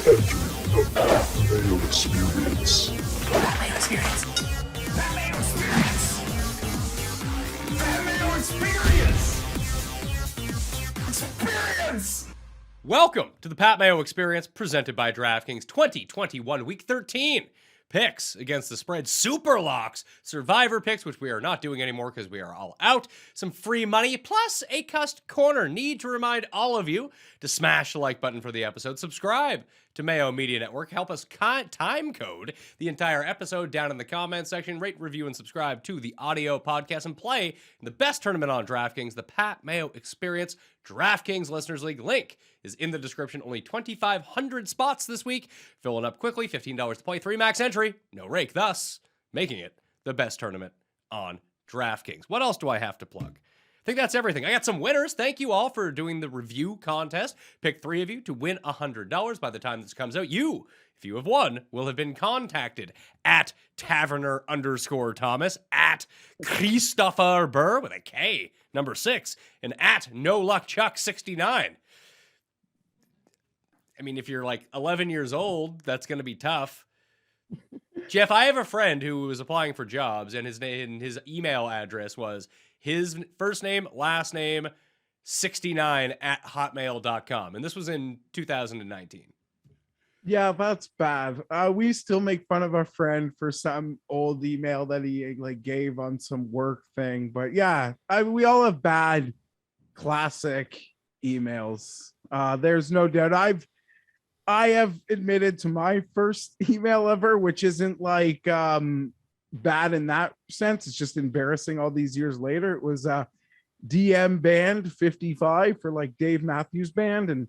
Mayo Experience. Mayo Experience. Mayo Experience. Mayo Experience. Experience. Welcome to the Pat Mayo Experience, presented by DraftKings 2021 Week 13. Picks against the spread, SUPERLOCKs, Survivor picks, which we are not doing anymore because we are all out, some free money, plus a Cust Corner. Need to remind all of you to smash the like button for the episode, subscribe to Mayo Media Network, help us time code the entire episode down in the comments section, rate, review, and subscribe to the audio podcast, and play in the best tournament on DraftKings, the Pat Mayo Experience DraftKings Listeners League. Link is in the description. Only 2,500 spots this week. Filling up quickly, $15 to play, 3 max entry, no rake, thus making it the best tournament on DraftKings. What else do I have to plug? I think that's everything. I got some winners. Thank you all for doing the review contest. Pick 3 of you to win $100 by the time this comes out. You, if you have won, will have been contacted at Taverner_Thomas, at Christopher Burr with a K, number 6, and at No Luck Chuck 69. I mean, if you're like 11 years old, that's going to be tough. Geoff, I have a friend who was applying for jobs, and his email address was his first name, last name, 69 at hotmail.com. And this was in 2019. Yeah, that's bad. We still make fun of our friend for some old email that he gave on some work thing. But yeah, we all have bad classic emails. There's no doubt. I have admitted to my first email ever, which isn't bad in that sense. It's just embarrassing all these years later. It was DM band 55 for Dave Matthews Band and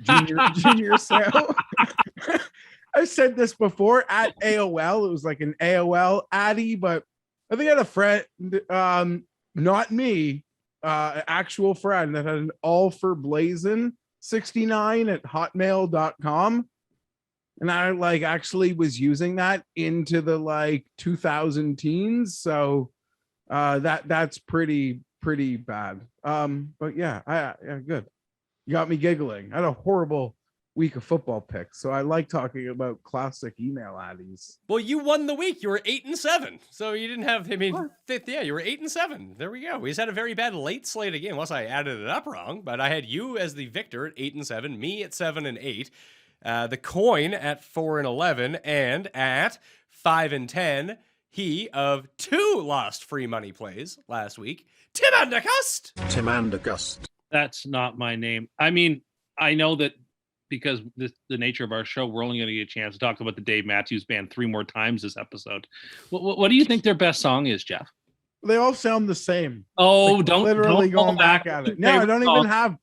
Junior Sale. I've said this before at AOL. It was like an AOL Addy, but I think I had a friend, not me, an actual friend that had an all for blazing 69 at hotmail.com, and I actually was using that into the 2000 teens, so that's pretty bad. But yeah, good. You got me giggling. I had a horrible week of football picks, so I like talking about classic email addies. Well, you won the week. You were 8-7, so you didn't have. You were 8-7. There we go. We just had a very bad late slate again. Unless I added it up wrong, but I had you as the victor at 8-7, me at 7-8, the coin at 4-11, and at 5-10. He of 2 lost free money plays last week. Tim Andergust. That's not my name. I mean, I know that because the nature of our show, we're only going to get a chance to talk about the Dave Matthews Band 3 more times this episode. What do you think their best song is, Geoff? They all sound the same. Oh, don't going back at it. No, I don't even have.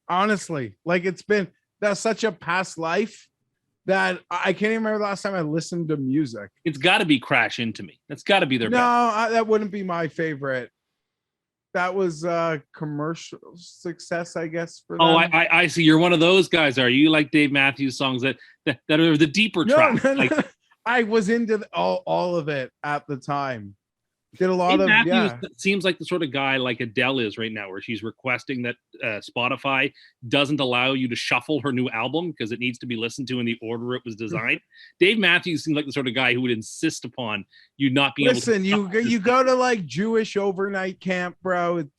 Honestly, that's such a past life that I can't even remember the last time I listened to music. It's got to be Crash Into Me. That's got to be their best. No, that wouldn't be my favorite. That was commercial success, I guess. For them. Oh, I see. You're one of those guys. Are you like Dave Matthews songs that are the deeper tracks? No. I was into all of it at the time. Did a lot Dave of Matthews seems like the sort of guy like Adele is right now, where she's requesting that Spotify doesn't allow you to shuffle her new album because it needs to be listened to in the order it was designed. Dave Matthews seems like the sort of guy who would insist upon you not being able to. Listen, you go to Jewish overnight camp, bro. It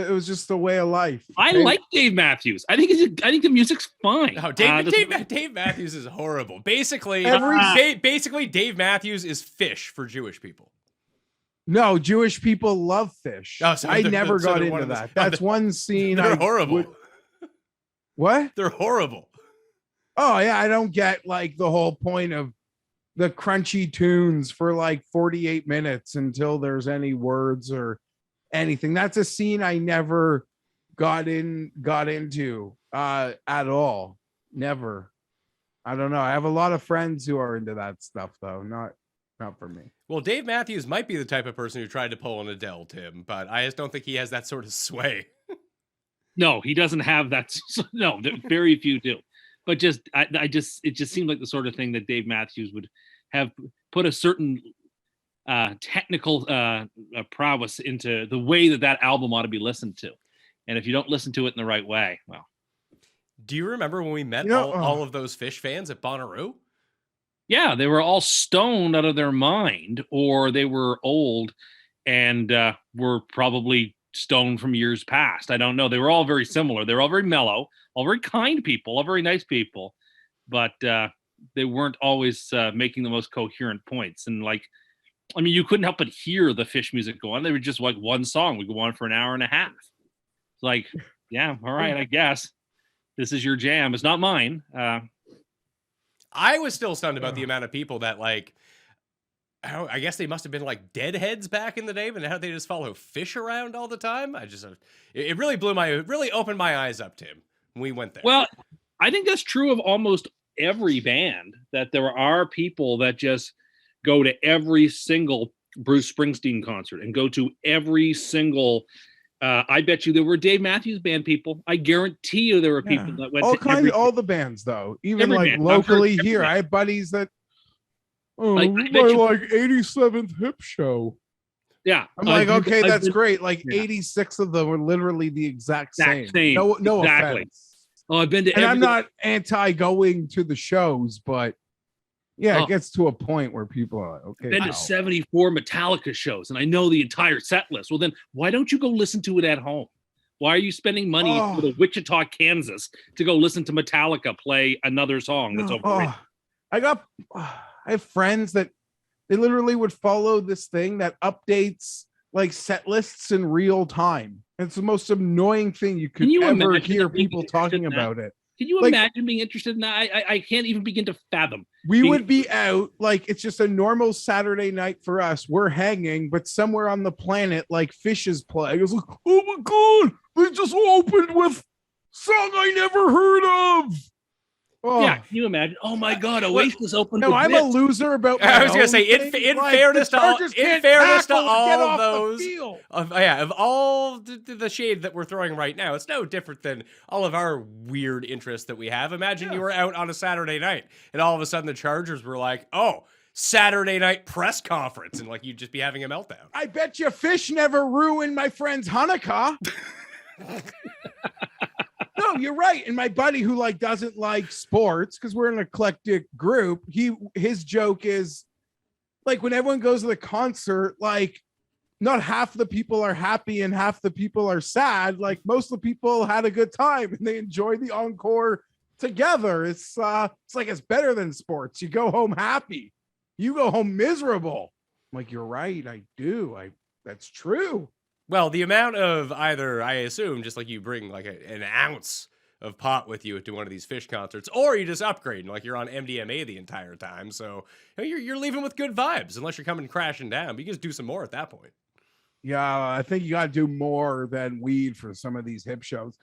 was just the way of life. I like Dave Matthews. I think the music's fine. No, Dave Matthews is horrible. Basically, Dave Matthews is fish for Jewish people. No, Jewish people love fish. Oh, so I never got into that. That's one scene. They're horrible. What? They're horrible. Oh, yeah. I don't get the whole point of the crunchy tunes for 48 minutes until there's any words or anything. That's a scene I never got into at all. Never. I don't know. I have a lot of friends who are into that stuff, though. Not for me. Well, Dave Matthews might be the type of person who tried to pull an Adele, Tim, but I just don't think he has that sort of sway. No, he doesn't have that. No, very few do. But it just seemed like the sort of thing that Dave Matthews would have put a certain technical prowess into the way that album ought to be listened to. And if you don't listen to it in the right way, well. Do you remember when we met You know, all of those Fish fans at Bonnaroo? Yeah, they were all stoned out of their mind, or they were old and were probably stoned from years past. I don't know. They were all very similar. They were all very mellow, all very kind people, all very nice people, but they weren't always making the most coherent points. And like, I mean, you couldn't help but hear the Fish music go on. They were just like one song would go on for an hour and a half. It's like, yeah, all right, I guess this is your jam. It's not mine. I was still stunned about the amount of people that like, I guess they must have been like deadheads back in the day, but now they just follow Fish around all the time. It really really opened my eyes up, Tim, when we went there. Well, I think that's true of almost every band, that there are people that just go to every single Bruce Springsteen concert and go to every single, I bet you there were Dave Matthews Band people. I guarantee you there were people that went to all the bands though, even every like band. locally Every here. band. I have buddies that, Like, I my bet you- like 87th hip show. Yeah. I'm like, I've okay, been- that's I've been- great. Like yeah. 86 of them were literally the exact same. Exact same. No Exactly. offense. Oh, I've been to And I'm every- not anti going to the shows, but yeah, Oh. it gets to a point where people are like, okay, been to wow. 74 Metallica shows and I know the entire set list. Well, then why don't you go listen to it at home? Why are you spending money Oh. for the Wichita, Kansas to go listen to Metallica play another song that's overrated? I have friends that they literally would follow this thing that updates like set lists in real time. It's the most annoying thing you could Can you ever imagine hear being people interested talking in that? about it. Can you Like- imagine being interested in that? I can't even begin to fathom. We being- would be out like it's just a normal Saturday night for us. We're hanging, but somewhere on the planet, like Fish is playing. It's like, oh my god, they just opened with song I never heard of. Oh. Yeah, can you imagine? Oh my God, Oasis opened. No, with I'm this. a loser about. I my was gonna own say, in thing. Like, fairness the to all- Chargers in can't fairness to tackle all get of off the those- field. Of all the shade that we're throwing right now, it's no different than all of our weird interests that we have. Imagine you were out on a Saturday night and all of a sudden the Chargers were like, oh, Saturday night press conference, and like you'd just be having a meltdown. I bet you Fish never ruined my friend's Hanukkah. No, you're right. And my buddy who like doesn't like sports, because we're an eclectic group, his joke is like when everyone goes to the concert, like not half the people are happy and half the people are sad. Like most of the people had a good time and they enjoy the encore together. It's like it's better than sports. You go home happy, you go home miserable. I'm like, you're right. I do. That's true. Well, the amount of either, I assume, just like you bring like an ounce of pot with you to one of these Fish concerts, or you just upgrade and like you're on MDMA the entire time. So you're leaving with good vibes, unless you're coming crashing down. But you can just do some more at that point. Yeah, I think you got to do more than weed for some of these hip shows.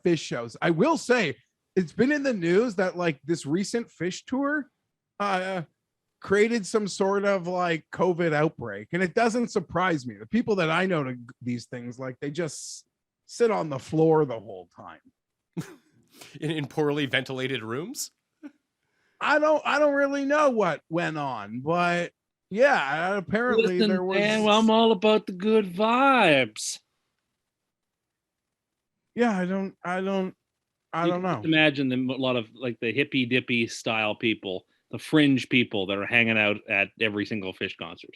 Fish shows. I will say it's been in the news that like this recent Fish tour created some sort of like COVID outbreak, and it doesn't surprise me. The people that I know to these things, like they just sit on the floor the whole time In poorly ventilated rooms. I don't really know what went on, but yeah, apparently Listen, there was. man, well, I'm all about the good vibes. Yeah, I don't know. Imagine them, a lot of like the hippy dippy style people, the fringe people that are hanging out at every single Fish concert.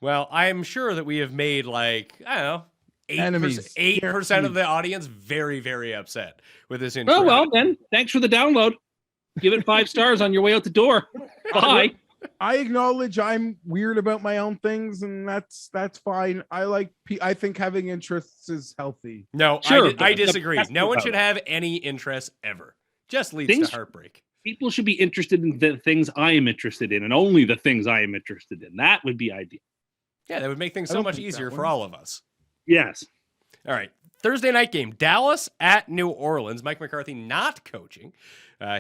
Well, I'm sure that we have made like, I don't know, 8%, Enemies. 8% of the audience very, very upset with this intro. Oh well, then thanks for the download. Give it 5 stars on your way out the door. Bye. I acknowledge I'm weird about my own things, and that's fine. I think having interests is healthy. No, Sure, I but disagree. that's No one about should it. have any interests ever. Just leads Things- to heartbreak. People should be interested in the things I am interested in, and only the things I am interested in. That would be ideal. Yeah, that would make things I so don't much think that easier for one. all of us. Yes. All right. Thursday night game, Dallas at New Orleans. Mike McCarthy not coaching.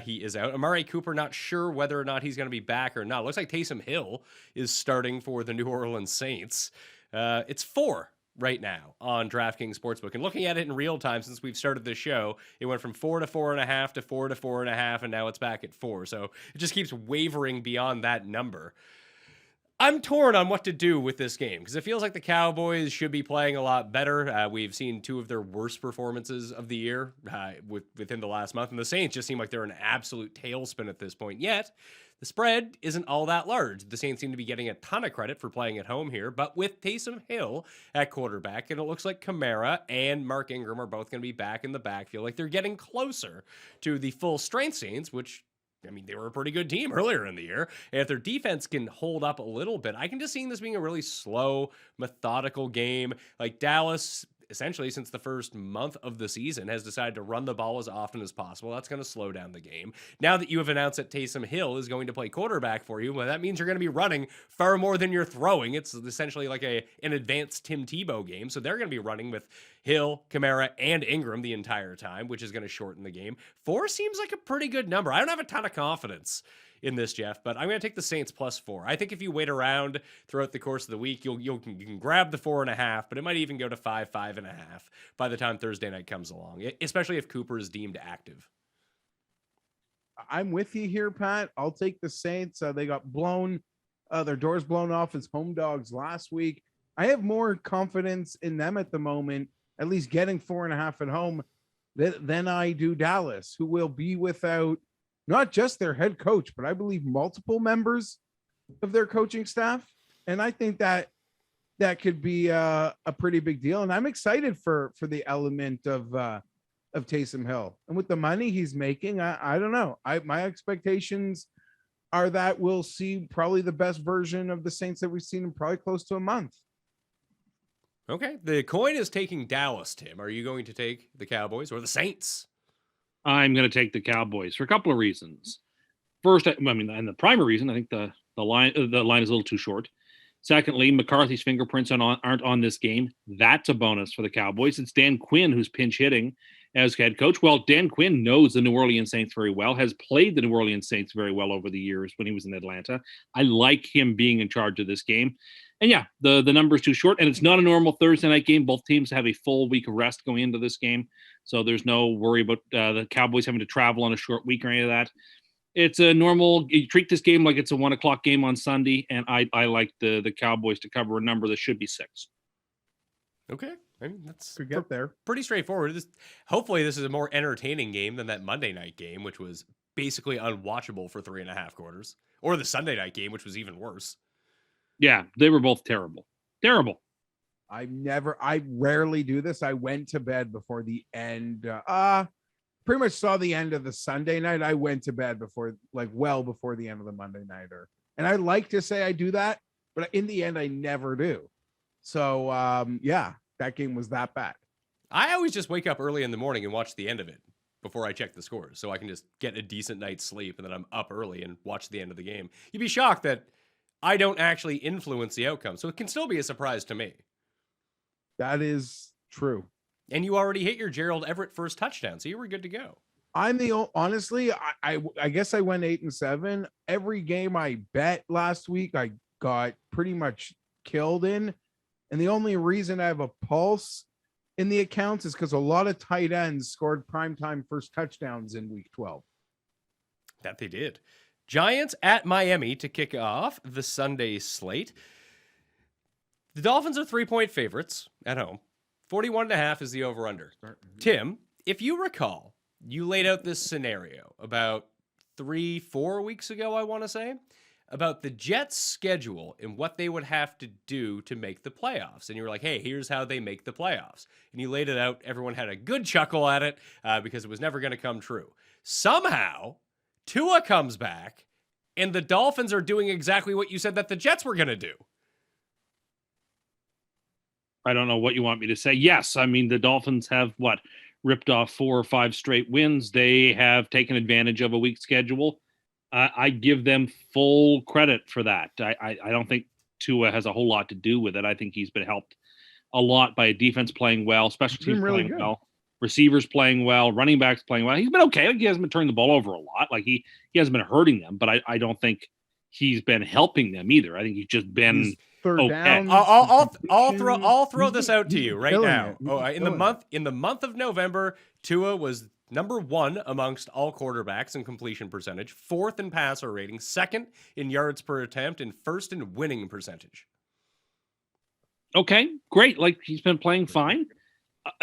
He is out. Amari Cooper not sure whether or not he's going to be back or not. Looks like Taysom Hill is starting for the New Orleans Saints. It's 4 right now on DraftKings Sportsbook. And looking at it in real time since we've started the show, it went from 4 to 4.5 to 4 to 4.5, and now it's back at 4. So it just keeps wavering beyond that number. I'm torn on what to do with this game because it feels like the Cowboys should be playing a lot better. We've seen two of their worst performances of the year within the last month, and the Saints just seem like they're an absolute tailspin at this point. Yet, the spread isn't all that large. The Saints seem to be getting a ton of credit for playing at home here, but with Taysom Hill at quarterback, and it looks like Kamara and Mark Ingram are both going to be back in the backfield. Like they're getting closer to the full strength Saints, which I mean, they were a pretty good team earlier in the year. And if their defense can hold up a little bit, I can just see this being a really slow, methodical game. Like Dallas, essentially since the first month of the season, has decided to run the ball as often as possible. That's going to slow down the game. Now that you have announced that Taysom Hill is going to play quarterback for you, well, that means you're going to be running far more than you're throwing. It's essentially like an advanced Tim Tebow game. So they're going to be running with Hill, Kamara, and Ingram the entire time, which is going to shorten the game. 4 seems like a pretty good number. I don't have a ton of confidence in this, Geoff, but I'm going to take the Saints +4. I think if you wait around throughout the course of the week, you can grab the 4.5, but it might even go to 5.5 by the time Thursday night comes along, especially if Cooper is deemed active. I'm with you here, Pat. I'll take the Saints. They got blown, their doors blown off as home dogs last week. I have more confidence in them at the moment, at least getting 4.5 at home, than I do Dallas, who will be without not just their head coach, but I believe multiple members of their coaching staff. And I think that could be a pretty big deal. And I'm excited for the element of Taysom Hill. And with the money he's making, I don't know. My expectations are that we'll see probably the best version of the Saints that we've seen in probably close to a month. Okay. The coin is taking Dallas, Tim. Are you going to take the Cowboys or the Saints? I'm going to take the Cowboys for a couple of reasons. First, I mean, and the primary reason, I think the line is a little too short. Secondly, McCarthy's fingerprints aren't on this game. That's a bonus for the Cowboys. It's Dan Quinn who's pinch hitting as head coach. Well, Dan Quinn knows the New Orleans Saints very well, has played the New Orleans Saints very well over the years when he was in Atlanta. I like him being in charge of this game. And yeah, the number's too short, and it's not a normal Thursday night game. Both teams have a full week of rest going into this game, so there's no worry about the Cowboys having to travel on a short week or any of that. It's a normal. You treat this game like it's a 1:00 game on Sunday, and I like the Cowboys to cover a number that should be 6. Okay, I mean that's Could get there. Pretty straightforward. Hopefully, this is a more entertaining game than that Monday night game, which was basically unwatchable for 3.5 quarters, or the Sunday night game, which was even worse. Yeah, they were both terrible. Terrible. I rarely do this. I went to bed before the end. Pretty much saw the end of the Sunday night. I went to bed well before the end of the Monday nighter. And I like to say I do that, but in the end, I never do. So, yeah, that game was that bad. I always just wake up early in the morning and watch the end of it before I check the scores, so I can just get a decent night's sleep, and then I'm up early and watch the end of the game. You'd be shocked that I don't actually influence the outcome, so it can still be a surprise to me. That is true. And you already hit your Gerald Everett first touchdown, so you were good to go. Honestly, I guess I went 8-7. Every game I bet last week, I got pretty much killed in. And the only reason I have a pulse in the accounts is because a lot of tight ends scored primetime first touchdowns in week 12. That they did. Giants at Miami to kick off the Sunday slate. The Dolphins are 3-point favorites at home. 41.5 is the over-under. Tim, if you recall, you laid out this scenario about 3-4 weeks ago, I want to say, about the Jets' schedule and what they would have to do to make the playoffs. And you were like, hey, here's how they make the playoffs. And you laid it out. Everyone had a good chuckle at it because it was never going to come true. Somehow, Tua comes back, and the Dolphins are doing exactly what you said that the Jets were going to do. I don't know what you want me to say. Yes, I mean, the Dolphins have, ripped off 4 or 5 straight wins. They have taken advantage of a weak schedule. I give them full credit for that. I don't think Tua has a whole lot to do with it. I think he's been helped a lot by a defense playing well, special teams really playing good. well, receivers playing well, running backs playing well. He's been okay. He hasn't been turning the ball over a lot. Like he hasn't been hurting them, but I don't think he's been helping them either. I think he's just been Third okay. down. I'll throw this out to you right now. Killing it. In the month of November, Tua was number 1 amongst all quarterbacks in completion percentage, 4th in passer rating, 2nd in yards per attempt, and 1st in winning percentage. Okay, great. Like, he's been playing fine.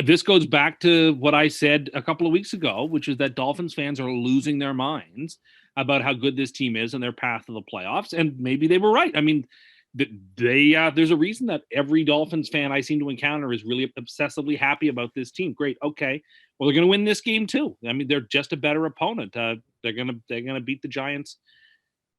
This goes back to what I said a couple of weeks ago, which is that Dolphins fans are losing their minds about how good this team is and their path to the playoffs. And maybe they were right. I mean, there's a reason that every Dolphins fan I seem to encounter is really obsessively happy about this team. Great. Okay. Well, they're going to win this game too. I mean, they're just a better opponent. They're going to beat the Giants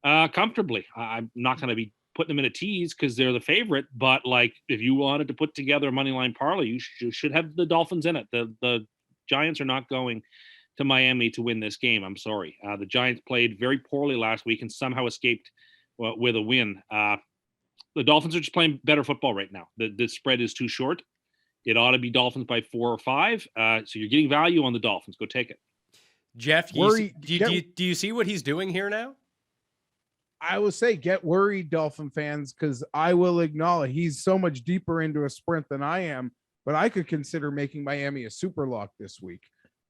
comfortably. I'm not going to be putting them in a tease because they're the favorite, but like, if you wanted to put together a money line parlay, you should have the Dolphins in it. The Giants are not going to Miami to win this game. I'm sorry. The Giants played very poorly last week and somehow escaped with a win. The Dolphins are just playing better football right now. The spread is too short. It ought to be Dolphins by 4 or 5. So you're getting value on the Dolphins. Go take it. Jeff, do you see what he's doing here now? I will say, get worried, Dolphin fans, because I will acknowledge he's so much deeper into a sprint than I am, but I could consider making Miami a super lock this week.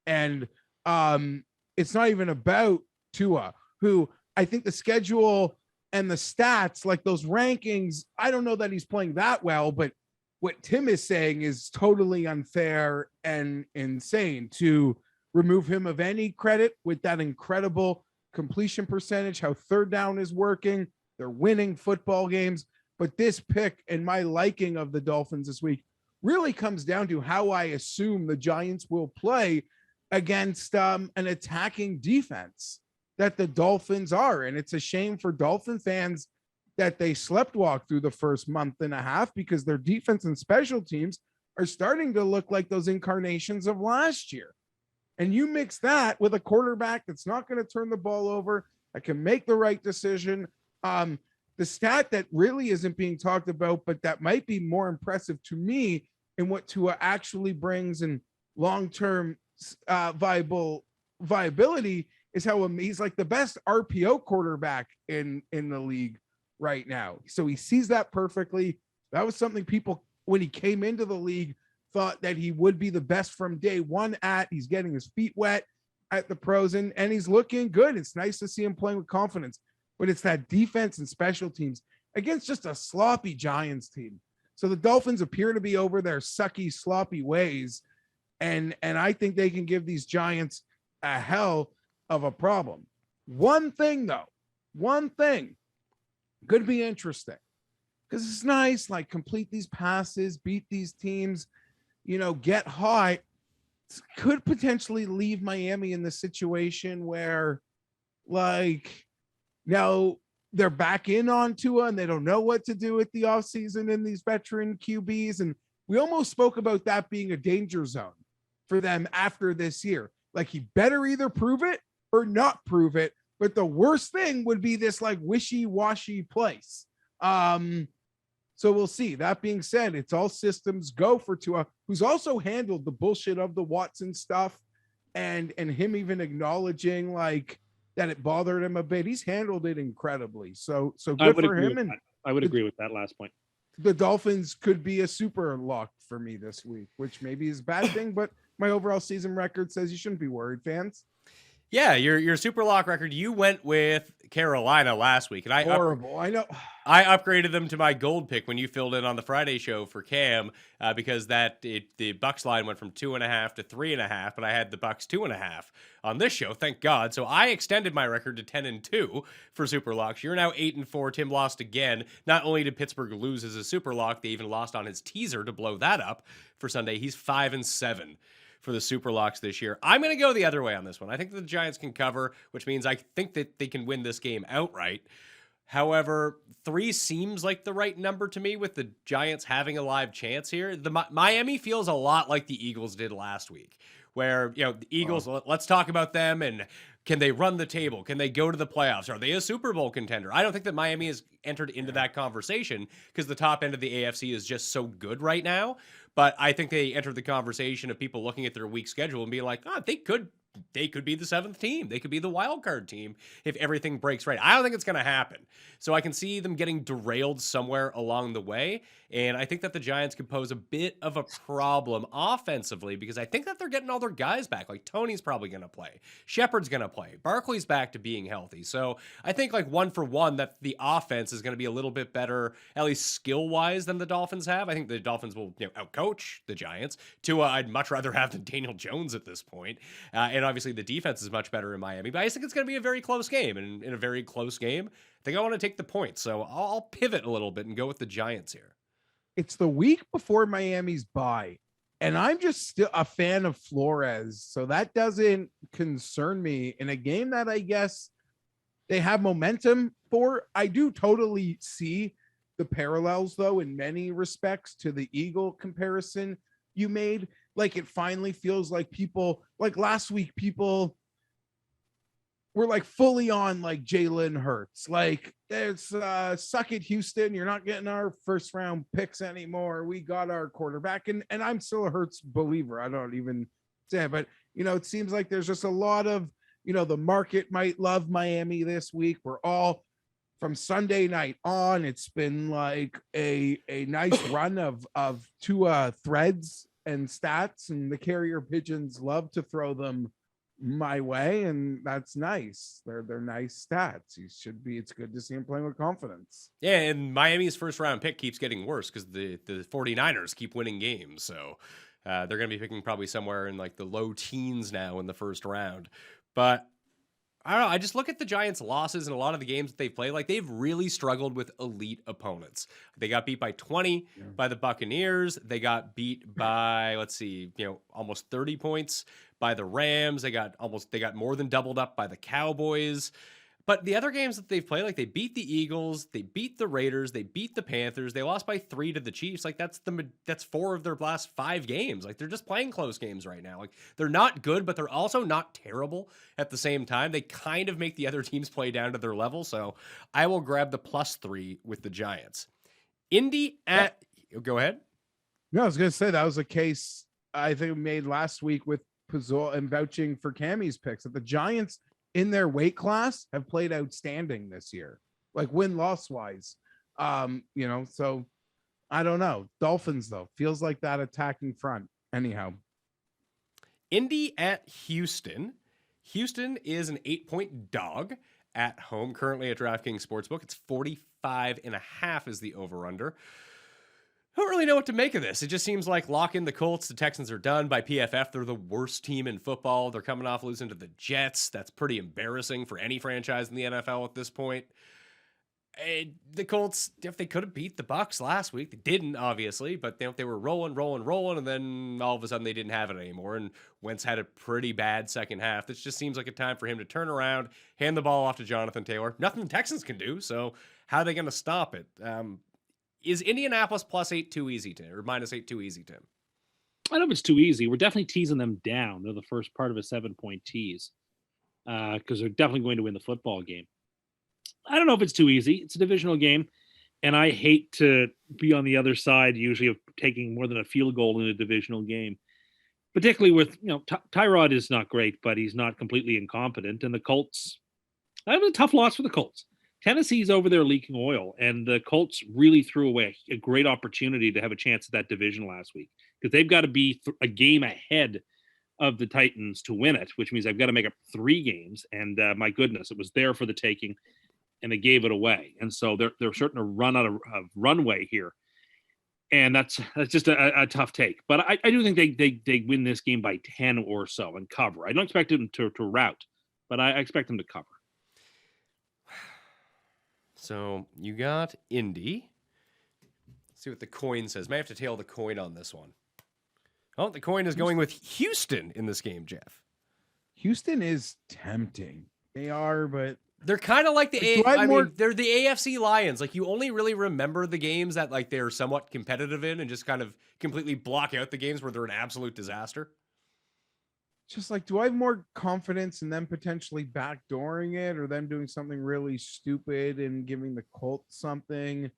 And it's not even about Tua, who I think the schedule and the stats, like those rankings, I don't know that he's playing that well, but what Tim is saying is totally unfair and insane to remove him of any credit with that incredible completion percentage, how third down is working. They're winning football games. But this pick and my liking of the Dolphins this week really comes down to how I assume the Giants will play against an attacking defense that the Dolphins are. And it's a shame for Dolphin fans that they sleptwalk through the first month and a half because their defense and special teams are starting to look like those incarnations of last year. And you mix that with a quarterback that's not going to turn the ball over, that can make the right decision. The stat that really isn't being talked about, but that might be more impressive to me in what Tua actually brings in long-term viability is how he's like the best RPO quarterback in the league right now. So he sees that perfectly. That was something people, when he came into the league, thought that he would be the best from day one he's getting his feet wet at the pros and he's looking good. It's nice to see him playing with confidence, but it's that defense and special teams against just a sloppy Giants team. So the Dolphins appear to be over their sucky, sloppy ways. And I think they can give these Giants a hell of a problem. One thing could be interesting because it's nice, like complete these passes, beat these teams, get hot, could potentially leave Miami in the situation where, like, now they're back in on Tua and they don't know what to do with the offseason in these veteran QBs. And we almost spoke about that being a danger zone for them after this year. Like, he better either prove it or not prove it. But the worst thing would be this, like, wishy-washy place. So we'll see. That being said, it's all systems go for Tua, who's also handled the bullshit of the Watson stuff and him even acknowledging like that it bothered him a bit. He's handled it incredibly. So good for him. And I would agree with that last point. The Dolphins could be a super lock for me this week, which maybe is a bad thing, but my overall season record says you shouldn't be worried, fans. Yeah, your super lock record, you went with Carolina last week. And I know. I upgraded them to my gold pick when you filled in on the Friday show for Cam because the Bucks line went from 2.5 to 3.5, but I had the Bucks 2.5 on this show, thank God. So I extended my record to 10-2 for super locks. You're now 8-4. Tim lost again. Not only did Pittsburgh lose as a super lock, they even lost on his teaser to blow that up for Sunday. He's 5-7. For the super locks this year. I'm going to go the other way on this one. I think the Giants can cover, which means I think that they can win this game outright. However, 3 seems like the right number to me with the Giants having a live chance here. The Miami feels a lot like the Eagles did last week, where, the Eagles, let's talk about them and can they run the table? Can they go to the playoffs? Are they a Super Bowl contender? I don't think that Miami has entered into that conversation because the top end of the AFC is just so good right now. But I think they entered the conversation of people looking at their week schedule and being like, they could they could be the 7th team. They could be the wild card team if everything breaks right. I don't think it's going to happen. So I can see them getting derailed somewhere along the way. And I think that the Giants could pose a bit of a problem offensively because I think that they're getting all their guys back. Like Tony's probably going to play. Shepard's going to play. Barkley's back to being healthy. So I think like 1-for-1 that the offense is going to be a little bit better, at least skill-wise, than the Dolphins have. I think the Dolphins will outcoach the Giants. Tua, I'd much rather have than Daniel Jones at this point. And obviously the defense is much better in Miami. But I just think it's going to be a very close game. And in a very close game, I think I want to take the points. So I'll pivot a little bit and go with the Giants here. It's the week before Miami's bye, and I'm just still a fan of Flores, so that doesn't concern me in a game that I guess they have momentum for. I do totally see the parallels, though, in many respects to the Eagle comparison you made. Like, it finally feels like people, like last week, people were like fully on like Jalen Hurts. Like, it's suck it, Houston. You're not getting our first round picks anymore. We got our quarterback. And I'm still a Hurts believer. I don't even say it, but it seems like there's just a lot of, the market might love Miami this week. We're all from Sunday night on. It's been like a nice run of Tua threads and stats, and the carrier pigeons love to throw them my way, and that's nice. They're nice stats. He should be. It's good to see him playing with confidence. Yeah, and Miami's first round pick keeps getting worse because the 49ers keep winning games. So they're going to be picking probably somewhere in like the low teens now in the first round. But I don't know. I just look at the Giants' losses in a lot of the games that they've played. Like, they've really struggled with elite opponents. They got beat by 20 by the Buccaneers. They got beat by, almost 30 points by the Rams. They got more than doubled up by the Cowboys. But the other games that they've played, like, they beat the Eagles, they beat the Raiders, they beat the Panthers, they lost by 3 to the Chiefs. Like, that's 4 of their last 5 games. Like, they're just playing close games right now. Like, they're not good, but they're also not terrible at the same time. They kind of make the other teams play down to their level. So I will grab the +3 with the Giants. Indy at go ahead. No, I was gonna say that was a case I think we made last week with Pizzol and vouching for Cammy's picks that the Giants in their weight class have played outstanding this year, like win-loss wise. So I don't know. Dolphins, though, feels like that attacking front. Anyhow. Indy at Houston. Houston is an 8-point dog at home, currently at DraftKings Sportsbook. It's 45.5 is the over-under. I don't really know what to make of this. It just seems like lock in the Colts. The Texans are done by PFF. They're the worst team in football. They're coming off losing to the Jets. That's pretty embarrassing for any franchise in the NFL at this point. The Colts, if they could have beat the Bucs last week, they didn't, obviously, but they were rolling, and then all of a sudden they didn't have it anymore, and Wentz had a pretty bad second half. This just seems like a time for him to turn around, hand the ball off to Jonathan Taylor. Nothing the Texans can do, so how are they going to stop it? Is Indianapolis +8 too easy, Tim, or -8 too easy, Tim? I don't know if it's too easy. We're definitely teasing them down. They're the first part of a 7-point tease because they're definitely going to win the football game. I don't know if it's too easy. It's a divisional game, and I hate to be on the other side usually of taking more than a field goal in a divisional game, particularly with, Tyrod is not great, but he's not completely incompetent. And the Colts, that was a tough loss for the Colts. Tennessee's over there leaking oil, and the Colts really threw away a great opportunity to have a chance at that division last week because they've got to be a game ahead of the Titans to win it, which means they've got to make up 3 games. And my goodness, it was there for the taking, and they gave it away. And so they're starting to run out of runway here, and that's just a tough take. But I do think they win this game by 10 or so and cover. I don't expect them to rout, but I expect them to cover. So you got Indy. Let's see what the coin says. May have to tail the coin on this one. Oh, the coin is going with Houston in this game, Geoff. Houston is tempting. They are, but they're kind of like they're the AFC Lions. Like, you only really remember the games that like they're somewhat competitive in and just kind of completely block out the games where they're an absolute disaster. Just like, do I have more confidence in them potentially backdooring it or them doing something really stupid and giving the Colts something?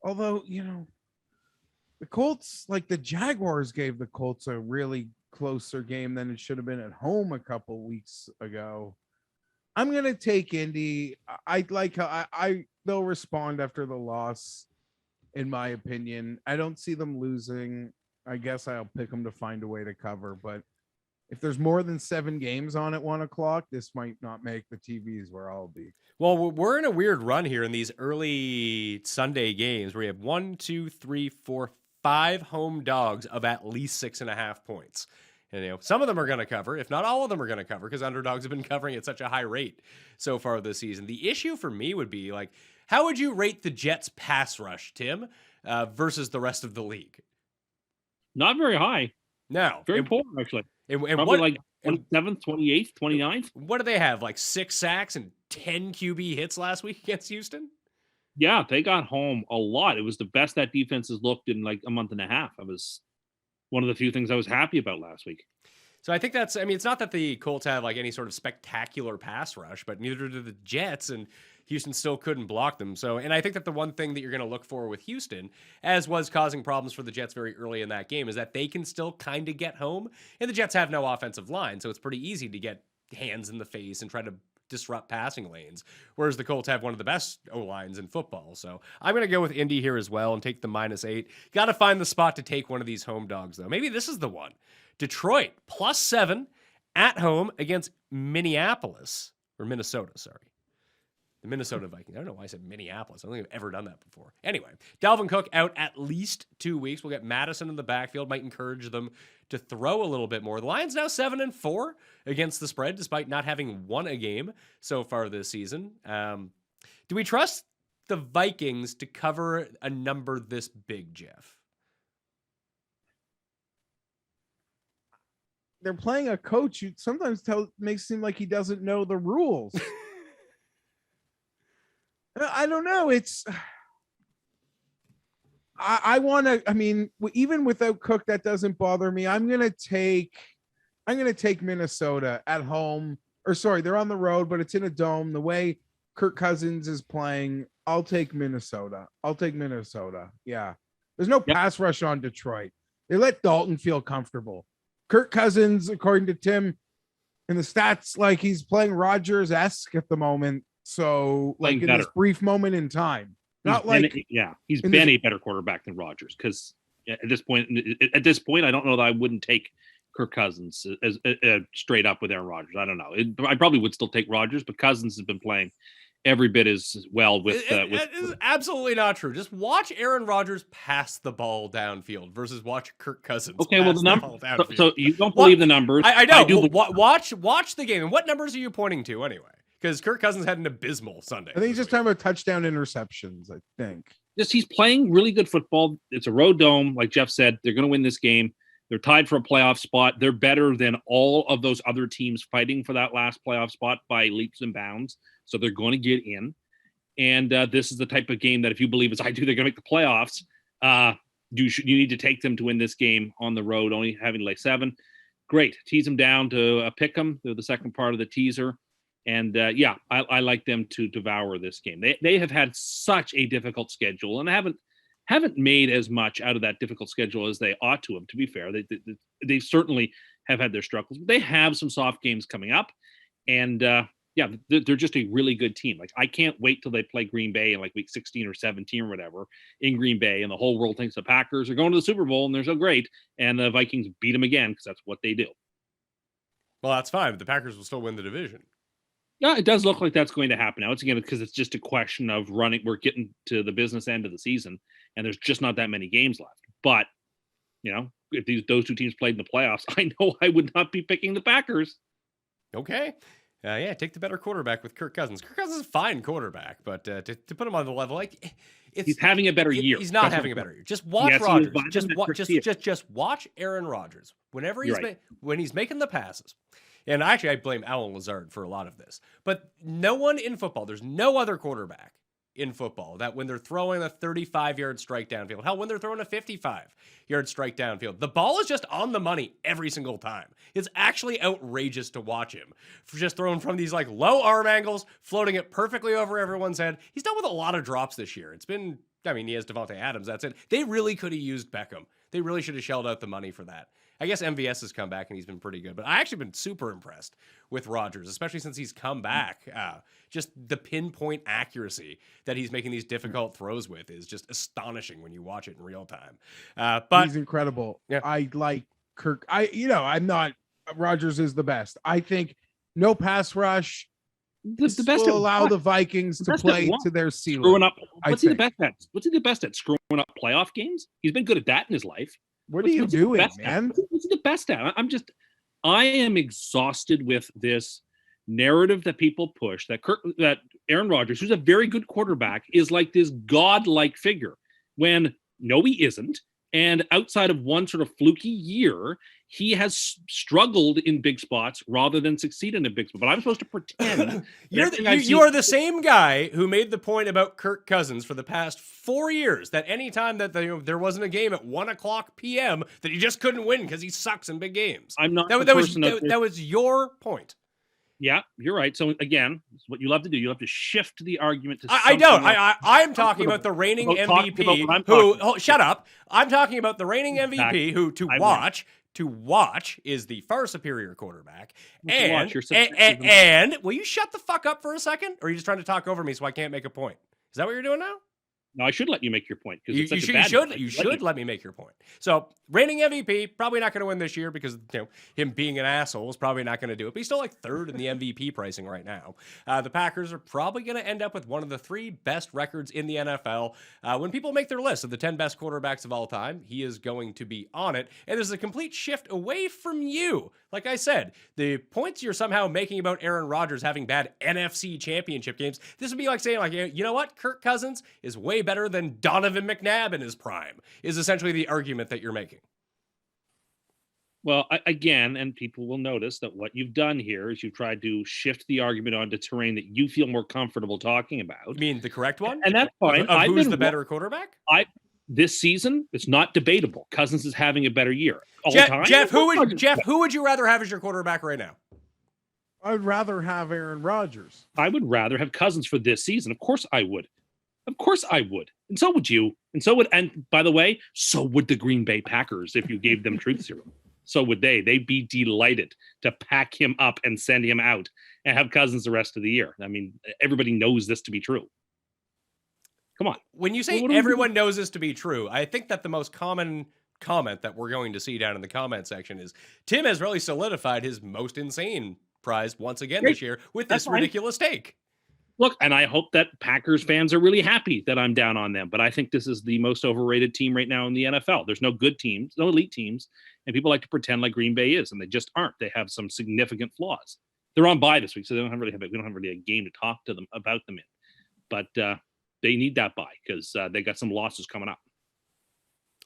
Although, the Colts, like the Jaguars gave the Colts a really closer game than it should have been at home a couple weeks ago. I'm gonna take Indy. I like how they'll respond after the loss, in my opinion. I don't see them losing. I guess I'll pick them to find a way to cover, but if there's more than 7 games on at 1 o'clock, this might not make the TVs where I'll be. Well, we're in a weird run here in these early Sunday games where you have 1, 2, 3, 4, 5 home dogs of at least 6.5 points. And, some of them are going to cover, if not all of them are going to cover, because underdogs have been covering at such a high rate so far this season. The issue for me would be, like, how would you rate the Jets' pass rush, Tim, versus the rest of the league? Not very high. No. Very poor, actually. And Probably like 27th, 28th, 29th. What do they have? Like 6 sacks and 10 QB hits last week against Houston? Yeah, they got home a lot. It was the best that defense has looked in like a month and a half. It was one of the few things I was happy about last week. So I think it's not that the Colts have like any sort of spectacular pass rush, but neither do the Jets, and Houston still couldn't block them. So, and I think that the one thing that you're going to look for with Houston, as was causing problems for the Jets very early in that game, is that they can still kind of get home, and the Jets have no offensive line, so it's pretty easy to get hands in the face and try to disrupt passing lanes, whereas the Colts have one of the best O-lines in football. So I'm going to go with Indy here as well and take the -8. Got to find the spot to take one of these home dogs, though. Maybe this is the one. Detroit, +7 at home against Minneapolis, or Minnesota, sorry. The Minnesota Vikings. I don't know why I said Minneapolis. I don't think I've ever done that before. Anyway, Dalvin Cook out at least 2 weeks. We'll get Madison in the backfield. Might encourage them to throw a little bit more. The Lions now 7-4 against the spread, despite not having won a game so far this season. Do we trust the Vikings to cover a number this big, Geoff? They're playing a coach who sometimes makes it seem like he doesn't know the rules. I don't know. It's I want to. I mean, even without Cook, that doesn't bother me. I'm gonna take Minnesota at home. Or sorry, they're on the road, but it's in a dome. The way Kirk Cousins is playing, I'll take Minnesota. Yeah, there's no pass rush on Detroit. They let Dalton feel comfortable. Kirk Cousins, according to Tim, in the stats, like he's playing Rodgers-esque at the moment. So, like in this brief moment in time, he's been a better quarterback than Rodgers, because at this point, I don't know that I wouldn't take Kirk Cousins as straight up with Aaron Rodgers. I don't know. I probably would still take Rodgers, but Cousins has been playing every bit as well with. It is absolutely not true. Just watch Aaron Rodgers pass the ball downfield versus watch Kirk Cousins. Okay, well the number. So you don't believe the numbers? I know. I do. Watch the game. And what numbers are you pointing to anyway? Because Kirk Cousins had an abysmal Sunday. I think he's just talking about touchdown interceptions, I think. He's playing really good football. It's a road dome. Like Geoff said, they're going to win this game. They're tied for a playoff spot. They're better than all of those other teams fighting for that last playoff spot by leaps and bounds. So they're going to get in. And this is the type of game that if you believe, as I do, they're going to make the playoffs, you need to take them to win this game on the road, only having like 7. Great. Tease them down to pick them. They're the second part of the teaser. And I like them to devour this game. They have had such a difficult schedule and haven't made as much out of that difficult schedule as they ought to have. To be fair, they certainly have had their struggles. They have some soft games coming up, and they're just a really good team. Like, I can't wait till they play Green Bay in like week 16 or 17 or whatever in Green Bay, and the whole world thinks the Packers are going to the Super Bowl and they're so great, and the Vikings beat them again because that's what they do. Well, that's fine. The Packers will still win the division. Yeah, it does look like that's going to happen now. It's again because it's just a question of running. We're getting to the business end of the season, and there's just not that many games left. But if those two teams played in the playoffs, I know I would not be picking the Packers. Okay, take the better quarterback with Kirk Cousins. Kirk Cousins is a fine quarterback, but to put him on the level, like he's having a better year. He's not having a better year. Just watch Rodgers. Just watch Aaron Rodgers whenever when he's making the passes. And actually, I blame Alan Lazard for a lot of this. But no one in football, there's no other quarterback in football that when they're throwing a 35-yard strike downfield, hell, when they're throwing a 55-yard strike downfield, the ball is just on the money every single time. It's actually outrageous to watch him. For just throwing from these like low arm angles, floating it perfectly over everyone's head. He's dealt with a lot of drops this year. He has Devontae Adams, that's it. They really could have used Beckham. They really should have shelled out the money for that. I guess MVS has come back and he's been pretty good, but I actually been super impressed with Rodgers, especially since he's come back. Just the pinpoint accuracy that he's making these difficult throws with is just astonishing when you watch it in real time. But he's incredible. Yeah. I like Kirk. I'm not. Rodgers is the best. I think no pass rush. The best will allow the Vikings to play to their ceiling. Screwing up. What's he the best at? What's he the best at? Screwing up playoff games? He's been good at that in his life. What are you doing, man? What's he the best at? I am exhausted with this narrative that people push that Aaron Rodgers, who's a very good quarterback, is like this godlike figure when no, he isn't. And outside of one sort of fluky year, he has struggled in big spots rather than succeed in a big spot. But I'm supposed to pretend. You are the same guy who made the point about Kirk Cousins for the past 4 years that anytime that there wasn't a game at 1:00 p.m. that he just couldn't win because he sucks in big games. I'm not that was your point. Yeah, you're right. So again, it's what you love to do. You love to shift the argument to. I don't. I'm talking about the reigning MVP. Shut up. I'm talking about the reigning MVP who to watch is the far superior quarterback. And will you shut the fuck up for a second? Or are you just trying to talk over me so I can't make a point? Is that what you're doing now? No, I should let you make your point because you should let me make your point. So, reigning MVP, probably not going to win this year because him being an asshole is probably not going to do it. But he's still like third in the MVP pricing right now. The Packers are probably going to end up with one of the 3 best records in the NFL. When people make their list of the 10 best quarterbacks of all time, he is going to be on it. And there's a complete shift away from you. Like I said, the points you're somehow making about Aaron Rodgers having bad NFC championship games, this would be like saying, you know what? Kirk Cousins is way better than Donovan McNabb in his prime, is essentially the argument that you're making. Well, again, and people will notice that what you've done here is you've tried to shift the argument onto terrain that you feel more comfortable talking about. You mean the correct one? And that's fine. Who's the better quarterback? This season, it's not debatable. Cousins is having a better year. Time. Jeff, who would you rather have as your quarterback right now? I'd rather have Aaron Rodgers. I would rather have Cousins for this season. Of course I would. Of course I would. And so would you. And by the way, so would the Green Bay Packers if you gave them truth serum. So would they. They'd be delighted to pack him up and send him out and have Cousins the rest of the year. I mean, everybody knows this to be true. Come on. When you say everyone knows this to be true, I think that the most common comment that we're going to see down in the comment section is Tim has really solidified his most insane prize once again this year with this ridiculous take. Look, and I hope that Packers fans are really happy that I'm down on them, but I think this is the most overrated team right now in the NFL. There's no good teams, no elite teams, and people like to pretend like Green Bay is, and they just aren't. They have some significant flaws. They're on bye this week, so we don't have really a game to talk to them about them in. But they need that bye because they got some losses coming up.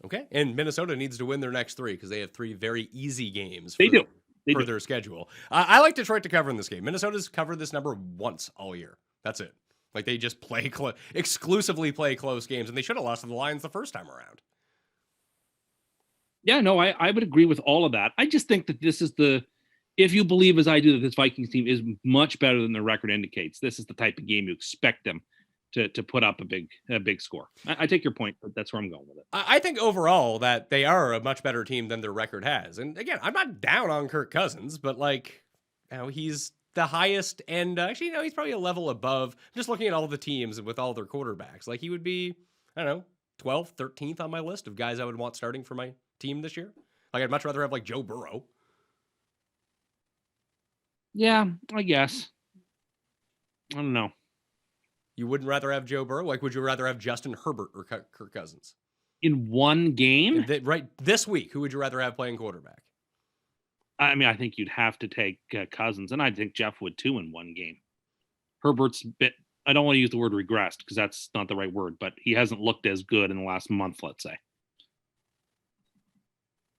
Okay, and Minnesota needs to win their next 3 because they have 3 very easy games. They do. Their schedule. I like Detroit to cover in this game. Minnesota's covered this number once all year. That's it. Like they just exclusively play close games, and they should have lost to the Lions the first time around. Yeah, no, I would agree with all of that. I just think that this is if you believe as I do that this Vikings team is much better than the record indicates, this is the type of game you expect them to put up a big score. I take your point, but that's where I'm going with it. I think overall that they are a much better team than their record has. And again, I'm not down on Kirk Cousins, but he's the highest end. Actually, he's probably a level above. Just looking at all the teams with all their quarterbacks, he would be, 12th, 13th on my list of guys I would want starting for my team this year. I'd much rather have Joe Burrow. Yeah, I guess. I don't know. You wouldn't rather have Joe Burrow? Would you rather have Justin Herbert or Kirk Cousins? In one game? Right this week, who would you rather have playing quarterback? I mean, I think you'd have to take Cousins, and I think Geoff would too in one game. Herbert's I don't want to use the word regressed because that's not the right word, but he hasn't looked as good in the last month, let's say.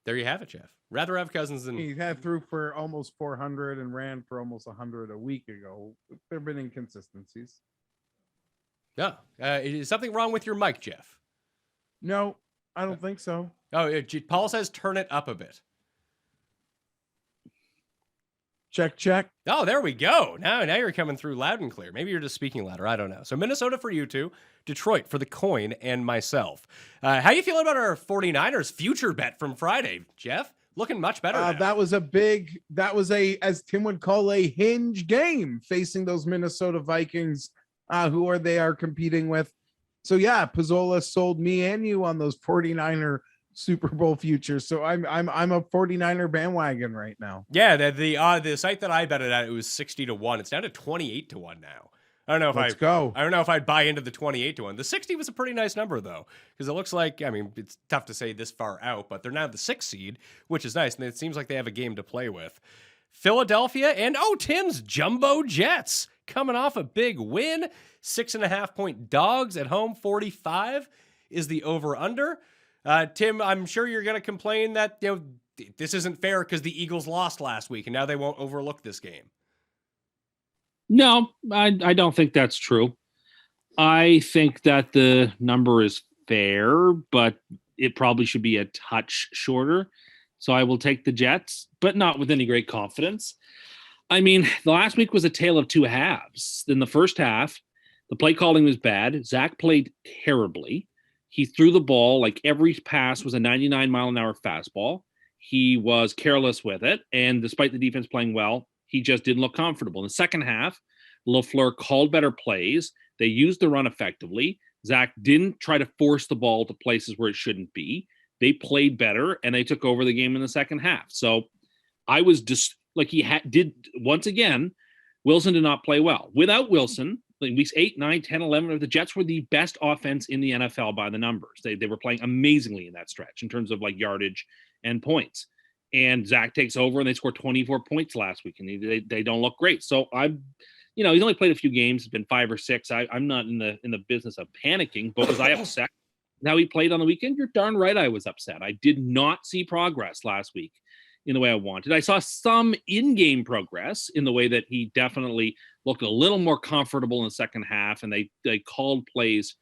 There you have it, Geoff. Rather have Cousins than... He had threw for almost 400 and ran for almost 100 a week ago. There have been inconsistencies. Yeah. Is something wrong with your mic, Geoff? No, I don't think so. Oh, Paul says turn it up a bit. Check. Oh, there we go. Now you're coming through loud and clear. Maybe you're just speaking louder. I don't know. So Minnesota for you two, Detroit for the coin, and myself. How you feeling about our 49ers future bet from Friday, Geoff? looking much better now. That was a, as Tim would call, a hinge game facing those Minnesota Vikings, who they are competing with. So yeah, Pizzola sold me and you on those 49er Super Bowl futures. So I'm a 49er bandwagon right now. Yeah, the site that I bet it at, it was 60-1. It's down to 28-1 now. I don't know if I don't know if I'd buy into the 28-1. The 60 was a pretty nice number though, because it looks like, I mean, it's tough to say this far out, but they're now the 6th seed, which is nice, and it seems like they have a game to play with. Philadelphia and Tim's Jumbo Jets coming off a big win. 6.5-point dogs at home. 45 is the over/under. Tim, I'm sure you're going to complain that this isn't fair because the Eagles lost last week and now they won't overlook this game. No, I don't think that's true. I think that the number is fair, but it probably should be a touch shorter. So I will take the Jets, but not with any great confidence. I mean, the last week was a tale of two halves. In the first half, the play calling was bad. Zach played terribly. He threw the ball like every pass was a 99-mile-an-hour fastball. He was careless with it, and despite the defense playing well, he just didn't look comfortable. In the second half, LaFleur called better plays. They used the run effectively. Zach didn't try to force the ball to places where it shouldn't be. They played better, and they took over the game in the second half. So I was just like did once again, Wilson did not play well. Without Wilson, in weeks 8, 9, 10, 11, the Jets were the best offense in the NFL by the numbers. They were playing amazingly in that stretch in terms of like yardage and points. And Zach takes over and they scored 24 points last week, and they don't look great. So he's only played a few games. It's been 5 or 6. I'm not in the business of panicking, but was I upset how he played on the weekend? You're darn right I was upset. I did not see progress last week in the way I wanted. I saw some in-game progress in the way that he definitely looked a little more comfortable in the second half, and they called plays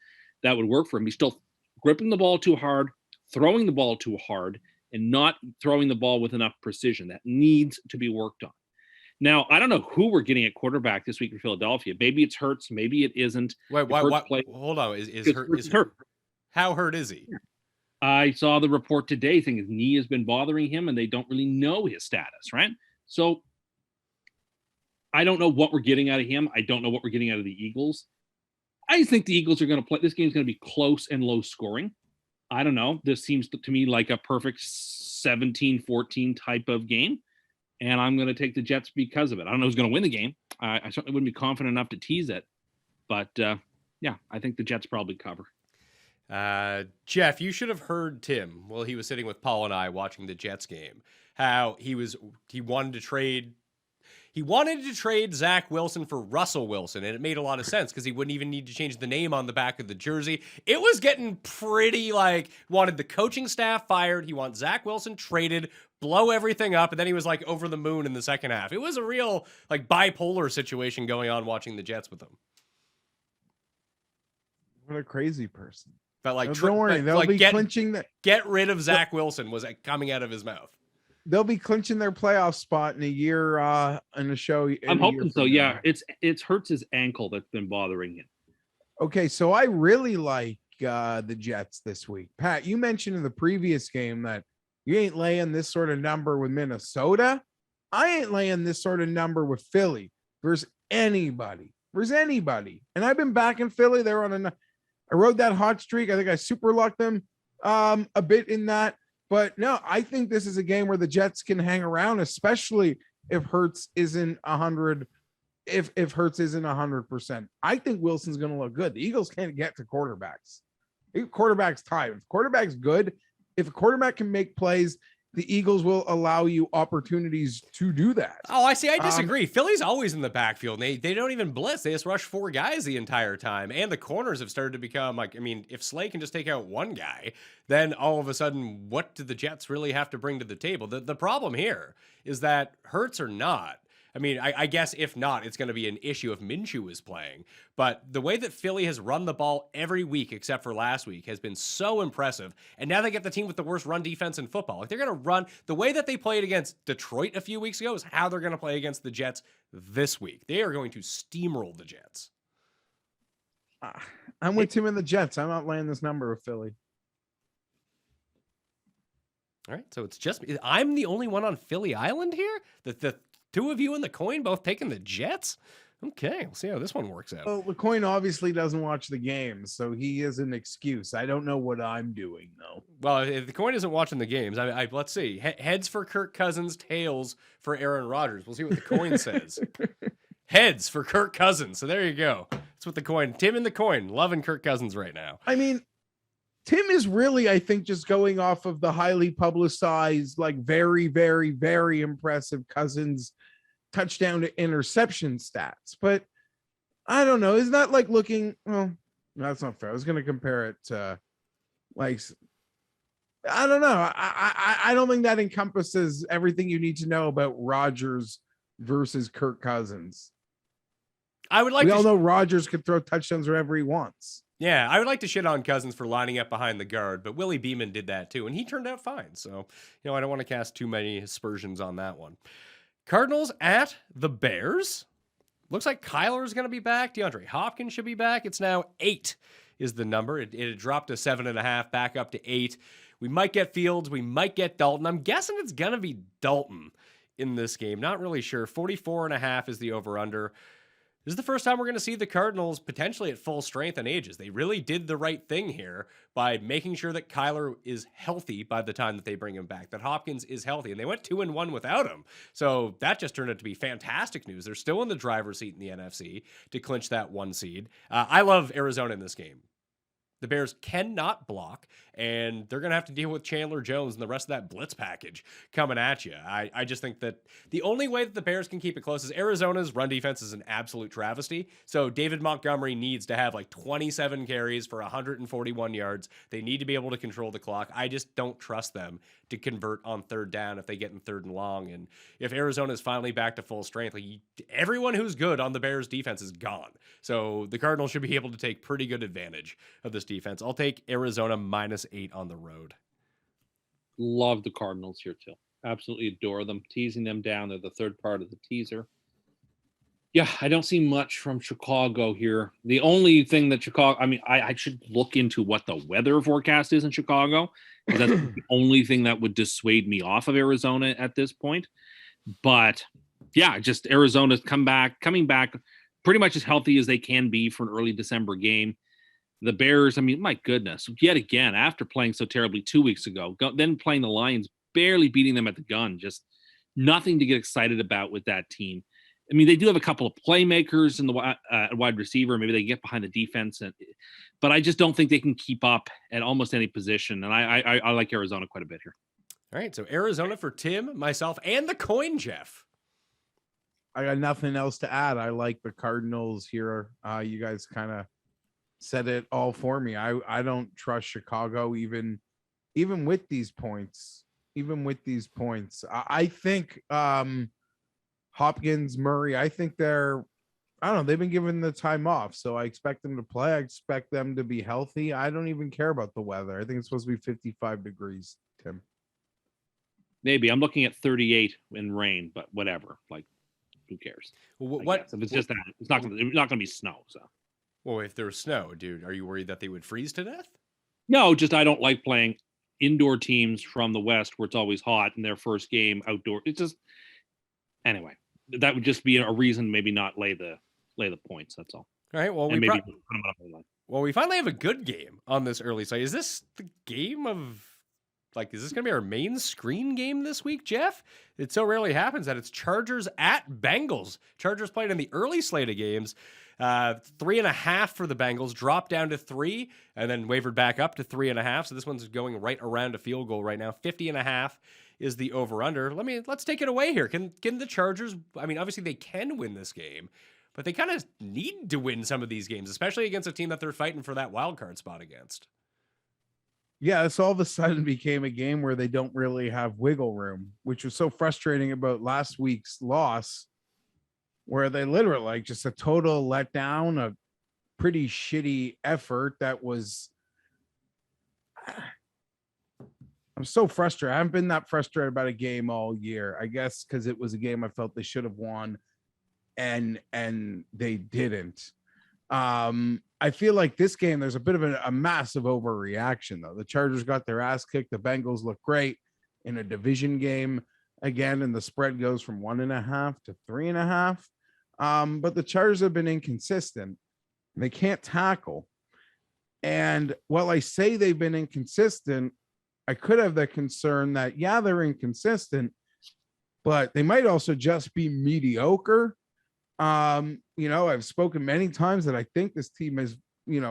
that would work for him. He's still gripping the ball too hard, throwing the ball too hard, and not throwing the ball with enough precision. That needs to be worked on. Now, I don't know who we're getting at quarterback this week in Philadelphia. Maybe it's Hurts. Maybe it isn't. Wait, hold on. Is Hurt? How hurt is he? I saw the report today saying his knee has been bothering him, and they don't really know his status, right? So I don't know what we're getting out of him. I don't know what we're getting out of the Eagles. I think the Eagles are going to play. This game's going to be close and low scoring. I don't know. This seems to me like a perfect 17-14 type of game. And I'm going to take the Jets because of it. I don't know who's going to win the game. I certainly wouldn't be confident enough to tease it. But, yeah, I think the Jets probably cover. Geoff, you should have heard Tim while he was sitting with Paul and I watching the Jets game, how he wanted to trade Zach Wilson for Russell Wilson, and it made a lot of sense because he wouldn't even need to change the name on the back of the jersey. It was getting pretty wanted the coaching staff fired. He wants Zach Wilson traded, blow everything up, and then he was over the moon in the second half. It was a real bipolar situation going on watching the Jets with him. What a crazy person. But don't worry, they'll be clinching that. Get rid of Zach Wilson was coming out of his mouth. They'll be clinching their playoff spot in a year in a show. I'm hoping so. Yeah, it's Hurts his ankle that's been bothering him. Okay, so I really like the Jets this week. Pat, you mentioned in the previous game that you ain't laying this sort of number with Minnesota. I ain't laying this sort of number with Philly versus anybody. And I've been back in Philly. They're on I rode that hot streak. I think I super lucked them a bit in that. But no, I think this is a game where the Jets can hang around, especially if Hurts isn't 100. If Hurts isn't 100%, I think Wilson's going to look good. The Eagles can't get to quarterbacks. Quarterback's time. If quarterback's good, if a quarterback can make plays, the Eagles will allow you opportunities to do that. Oh, I see. I disagree. Philly's always in the backfield. They don't even blitz. They just rush 4 guys the entire time. And the corners have started to become if Slay can just take out one guy, then all of a sudden, what do the Jets really have to bring to the table? The problem here is that Hurts or not, I guess if not, it's going to be an issue if Minshew is playing. But the way that Philly has run the ball every week except for last week has been so impressive. And now they get the team with the worst run defense in football. They're going to run the way that they played against Detroit a few weeks ago is how they're going to play against the Jets this week. They are going to steamroll the Jets. I'm with Tim and the Jets. I'm not laying this number with Philly. All right, so it's just I'm the only one on Philly Island here. The two of you in the coin both taking the Jets. Okay, we'll see how this one works out. Well, the coin obviously doesn't watch the games, so he is an excuse. I don't know what I'm doing though. Well, if the coin isn't watching the games, let's see. Heads for Kirk Cousins, tails for Aaron Rodgers. We'll see what the coin says. Heads for Kirk Cousins. So there you go. That's what the coin. Tim in the coin, loving Kirk Cousins right now. I mean, Tim is really, I think, just going off of the highly publicized, like very, very, very impressive Cousins touchdown to interception stats. But I don't know. Isn't that like looking? Well, no, that's not fair. I was going to compare it to like, I don't know. I don't think that encompasses everything you need to know about Rodgers versus Kirk Cousins. I would like we all know Rodgers could throw touchdowns wherever he wants. Yeah, I would like to shit on Cousins for lining up behind the guard, but Willie Beeman did that too, and he turned out fine. So, I don't want to cast too many aspersions on that one. Cardinals at the Bears. Looks like Kyler's going to be back. DeAndre Hopkins should be back. It's now 8 is the number. It had dropped to 7.5, back up to 8. We might get Fields. We might get Dalton. I'm guessing it's going to be Dalton in this game. Not really sure. 44.5 is the over-under. This is the first time we're going to see the Cardinals potentially at full strength and ages. They really did the right thing here by making sure that Kyler is healthy by the time that they bring him back, that Hopkins is healthy, and they went 2-1 without him. So that just turned out to be fantastic news. They're still in the driver's seat in the NFC to clinch that 1 seed. I love Arizona in this game. The Bears cannot block, and they're going to have to deal with Chandler Jones and the rest of that blitz package coming at you. I just think that the only way that the Bears can keep it close is Arizona's run defense is an absolute travesty. So David Montgomery needs to have like 27 carries for 141 yards. They need to be able to control the clock. I just don't trust them to convert on third down if they get in 3rd and long. And if Arizona is finally back to full strength, like everyone who's good on the Bears defense is gone. So the Cardinals should be able to take pretty good advantage of this defense. I'll take Arizona -8 on the road. Love the Cardinals here too. Absolutely adore them. Teasing them down. They're the third part of the teaser. Yeah, I don't see much from Chicago here. The only thing that Chicago, I should look into what the weather forecast is in Chicago, because that's the only thing that would dissuade me off of Arizona at this point. But yeah, just Arizona's coming back pretty much as healthy as they can be for an early December game. The Bears, my goodness, yet again, after playing so terribly 2 weeks ago, then playing the Lions, barely beating them at the gun, just nothing to get excited about with that team. They do have a couple of playmakers in the wide receiver. Maybe they get behind the defense, but I just don't think they can keep up at almost any position. And I like Arizona quite a bit here. All right, so Arizona for Tim, myself, and the coin, Geoff. I got nothing else to add. I like the Cardinals here. You guys kind of said it all for me. I don't trust Chicago even with these points. I think Hopkins, Murray, I think they've been given the time off, so I expect them to play. I expect them to be healthy. I don't even care about the weather. I think it's supposed to be 55 degrees, Tim. Maybe I'm looking at 38 in rain, but whatever. Like, who cares? What if it's just that? It's not going to be snow. So, well, if there's snow, dude, are you worried that they would freeze to death? No, just I don't like playing indoor teams from the West where it's always hot in their first game outdoor. It's just anyway. That would just be a reason maybe not lay the points. That's all. All right. Well, and we finally have a good game on this early site. Is this the game of is this going to be our main screen game this week, Geoff? It so rarely happens that it's Chargers at Bengals. Chargers played in the early slate of games. 3.5 for the Bengals, dropped down to 3, and then wavered back up to 3.5. So this one's going right around a field goal right now. 50.5 is the over-under. Let's take it away here. Can the Chargers, obviously they can win this game, but they kind of need to win some of these games, especially against a team that they're fighting for that wild card spot against. Yeah, this all of a sudden became a game where they don't really have wiggle room, which was so frustrating about last week's loss, where they literally just a total letdown, a pretty shitty effort that was... I'm so frustrated. I haven't been that frustrated about a game all year, I guess, because it was a game I felt they should have won, and they didn't. I feel like this game, there's a bit of a massive overreaction, though. The Chargers got their ass kicked. The Bengals look great. in a division game again, and the spread goes from 1.5 to 3.5. But the Chargers have been inconsistent. They can't tackle. And while I say they've been inconsistent, I could have the concern that, yeah, they're inconsistent, but they might also just be mediocre. I've spoken many times that I think this team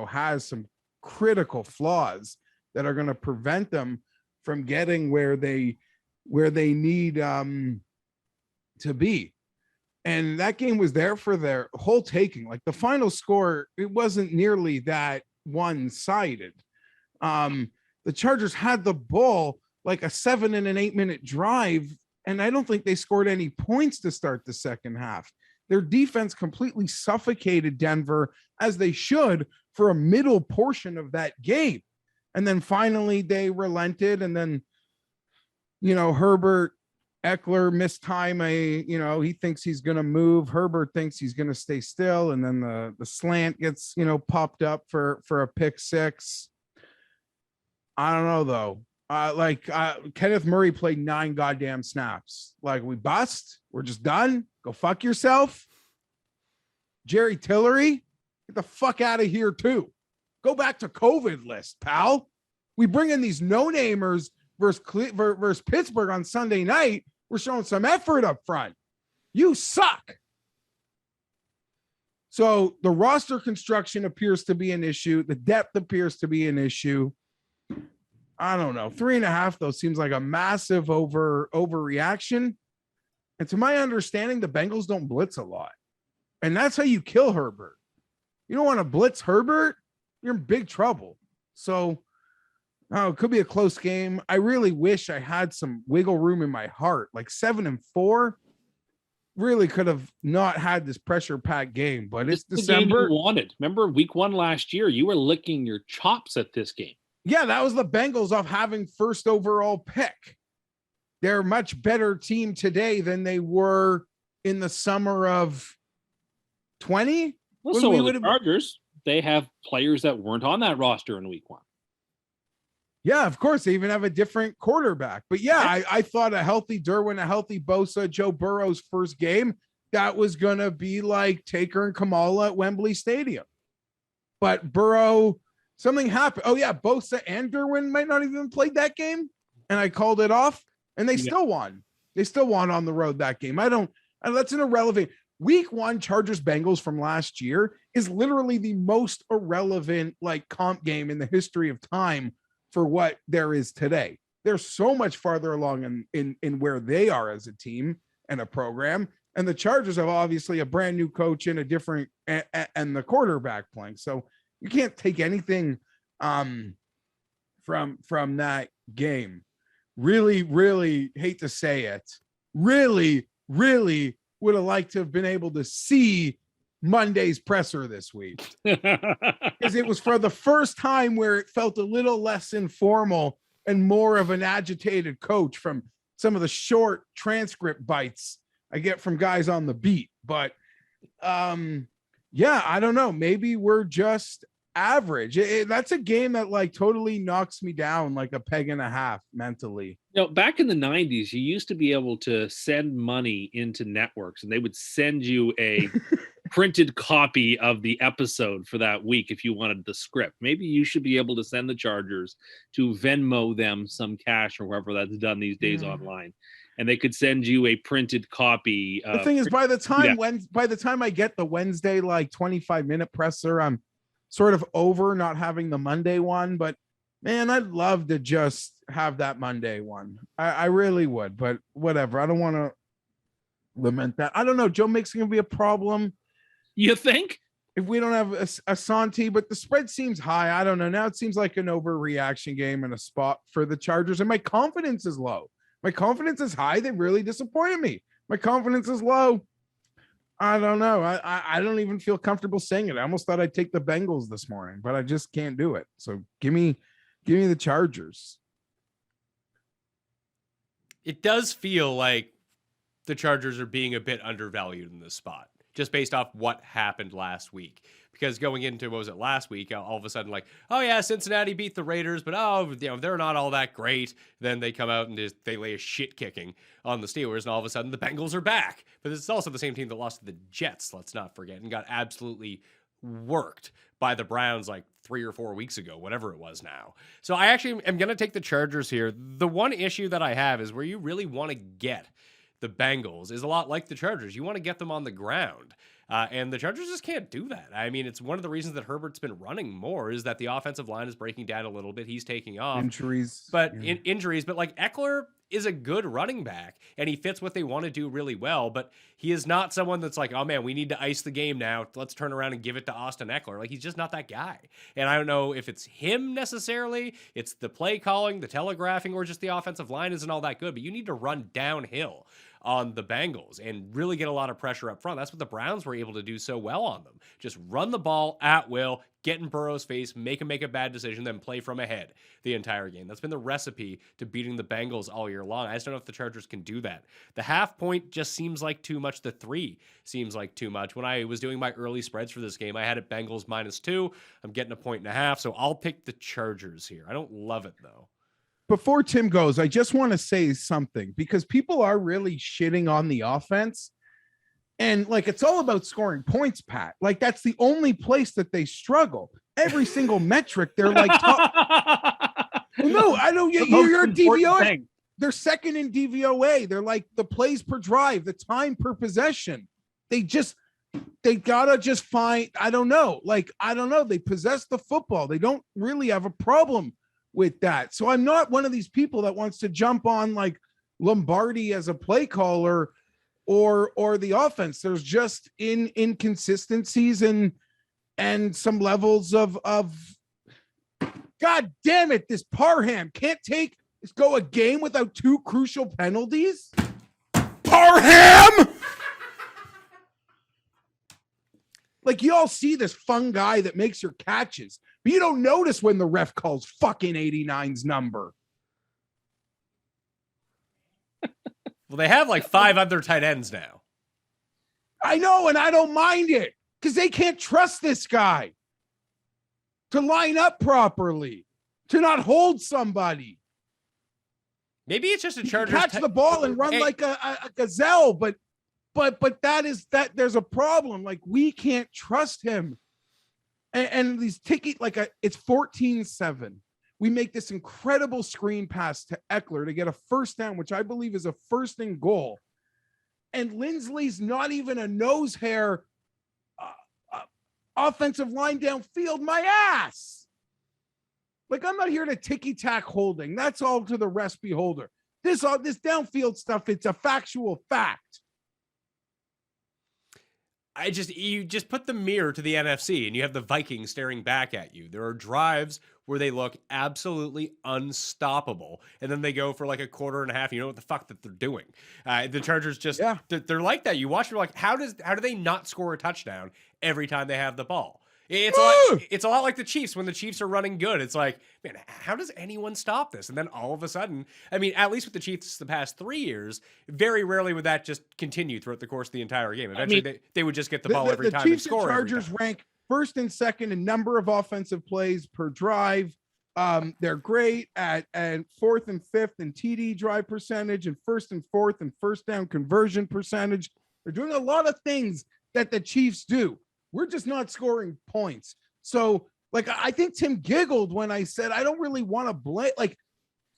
has some critical flaws that are going to prevent them from getting where they need to be. And that game was there for their whole taking. Like the final score, it wasn't nearly that one-sided. The Chargers had the ball like a 7 and an 8 minute drive, and I don't think they scored any points to start the second half. Their defense completely suffocated Denver, as they should, for a middle portion of that game. And then finally they relented, and then Herbert Eckler missed time. He thinks he's going to move. Herbert thinks he's going to stay still. And then the slant gets, popped up for a pick six. I don't know though. Kenneth Murray played 9 goddamn snaps. Like, we bust. We're just done. Go fuck yourself. Jerry Tillery, get the fuck out of here too. Go back to COVID list, pal. We bring in these no-namers versus Pittsburgh on Sunday night. We're showing some effort up front. You suck. So the roster construction appears to be an issue. The depth appears to be an issue. I don't know. 3.5 though seems like a massive overreaction. And to my understanding, the Bengals don't blitz a lot. And that's how you kill Herbert. You don't want to blitz Herbert, you're in big trouble. So it could be a close game. I really wish I had some wiggle room in my heart. Like 7-4 really could have not had this pressure-packed game, but it's December. The game you wanted. Remember week 1 last year, you were licking your chops at this game. Yeah, that was the Bengals off having first overall pick. They're a much better team today than they were in the summer of 20. Well, so the Chargers, they have players that weren't on that roster in week 1. Yeah, of course. They even have a different quarterback. But yeah, I thought a healthy Derwin, a healthy Bosa, Joe Burrow's first game, that was going to be like Taker and Kamala at Wembley Stadium. But Burrow, something happened. Oh, yeah, Bosa and Derwin might not even played that game. And I called it off. And they still won. They still won on the road that game. That's an irrelevant. Week 1 Chargers Bengals from last year is literally the most irrelevant comp game in the history of time for what there is today. They're so much farther along in where they are as a team and a program. And the Chargers have obviously a brand new coach and a different and the quarterback playing. So you can't take anything from that game. Really, really hate to say it. Really, really would have liked to have been able to see Monday's presser this week, because it was for the first time where it felt a little less informal and more of an agitated coach from some of the short transcript bites I get from guys on the beat. But I don't know. Maybe we're just average. That's a game that totally knocks me down like a peg and a half mentally. Back in the 90s, you used to be able to send money into networks and they would send you a printed copy of the episode for that week if you wanted the script. Maybe you should be able to send the Chargers to Venmo them some cash or whoever that's done these days online. And they could send you a printed copy. The thing is, by the time I get the Wednesday 25-minute presser, I'm sort of over not having the Monday one. But man, I'd love to just have that Monday one. I really would, but whatever. I don't want to lament that. I don't know. Joe Mixon gonna be a problem. You think? If we don't have Asante, but the spread seems high. I don't know. Now it seems like an overreaction game and a spot for the Chargers, and my confidence is low. My confidence is high. They really disappointed me. My confidence is low. I don't know. I don't even feel comfortable saying it. I almost thought I'd take the Bengals this morning, but I just can't do it. So give me the Chargers. It does feel like the Chargers are being a bit undervalued in this spot. just based off what happened last week. Because going into, what was it, last week, all of a sudden, like, oh yeah, Cincinnati beat the Raiders, but they're not all that great. Then they come out and they lay a shit kicking on the Steelers, and all of a sudden the Bengals are back. But this is also the same team that lost to the Jets, let's not forget, and got absolutely worked by the Browns like 3 or 4 weeks ago, whatever it was now. So I actually am going to take the Chargers here. The one issue that I have is where you really want to get the Bengals is a lot like the Chargers. You want to get them on the ground. And the Chargers just can't do that. I mean, it's one of the reasons that Herbert's been running more is that the offensive line is breaking down a little bit. He's taking off. Injuries. But injuries. But like Eckler is a good running back and he fits what they want to do really well. But he is not someone that's like, oh man, we need to ice the game now. Let's turn around and give it to Austin Eckler. Like, he's just not that guy. And I don't know if it's him necessarily. It's the play calling, the telegraphing, or just the offensive line isn't all that good. But you need to run downhill on the Bengals and really get a lot of pressure up front. That's what the Browns were able to do so well on them. Just run the ball at will, get in Burrow's face, make him make a bad decision, then play from ahead the entire game. That's been the recipe to beating the Bengals all year long. I just don't know if the Chargers can do that. The half point just seems like too much. The 3 seems like too much. When I was doing my early spreads for this game, I had it Bengals -2. I'm getting a 1.5, so I'll pick the Chargers here. I don't love it though. Before Tim goes, I just want to say something because people are really shitting on the offense. And like, it's all about scoring points, Pat. Like, that's the only place that they struggle. Every single metric, they're like, no, I don't. You're DVOA. They're second in DVOA. They're like the plays per drive, the time per possession. They gotta just find, I don't know. They possess the football. They don't really have a problem with that. So I'm not one of these people that wants to jump on like Lombardi as a play caller or the offense. There's just inconsistencies and some levels of God damn it, this Parham can't go a game without 2 crucial penalties. Parham! Like, you all see this fun guy that makes your catches, but you don't notice when the ref calls fucking 89's number. Well, they have like 5 other tight ends now. I know, and I don't mind it because they can't trust this guy to line up properly, to not hold somebody. Maybe it's just a Chargers catch the ball and run like a gazelle, but there's a problem. Like, we can't trust him. And these it's 14-7. We make this incredible screen pass to Eckler to get a first down, which I believe is a first and goal. And Lindsley's not even a nose hair offensive line downfield. My ass. Like, I'm not here to ticky-tack holding. That's all to the rest beholder. This downfield stuff, it's a factual fact. You just put the mirror to the NFC and you have the Vikings staring back at you. There are drives where they look absolutely unstoppable. And then they go for like a quarter and a half. You know what the fuck that they're doing. The Chargers just, they're like that. You watch, you're like, how do they not score a touchdown every time they have the ball? It's a lot like the Chiefs when the Chiefs are running good. It's like, man, how does anyone stop this? And then all of a sudden, I mean, at least with the Chiefs the past 3 years, very rarely would that just continue throughout the course of the entire game. Eventually, they would just get the ball every time and score. The Chargers rank first and second in number of offensive plays per drive. They're great at 4th and 5th in TD drive percentage and 1st and 4th and first down conversion percentage. They're doing a lot of things that the Chiefs do. We're just not scoring points. So, like, I think Tim giggled when I said I don't really want to blame. Like,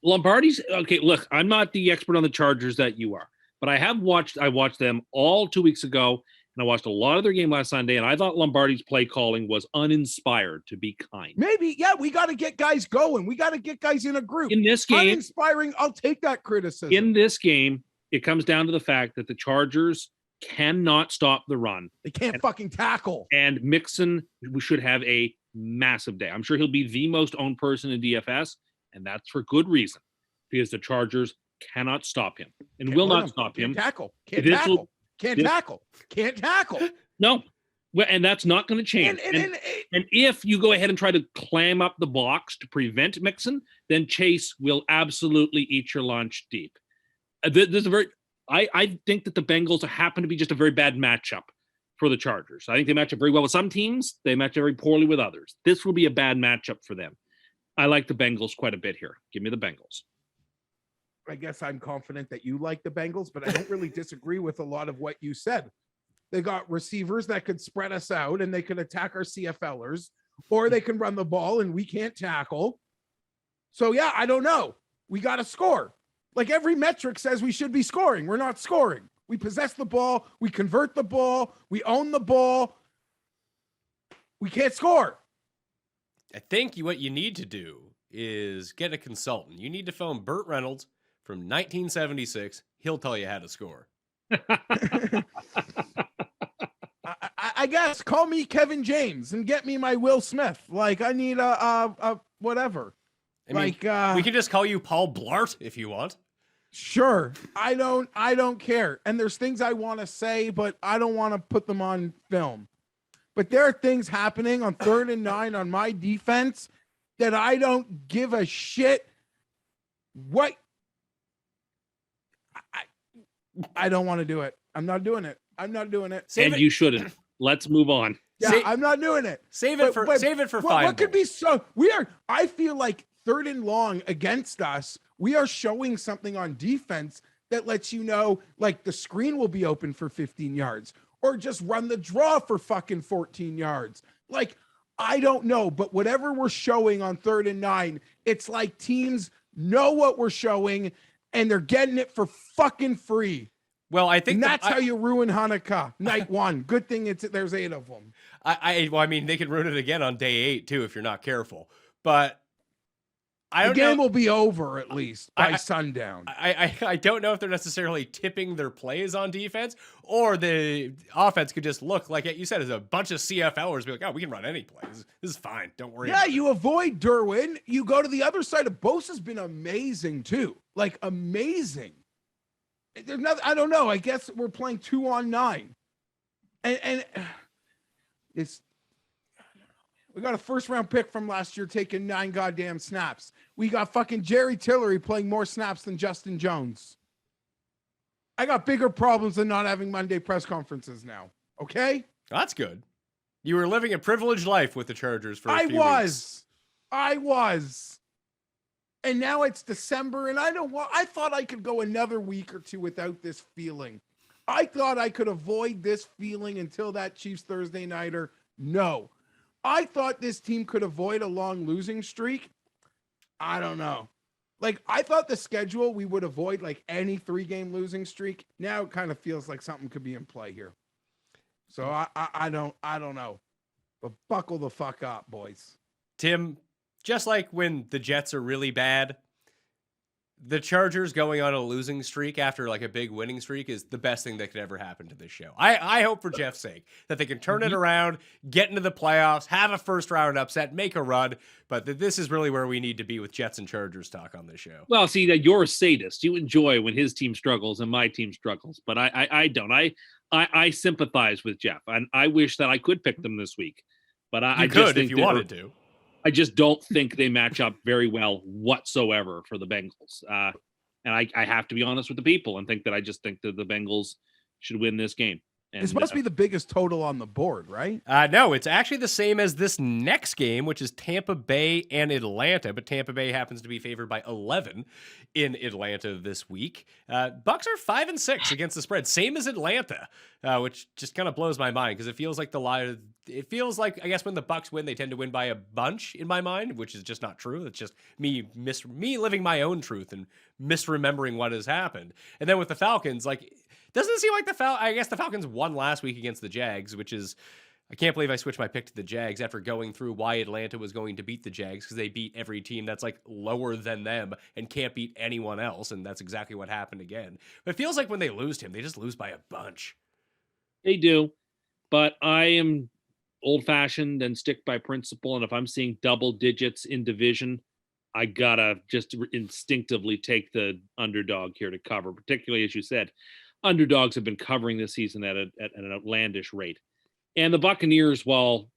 Lombardi's okay. Look, I'm not the expert on the Chargers that you are, but I watched them all 2 weeks ago, and I watched a lot of their game last Sunday, and I thought Lombardi's play calling was uninspired, to be kind. Maybe, yeah, we got to get guys going. We got to get guys in a group. In this game, uninspiring. I'll take that criticism. In this game, it comes down to the fact that the Chargers cannot stop the run. They can't fucking tackle. And Mixon should have a massive day. I'm sure he'll be the most owned person in DFS, and that's for good reason, because the Chargers cannot stop him and will not stop him. Can't tackle. No. Well, and that's not going to change. And if you go ahead and try to clam up the box to prevent Mixon, then Chase will absolutely eat your lunch deep. This is I think that the Bengals happen to be just a very bad matchup for the Chargers. I think they match up very well with some teams. They match up very poorly with others. This will be a bad matchup for them. I like the Bengals quite a bit here. Give me the Bengals. I guess I'm confident that you like the Bengals, but I don't really disagree with a lot of what you said. They got receivers that could spread us out and they could attack our CFLers, or they can run the ball and we can't tackle. So yeah, I don't know. We got to score. Like every metric says we should be scoring. We're not scoring. We possess the ball. We convert the ball. We own the ball. We can't score. I think what you need to do is get a consultant. You need to phone Burt Reynolds from 1976. He'll tell you how to score. I guess call me Kevin James and get me my Will Smith. Like I need a whatever. I mean, we can just call you Paul Blart if you want. Sure. I don't care. And there's things I want to say, but I don't want to put them on film. But there are things happening on 3rd and 9 on my defense that I don't give a shit what. I don't want to do it. I'm not doing it. I'm not doing it. You shouldn't. Let's move on. Yeah, I'm not doing it. Save it for 5. What could be I feel like 3rd and long against us, we are showing something on defense that lets you know, like the screen will be open for 15 yards or just run the draw for fucking 14 yards. Like, I don't know, but whatever we're showing on 3rd and 9, it's like teams know what we're showing and they're getting it for fucking free. Well, I think that's how you ruin Hanukkah night 1. Good thing there's 8 of them. I mean, they can ruin it again on day 8 too if you're not careful. But the game will be over at least by sundown. I don't know if they're necessarily tipping their plays on defense, or the offense could just look like you said, as a bunch of CFLers be like, oh, we can run any plays. This is fine. Don't worry. Yeah, you avoid Derwin. You go to the other side. Of Bosa's been amazing too. Like amazing. There's nothing. I don't know. I guess we're playing 2 on 9, and it's. We got a 1st-round pick from last year taking 9 goddamn snaps. We got fucking Jerry Tillery playing more snaps than Justin Jones. I got bigger problems than not having Monday press conferences now. Okay? That's good. You were living a privileged life with the Chargers for a few weeks. I was. And now it's December, and I thought I could go another week or 2 without this feeling. I thought I could avoid this feeling until that Chiefs Thursday nighter. No. I thought this team could avoid a long losing streak. I don't know. Like, I thought the schedule, we would avoid like any 3-game losing streak. Now it kind of feels like something could be in play here. So I don't know. But buckle the fuck up, boys. Tim, just like when the Jets are really bad, the Chargers going on a losing streak after like a big winning streak is the best thing that could ever happen to this show. I hope for Geoff's sake that they can turn it around, get into the playoffs, have a 1st-round upset, make a run. But this is really where we need to be with Jets and Chargers talk on this show. Well, see, that you're a sadist. You enjoy when his team struggles and my team struggles, but I don't. I sympathize with Geoff, and I wish that I could pick them this week. But I could just think if you wanted to. I just don't think they match up very well whatsoever for the Bengals. And I have to be honest with the people and think that I just think that the Bengals should win this game. And, this must be the biggest total on the board, right? No, it's actually the same as this next game, which is Tampa Bay and Atlanta. But Tampa Bay happens to be favored by 11 in Atlanta this week. Bucks are 5-6 against the spread, same as Atlanta, which just kind of blows my mind because it feels like it feels like, I guess, when the Bucks win, they tend to win by a bunch in my mind, which is just not true. It's just me living my own truth and misremembering what has happened. And then with the Falcons, like, doesn't it seem like I guess the Falcons won last week against the Jags, which is, I can't believe I switched my pick to the Jags after going through why Atlanta was going to beat the Jags, because they beat every team that's like lower than them and can't beat anyone else. And that's exactly what happened again. But it feels like when they lose to him, they just lose by a bunch. They do. But I am old-fashioned and stick by principle. And if I'm seeing double digits in division, I gotta just instinctively take the underdog here to cover, particularly as you said. Underdogs have been covering this season at an outlandish rate. And the Buccaneers, while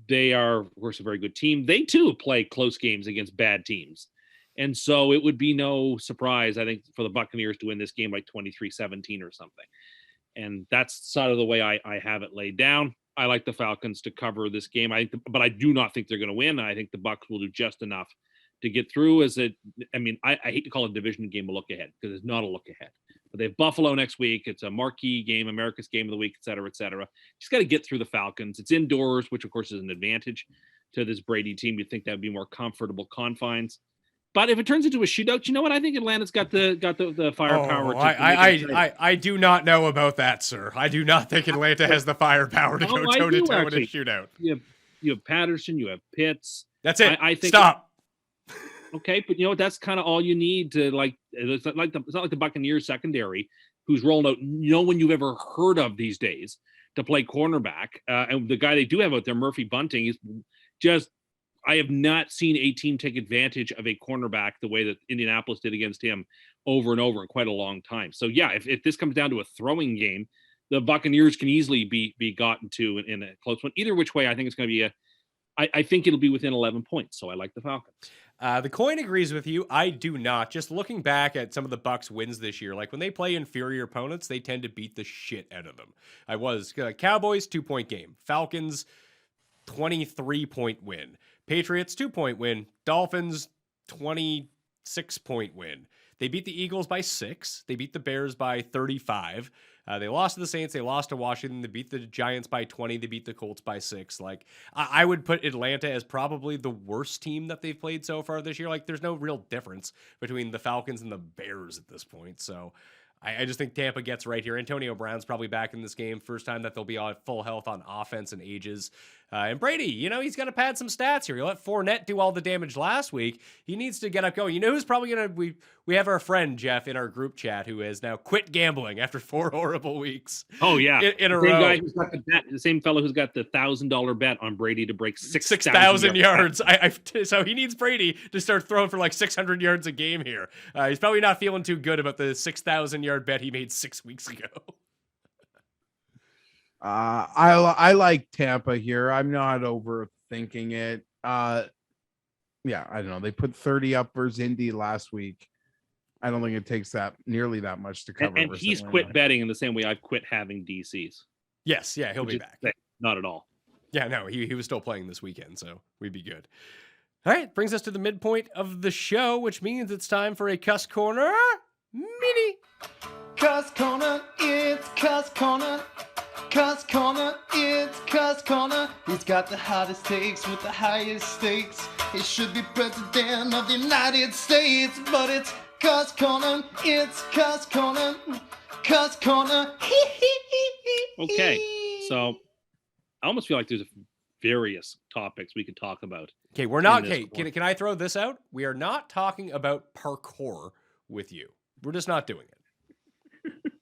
they are, of course, a very good team, they too play close games against bad teams. And so it would be no surprise, I think, for the Buccaneers to win this game like 23-17 or something. And that's sort of the way I have it laid down. I like the Falcons to cover this game. But I do not think they're going to win. I think the Bucs will do just enough to get through. I hate to call it a division game a look ahead because it's not a look ahead. But they have Buffalo next week. It's a marquee game, America's game of the week, et cetera, et cetera. Just got to get through the Falcons. It's indoors, which of course is an advantage to this Brady team. You'd think that would be more comfortable confines. But if it turns into a shootout, you know what? I think Atlanta's got the firepower. I do not know about that, sir. I do not think Atlanta has the firepower to go toe to toe in a shootout. You have Patterson, you have Pitts. That's it. I think Stop. Okay, but you know what? That's kind of all you need to like. It's not like the Buccaneers secondary, who's rolling out no one you've ever heard of these days to play cornerback. And the guy they do have out there, Murphy Bunting, is just. I have not seen a team take advantage of a cornerback the way that Indianapolis did against him over and over in quite a long time. So yeah, if this comes down to a throwing game, the Buccaneers can easily be gotten to in a close one. Either which way, I think it's going to be I think it'll be within 11 points. So I like the Falcons. The coin agrees with you. I do not. Just looking back at some of the Bucs wins this year, like when they play inferior opponents, they tend to beat the shit out of them. Cowboys 2-point game, Falcons 23-point win. Patriots 2-point win. Dolphins 26-point win. They beat the Eagles by 6. They beat the Bears by 35. They lost to the Saints. They lost to Washington. They beat the Giants by 20. They beat the Colts by 6. Like I would put Atlanta as probably the worst team that they've played so far this year. Like there's no real difference between the Falcons and the Bears at this point. So I just think Tampa gets right here. Antonio Brown's probably back in this game. First time that they'll be on full health on offense and ages. And Brady, he's got to pad some stats here. He let Fournette do all the damage last week. He needs to get up going. You know who's probably going to... We have our friend, Geoff, in our group chat who has now quit gambling after 4 horrible weeks. Oh, yeah. In a row. Guy who's got the same fellow who's got the $1,000 bet on Brady to break 6,000 yards. So he needs Brady to start throwing for like 600 yards a game here. He's probably not feeling too good about the 6,000-yard bet he made 6 weeks ago. I like Tampa here. I'm not overthinking it. Yeah, I don't know. They put 30 up versus Indy last week. I don't think it takes nearly that much to cover. And he's quit betting in the same way I've quit having DCs. Yes, yeah, he'll be back. Not at all. Yeah, no, he was still playing this weekend, so we'd be good. All right, brings us to the midpoint of the show, which means it's time for a Cust Corner mini. Cust Corner, it's Cust Corner. Cust Corner, it's Cust Corner. He's got the hottest takes with the highest stakes. He should be president of the United States, but it's Cust Corner, it's Cust Corner. Cust Corner. Okay, so I almost feel like there's various topics we could talk about. Okay, we're not. Okay, can I throw this out? We are not talking about parkour with you. We're just not doing it.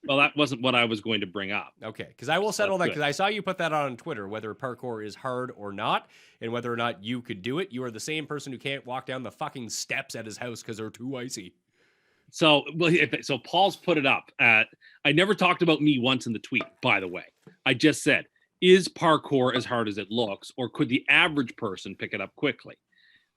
Well, that wasn't what I was going to bring up. Okay, because I will settle that, because I saw you put that on Twitter, whether parkour is hard or not, and whether or not you could do it. You are the same person who can't walk down the fucking steps at his house because they're too icy. So Paul's put it up. I never talked about me once in the tweet, by the way. I just said, is parkour as hard as it looks, or could the average person pick it up quickly?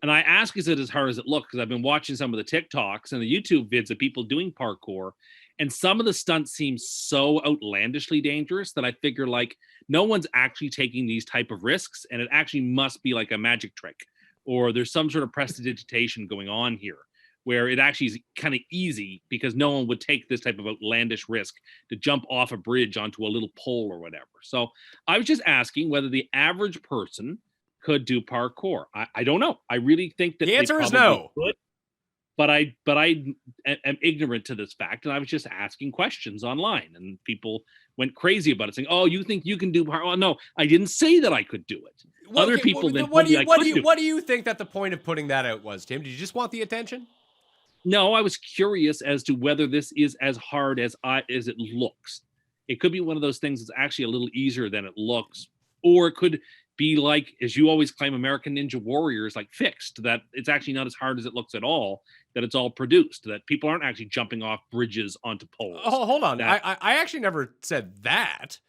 And I ask, is it as hard as it looks? Because I've been watching some of the TikToks and the YouTube vids of people doing parkour, and some of the stunts seem so outlandishly dangerous that I figure like no one's actually taking these type of risks, and it actually must be like a magic trick, or there's some sort of prestidigitation going on here where it actually is kind of easy because no one would take this type of outlandish risk to jump off a bridge onto a little pole or whatever. So I was just asking whether the average person could do parkour. I don't know. I really think that the answer is no. Could, but I am ignorant to this fact, and I was just asking questions online, and people went crazy about it, saying, "Oh, you think you can do parkour?" Oh, no, I didn't say that I could do it. Well, Other okay, people well, then what do you think that the point of putting that out was, Tim? Did you just want the attention? No, I was curious as to whether this is as hard as it looks. It could be one of those things that's actually a little easier than it looks, or it could be like, as you always claim, American Ninja Warriors, like fixed, that it's actually not as hard as it looks at all, that it's all produced, that people aren't actually jumping off bridges onto poles. Oh, hold on. I actually never said that.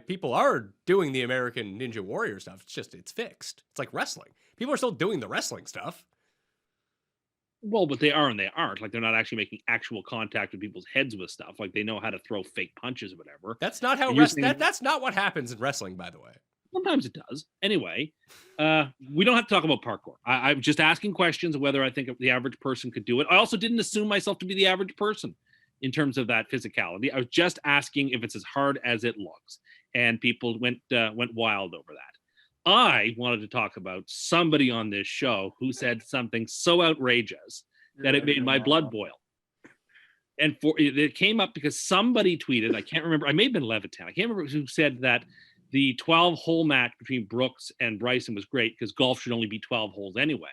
People are doing the American Ninja Warrior stuff. It's fixed. It's like wrestling. People are still doing the wrestling stuff. Well, but they are and they aren't. Like, they're not actually making actual contact with people's heads with stuff. Like, they know how to throw fake punches or whatever. That's not how And you're that's not what happens in wrestling, by the way. Sometimes it does. Anyway, we don't have to talk about parkour. I'm just asking questions of whether I think the average person could do it. I also didn't assume myself to be the average person in terms of that physicality. I was just asking if it's as hard as it looks. And people went wild over that. I wanted to talk about somebody on this show who said something so outrageous that it made my blood boil. And it came up because somebody tweeted, I can't remember, I may have been Levitan, I can't remember who said that the 12-hole match between Brooks and Bryson was great because golf should only be 12 holes anyway.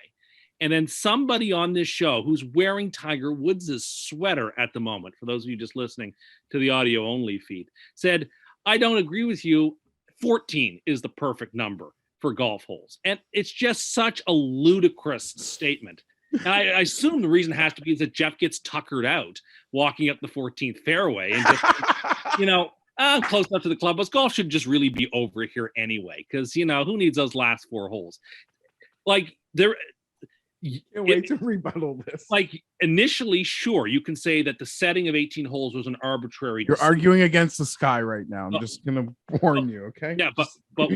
And then somebody on this show who's wearing Tiger Woods' sweater at the moment, for those of you just listening to the audio-only feed, said, I don't agree with you. 14 is the perfect number for golf holes. And it's just such a ludicrous statement. And I assume the reason has to be that Geoff gets tuckered out walking up the 14th fairway and just, I'm close enough to the club, but golf should just really be over here anyway, because, who needs those last 4 holes? Like, Wait to rebuttal this. Like, initially, sure, you can say that the setting of 18 holes was an arbitrary You're decision. arguing against the sky right now. I'm just gonna warn you, okay? Yeah, but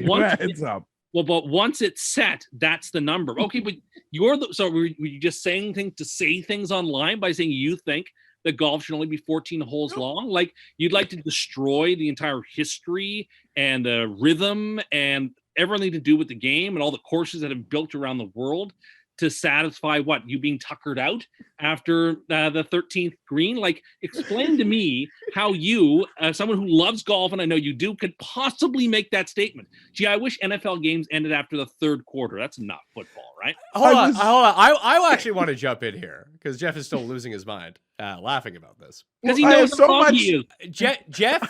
once heads up. Well, but once it's set, that's the number. Okay, but were you just saying things to say things online by saying you think that golf should only be 14 holes long? Like, you'd like to destroy the entire history and the rhythm and everything to do with the game and all the courses that have built around the world to satisfy what, you being tuckered out after the 13th green? Like, explain to me how you, someone who loves golf, and I know you do, could possibly make that statement. Gee, I wish NFL games ended after the 3rd quarter. That's not football, right? Hold on. I actually want to jump in here because Geoff is still losing his mind laughing about this. Because he knows so how much. he is.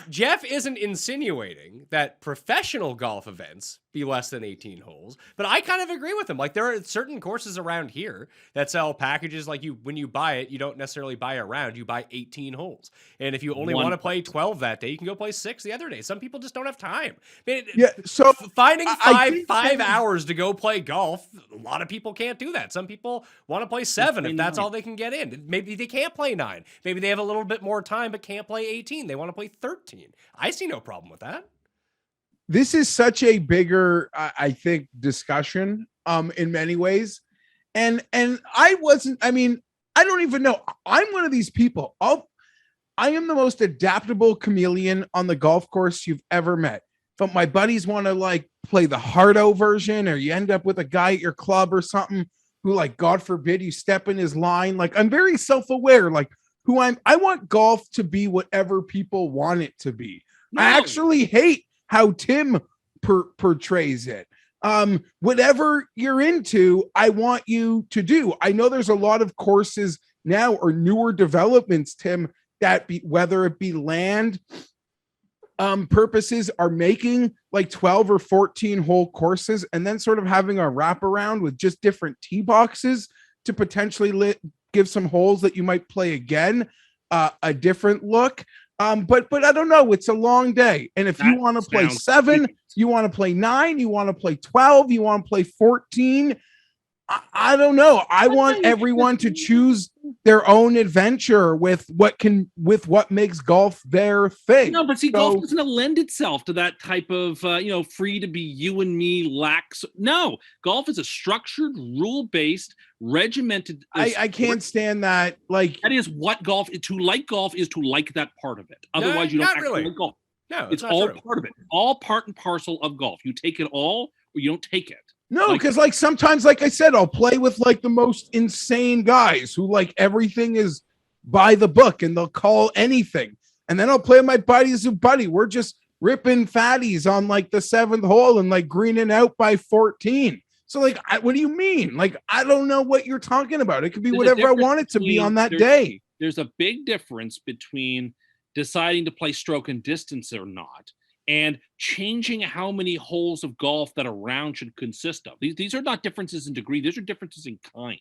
Jeff isn't insinuating that professional golf events be less than 18 holes, but I kind of agree with him. Like, there are certain courses around here that sell packages like when you buy it, you don't necessarily buy a round, you buy 18 holes. And if you only want to play 12 that day, you can go play 6 the other day. Some people just don't have time. So finding I five hours to go play golf, a lot of people can't do that. Some people want to play 7 if that's all they can get in. Maybe they can't play 9. Maybe they have a little bit more time but can't play 18. They want to play 13. I see no problem with that. This is such a bigger, I think, discussion in many ways. And I don't even know. I'm one of these people. I am the most adaptable chameleon on the golf course you've ever met. But my buddies want to like play the hardo version, or you end up with a guy at your club or something who, like, God forbid you step in his line. Like, I'm very self-aware, like who I want golf to be whatever people want it to be. No. I actually hate how Tim portrays it. Whatever you're into, I want you to do. I know there's a lot of courses now or newer developments, Tim, that whether it be land purposes, are making like 12 or 14 hole courses and then sort of having a wraparound with just different tee boxes to potentially give some holes that you might play again, a different look. But I don't know. It's a long day. And if you want to play 7, you want to play 9, you want to play 12, you want to play 14. I don't know. I want everyone to choose their own adventure with what makes golf their thing. No, but see, golf doesn't lend itself to that type of free to be you and me lax. No, golf is a structured, rule-based, regimented. I can't stand that. Like, that is what golf is. To like golf is to like that part of it. Otherwise, you don't actually like golf. No, it's all part of it. All part and parcel of golf. You take it all, or you don't take it. No, because like sometimes, like I said, I'll play with like the most insane guys who like everything is by the book and they'll call anything. And then I'll play with my buddies who we're just ripping fatties on like the 7th hole and like greening out by 14. So like, what do you mean? Like, I don't know what you're talking about. It could be whatever I want it to be on that day. There's a big difference between deciding to play stroke and distance or not, and changing how many holes of golf that a round should consist of. These are not differences in degree. These are differences in kind.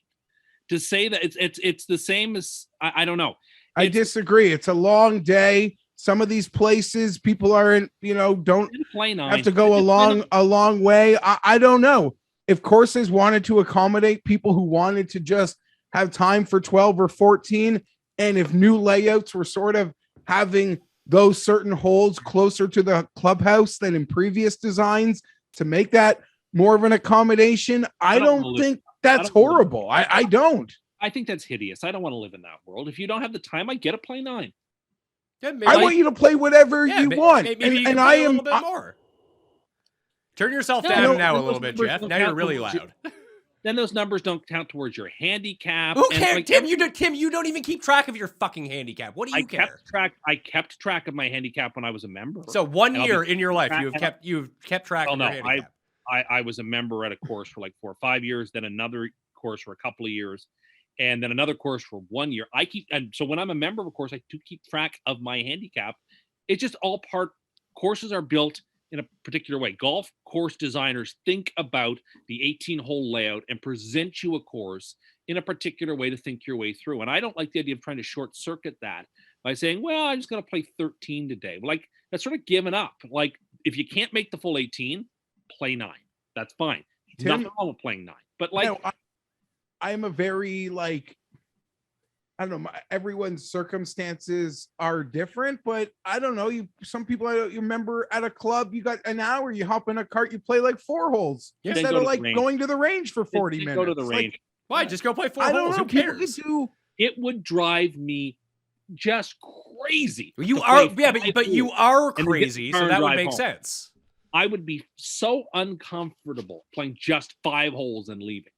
To say that it's the same as, I don't know. I disagree. It's a long day. Some of these places people aren't, don't have to go a long way. I don't know. If courses wanted to accommodate people who wanted to just have time for 12 or 14. And if new layouts were sort of having those certain holes closer to the clubhouse than in previous designs to make that more of an accommodation, I don't think that's horrible. I don't. I think that's hideous. I don't want to live in that world. If you don't have the time, I get to play 9. Yeah, I want you to play whatever you want. Maybe you can play a little bit more. Turn yourself down now a little bit, Geoff. Now you're really loud. Then those numbers don't count towards your handicap. Who cares? Like, Tim, you don't even keep track of your fucking handicap. What do you care? I kept track of my handicap when I was a member. So 1 year in your life, you've kept track of your handicap. I was a member at a course for like 4 or 5 years, then another course for a couple of years, and then another course for 1 year. So when I'm a member of a course, I do keep track of my handicap. It's just all courses are built in a particular way. Golf course designers think about the 18-hole layout and present you a course in a particular way to think your way through. And I don't like the idea of trying to short circuit that by saying, well, I'm just going to play 13 today. Like, that's sort of given up. Like, if you can't make the full 18, play 9. That's fine. Nothing wrong with playing 9. But like, I'm a very I don't know. Everyone's circumstances are different, but I don't know. Some people you remember at a club, you got an hour, you hop in a cart, you play like 4 holes instead of like going to the range for 40 minutes. Go to the range. Why? Just go play 4 holes. Who cares? It would drive me just crazy. You are, but you are crazy, so that would make sense. I would be so uncomfortable playing just 5 holes and leaving.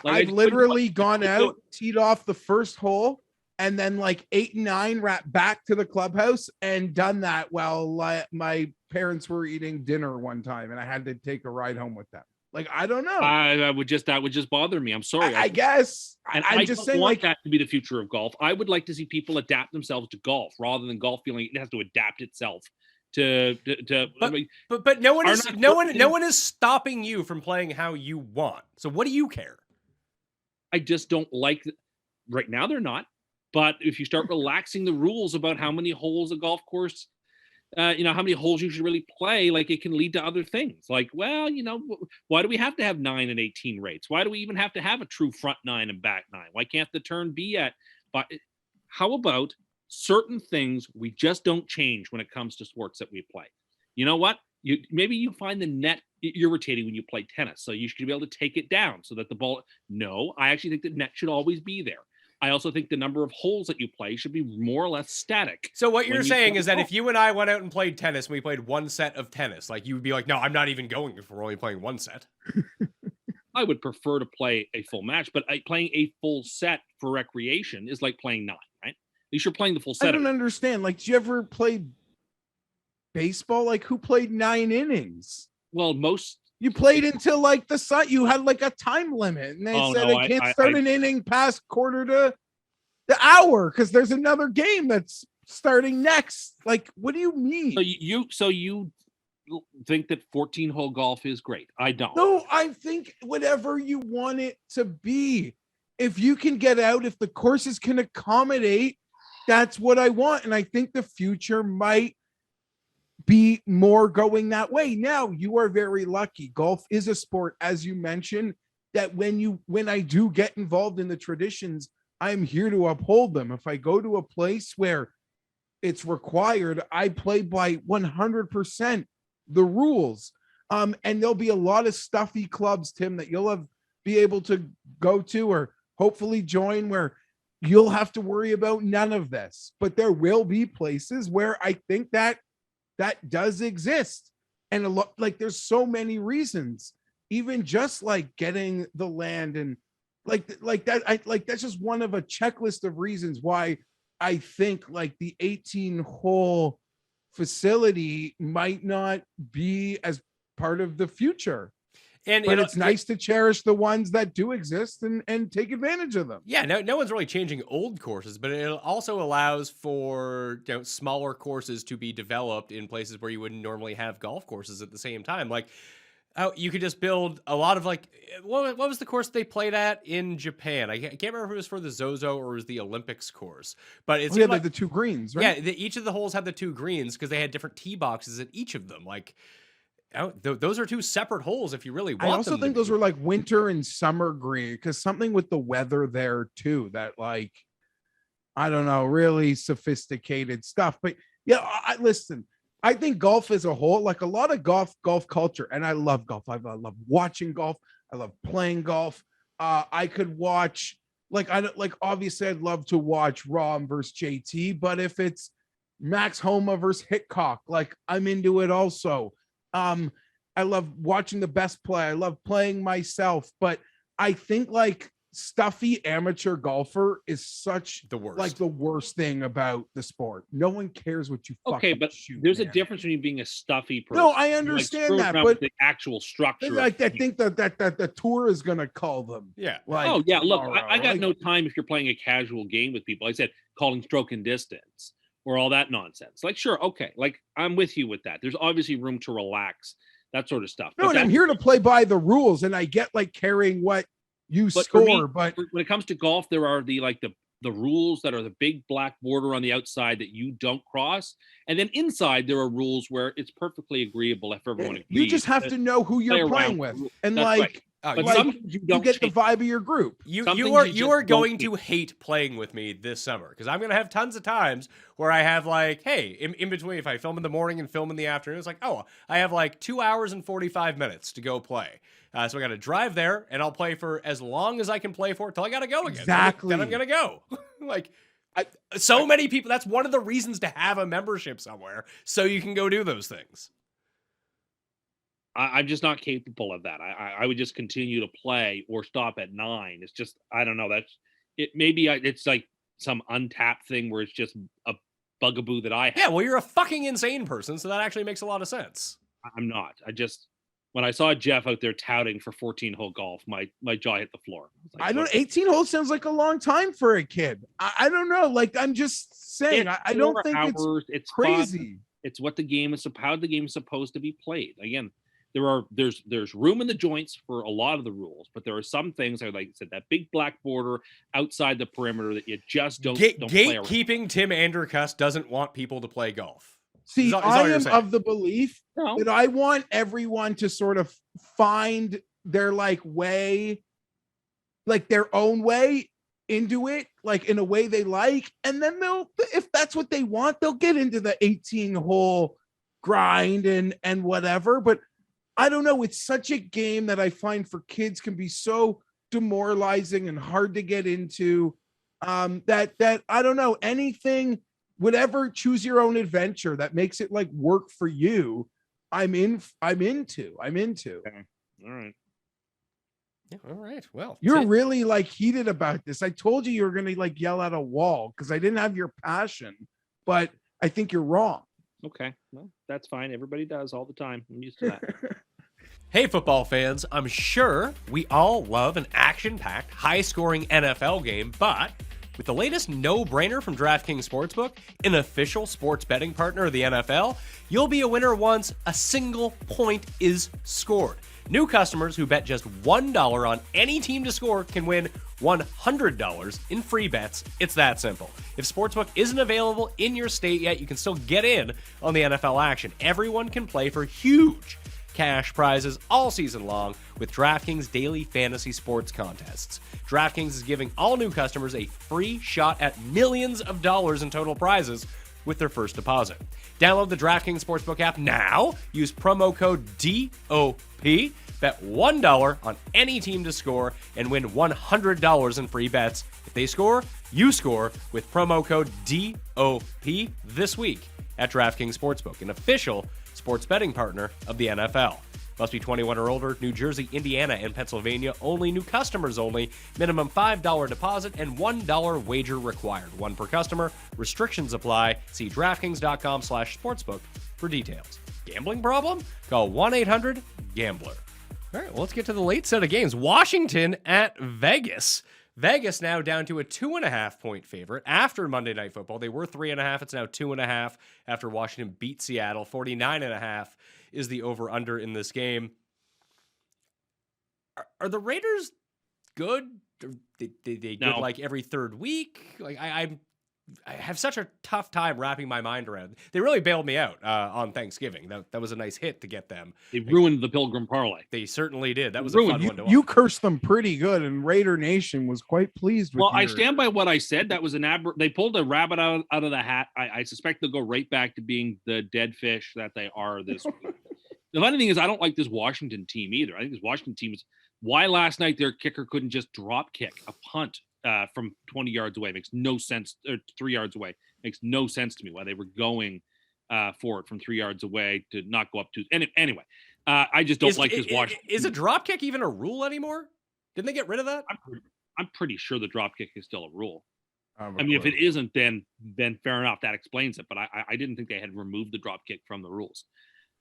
I've literally gone out, teed off the first hole, and then like 8 and 9 wrapped back to the clubhouse and done that while my parents were eating dinner one time, and I had to take a ride home with them. Like, I don't know. That would just bother me. I'm sorry. I guess. And I'm just saying, want that to be the future of golf. I would like to see people adapt themselves to golf rather than golf feeling it has to adapt itself to. But no one is stopping you from playing how you want. So what do you care? I just don't like. Right now, they're not. But if you start relaxing the rules about how many holes a golf course, how many holes you should really play, like, it can lead to other things. Like, well, why do we have to have 9 and 18 rates? Why do we even have to have a true front 9 and back 9? Why can't the turn be at? But how about certain things we just don't change when it comes to sports that we play? You know what? Maybe you find the net irritating when you play tennis, so you should be able to take it down so that the ball. No, I actually think the net should always be there. I also think the number of holes that you play should be more or less static. So what you're saying is that if you and I went out and played tennis, and we played 1 set of tennis, like, you would be like, no, I'm not even going if we're only playing 1 set. I would prefer to play a full match, but playing a full set for recreation is like playing 9, right? At least you're playing the full set. I don't understand. Like, did you ever play baseball? Like, who played 9 innings? Well, you played until like the sun. You had like a time limit, and they said it can't start an inning past quarter to the hour because there's another game that's starting next. Like, what do you mean? So you think that 14-hole golf is great? I don't. No, I think whatever you want it to be. If you can get out, if the courses can accommodate, that's what I want. And I think the future might be more going that way. Now, you are very lucky. Golf is a sport, as you mentioned, that when I do get involved in the traditions, I'm here to uphold them. If I go to a place where it's required, I play by 100% the rules. And there'll be a lot of stuffy clubs, Tim, that you'll be able to go to or hopefully join where you'll have to worry about none of this. But there will be places where I think that does exist. And a lot, like, there's so many reasons, even just like getting the land and like that. That's just one of a checklist of reasons why I think like the 18-hole facility might not be as part of the future. But it's nice to cherish the ones that do exist and take advantage of them. Yeah, no one's really changing old courses, but it also allows for smaller courses to be developed in places where you wouldn't normally have golf courses at the same time. Like, you could just build a lot of like, what was the course they played at in Japan? I can't remember if it was for the Zozo or it was the Olympics course, but it's like the 2 greens, right? Yeah, each of the holes had the 2 greens because they had different tee boxes at each of them. Like, those are two separate holes if you really want I also them to think those be. were like winter and summer green, because something with the weather there too, that like, I don't know, really sophisticated stuff. But yeah, listen, I think golf as a whole, like a lot of golf culture, and I love golf. I love watching golf. I love playing golf. I could watch, like, I don't like, obviously I'd love to watch Rahm versus JT, but if it's Max Homa versus Hitchcock, like, I'm into it also. I love watching the best play. I love playing myself, but I think like stuffy amateur golfer is such The worst. like the worst thing about the sport. No one cares what you Okay, fucking but shoot, there's a man. difference between being a stuffy person. No, I who, like, understand screws that, around but with the actual structure. like, I of think that the tour is gonna call them. Yeah. Like, oh yeah, look, tomorrow. I got Like, no time if you're playing a casual game with people. I said calling stroke and distance or all that nonsense. Like, sure, okay, like I'm with you with that. There's obviously room to relax, that sort of stuff. no, and I'm here to play by the rules, and I get like caring what you But for me, score, but when it comes to golf, there are the rules that are the big black border on the outside that you don't cross, and then inside there are rules where it's perfectly agreeable if everyone agrees. you just have to know who play you're around playing with with, the rules. and That's like, right. But you- some like things you you don't get the change. vibe of your group. You Some you things are you you just are don't going do. to hate playing with me this summer because I'm gonna have tons of times where I have like, hey, in between, if I film in the morning and film in the afternoon, it's like, oh, I have like 2 hours and 45 minutes to go play. So I got to drive there and I'll play for as long as I can play for till I got to go again. Exactly. Then I'm gonna go. Like, so many people. That's one of the reasons to have a membership somewhere so you can go do those things. I'm just not capable of that. I would just continue to play or stop at 9. It's just, I don't know. That's it. Maybe it's like some untapped thing where it's just a bugaboo that I have. Yeah, well, you're a fucking insane person, so that actually makes a lot of sense. I'm not. When I saw Geoff out there touting for 14-hole golf, my jaw hit the floor. I don't. 18 holes sounds like a long time for a kid. I don't know. Like, I'm just saying. I don't think it's crazy. Fun. It's what the game is. How the game is supposed to be played. Again, there's room in the joints for a lot of the rules, but there are some things, like I said, that big black border outside the perimeter that you just don't play around. Gatekeeping Tim Andercust doesn't want people to play golf. See, is all I you're am saying. of the belief No. that I want everyone to sort of find their like way, like their own way into it, like in a way they like, and then they'll, if that's what they want, they'll get into the 18-hole grind and whatever. But I don't know, it's such a game that I find for kids can be so demoralizing and hard to get into, that I don't know, anything, whatever, choose your own adventure that makes it like work for you, I'm into. Okay. All right. Yeah, all right. Well, You're really like heated about this. I told you were gonna like yell at a wall because I didn't have your passion, but I think you're wrong. Okay. Well, that's fine. Everybody does all the time. I'm used to that. Hey, football fans, I'm sure we all love an action-packed, high-scoring NFL game, but with the latest no-brainer from DraftKings Sportsbook, an official sports betting partner of the NFL, you'll be a winner once a single point is scored. New customers who bet just $1 on any team to score can win $100 in free bets. It's that simple. If Sportsbook isn't available in your state yet, you can still get in on the NFL action. Everyone can play for huge cash prizes all season long with DraftKings daily fantasy sports contests. DraftKings is giving all new customers a free shot at millions of dollars in total prizes with their first deposit. Download the DraftKings Sportsbook app now. Use promo code DOP. Bet $1 on any team to score and win $100 in free bets. If they score, you score with promo code DOP this week at DraftKings Sportsbook, an official sports betting partner of the NFL. Must be 21 or older. New Jersey, Indiana, and Pennsylvania only. New customers only. Minimum $5 deposit and $1 wager required. One per customer. Restrictions apply. See DraftKings.com/sportsbook for details. Gambling problem? Call 1-800-GAMBLER. All right, well, let's get to the late set of games. Washington at Vegas. Vegas now down to a 2.5-point favorite after Monday Night Football. They were 3.5. It's now 2.5 after Washington beat Seattle. 49.5 is the over-under in this game. Are the Raiders good? They No. good like every third week? Like I'm I have such a tough time wrapping my mind around. They really bailed me out on Thanksgiving. That was a nice hit to get them. They ruined the Pilgrim Parlay. They certainly did. That was Ruined. a fun one to watch. You cursed them pretty good, and Raider Nation was quite pleased with Well, I your- stand by what I said. That was they pulled a rabbit out of the hat. I suspect they'll go right back to being the dead fish that they are this week. The funny thing is, I don't like this Washington team either. I think this Washington team is why last night their kicker couldn't just drop kick a punt from 20 yards away. Makes no sense. Or 3 yards away makes no sense to me why they were going for it from 3 yards away to not go up to. Anyway, I just don't like this Washington. Is a drop kick even a rule anymore? Didn't they get rid of that? I'm pretty sure the drop kick is still a rule. I mean, if it isn't, then fair enough. That explains it. But I didn't think they had removed the drop kick from the rules.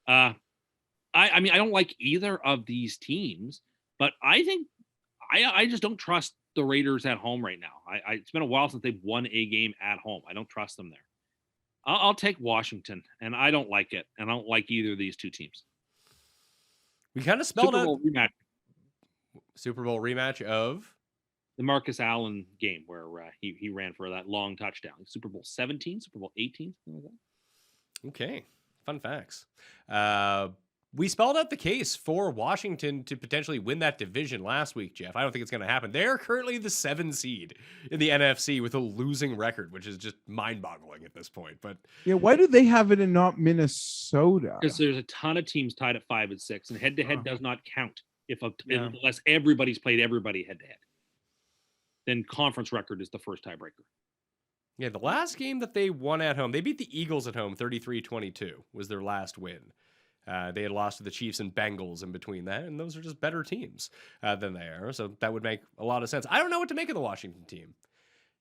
I mean, I don't like either of these teams, but I think I just don't trust the Raiders at home right now. It's been a while since they've won a game at home. I don't trust them there. I'll take Washington, and I don't like it, and I don't like either of these two teams. We kind of spelled Super Bowl out rematch. Super Bowl rematch of The Marcus Allen game where he ran for that long touchdown. Super Bowl 17, Super Bowl 18, something like that. Okay, fun facts. We spelled out the case for Washington to potentially win that division last week, Geoff. I don't think it's going to happen. They're currently the 7 seed in the NFC with a losing record, which is just mind-boggling at this point. But yeah, why do they have it and not Minnesota? Because there's a ton of teams tied at 5 and 6, and head-to-head does not count unless everybody's played everybody head-to-head. Then conference record is the first tiebreaker. yeah, the last game that they won at home, they beat the Eagles at home 33-22 was their last win. They had lost to the Chiefs and Bengals in between that, and those are just better teams than they are. So that would make a lot of sense. I don't know what to make of the Washington team,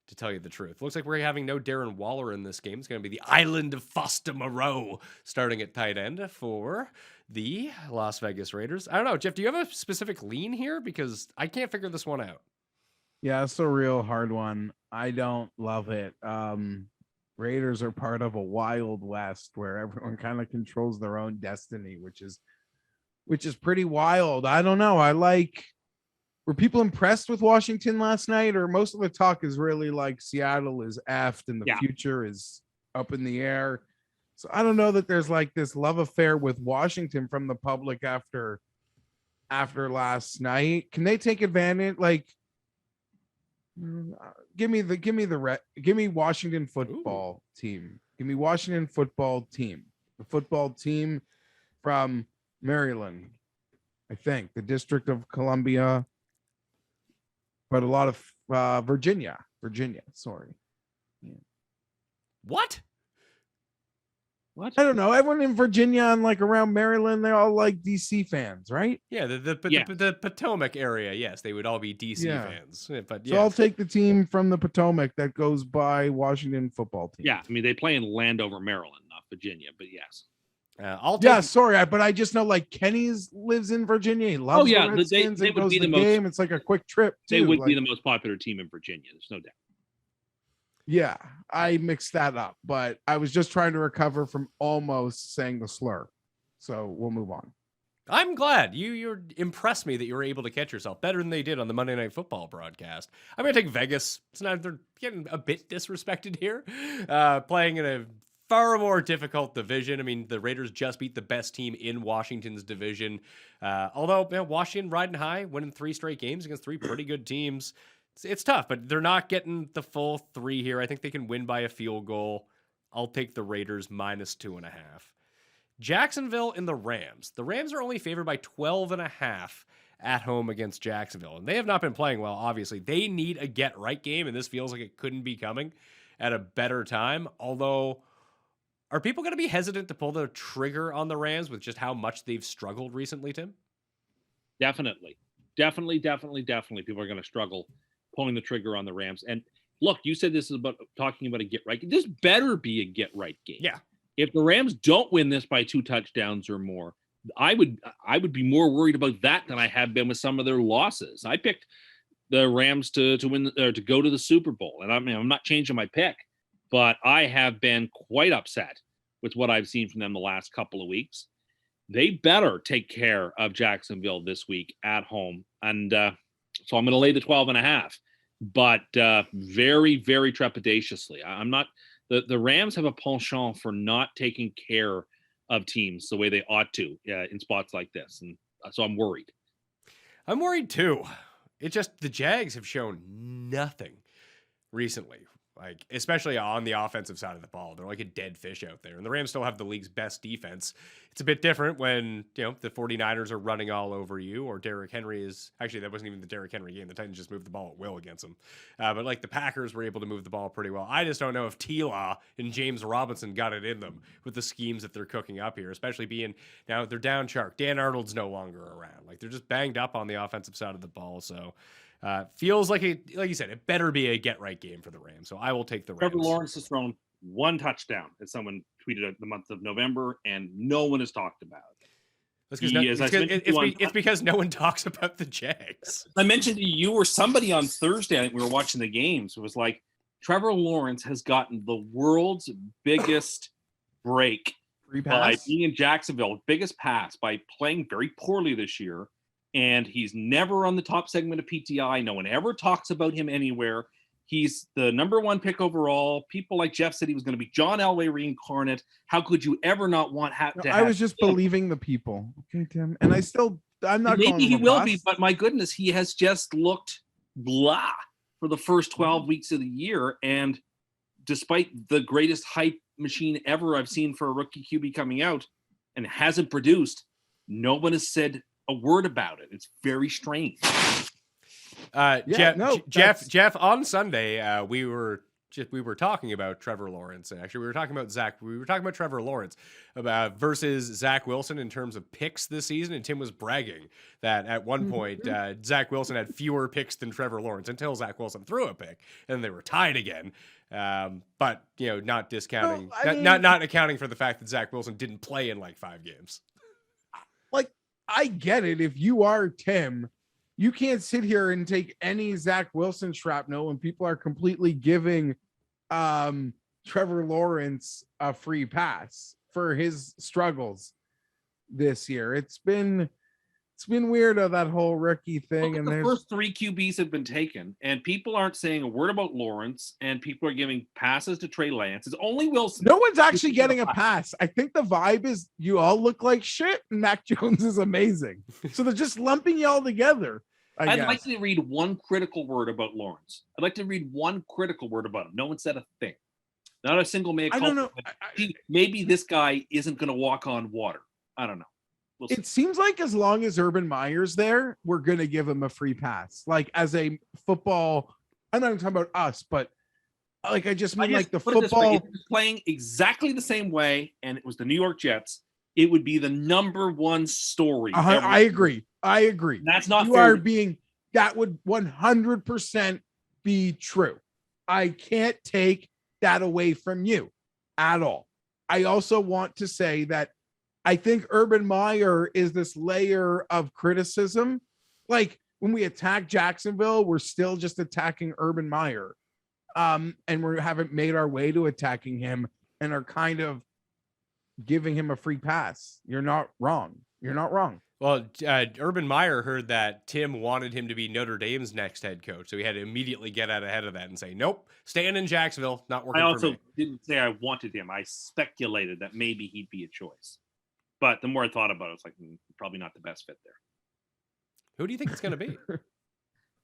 to tell you the truth. Looks like we're having no Darren Waller in this game. It's going to be the Island of Foster Moreau starting at tight end for the Las Vegas Raiders. I don't know, Geoff, do you have a specific lean here? Because I can't figure this one out. Yeah, it's a real hard one. I don't love it. Raiders are part of a wild west where everyone kind of controls their own destiny, which is pretty wild. I don't know. Were people impressed with Washington last night, or most of the talk is really like Seattle is effed and the future is up in the air? So I don't know that there's like this love affair with Washington from the public after last night. Can they take advantage? Like, give me Washington football team. Give me Washington football team. The football team from Maryland, I think, the District of Columbia, but a lot of Virginia. Sorry. Yeah. What? I don't know. Everyone in Virginia and like around Maryland, they're all like DC fans, right? Yeah, the Potomac area, yes, they would all be DC fans. But So I'll take the team from the Potomac that goes by Washington football team. Yeah, I mean, they play in Landover, Maryland, not Virginia, but yes. But I just know like Kenny's lives in Virginia. He loves the Redskins. They and would goes be to the the most, game. It's like a quick trip, too. They would be the most popular team in Virginia. There's no doubt. Yeah, I mixed that up, but I was just trying to recover from almost saying the slur. So we'll move on. I'm glad you impressed me that you were able to catch yourself better than they did on the Monday Night Football broadcast. I'm going to take Vegas. They're getting a bit disrespected here, playing in a far more difficult division. I mean, the Raiders just beat the best team in Washington's division. Although Washington riding high, winning 3 straight games against 3 pretty good teams. It's tough, but they're not getting the full 3 here. I think they can win by a field goal. I'll take the Raiders -2.5. Jacksonville and the Rams. The Rams are only favored by 12.5 at home against Jacksonville, and they have not been playing well, obviously. They need a get-right game, and this feels like it couldn't be coming at a better time. Although, are people going to be hesitant to pull the trigger on the Rams with just how much they've struggled recently, Tim? Definitely. People are going to struggle pulling the trigger on the Rams. And look, you said this is about talking about a get-right. This better be a get-right game. Yeah. If the Rams don't win this by 2 touchdowns or more, I would be more worried about that than I have been with some of their losses. I picked the Rams to win or to go to the Super Bowl, and I'm not changing my pick, but I have been quite upset with what I've seen from them the last couple of weeks. They better take care of Jacksonville this week at home, and so I'm going to lay the 12.5. but very, very trepidatiously. I'm not. The Rams have a penchant for not taking care of teams the way they ought to in spots like this, and so I'm worried. I'm worried too. It just the Jags have shown nothing recently. Like, especially on the offensive side of the ball. They're like a dead fish out there. And the Rams still have the league's best defense. It's a bit different when, the 49ers are running all over you, or Derrick Henry is... Actually, that wasn't even the Derrick Henry game. The Titans just moved the ball at will against them. But, the Packers were able to move the ball pretty well. I just don't know if T-Law and James Robinson got it in them with the schemes that they're cooking up here, especially being... Now, they're down Chark. Dan Arnold's no longer around. They're just banged up on the offensive side of the ball, so... feels like like you said, it better be a get-right game for the Rams. So I will take the Rams. Trevor Lawrence has thrown one touchdown, as someone tweeted at the month of November, and no one has talked about it. It's because no one talks about the Jags. I mentioned to you or somebody on Thursday, I think we were watching the games, it was like, Trevor Lawrence has gotten the world's biggest break by being in Jacksonville, biggest pass by playing very poorly this year. And he's never on the top segment of PTI. No one ever talks about him anywhere. He's the number one pick overall. People like Geoff said he was going to be John Elway reincarnate. How could you ever not want I was just believing the people. Okay, Tim. And I'm not Maybe he will be, but my goodness, he has just looked blah for the first 12 weeks of the year. And despite the greatest hype machine ever I've seen for a rookie QB coming out and hasn't produced, no one has said a word about it. It's very strange. Geoff, on Sunday, we were talking about Trevor Lawrence, and actually we were talking about Trevor Lawrence versus Zach Wilson in terms of picks this season, and Tim was bragging that at one point Zach Wilson had fewer picks than Trevor Lawrence until Zach Wilson threw a pick, and then they were tied again. But not discounting, not accounting for the fact that Zach Wilson didn't play in 5 games. I get it. If you are Tim, you can't sit here and take any Zach Wilson shrapnel when people are completely giving Trevor Lawrence a free pass for his struggles this year. It's been weird of that whole rookie thing. And the first 3 QBs have been taken, and people aren't saying a word about Lawrence, and people are giving passes to Trey Lance. It's only Wilson. No one's actually getting a pass. I think the vibe is you all look like shit, and Mac Jones is amazing. So they're just lumping you all together. I'd like to read one critical word about Lawrence. I'd like to read one critical word about him. No one said a thing. Not a single man. I don't know. Maybe this guy isn't going to walk on water. I don't know. It seems like as long as Urban Meyer's there, we're going to give him a free pass. As a football, I'm not even talking about us, but I just mean the football. If he's playing exactly the same way, and it was the New York Jets, it would be the number one story. I agree. That's not fair. That would 100% be true. I can't take that away from you at all. I also want to say that I think Urban Meyer is this layer of criticism. When we attack Jacksonville, we're still just attacking Urban Meyer. And we haven't made our way to attacking him and are kind of giving him a free pass. You're not wrong. Well, Urban Meyer heard that Tim wanted him to be Notre Dame's next head coach, so he had to immediately get out ahead of that and say, nope, staying in Jacksonville, not working for me. I also didn't say I wanted him. I speculated that maybe he'd be a choice. But the more I thought about it, it's probably not the best fit there. Who do you think it's going to be?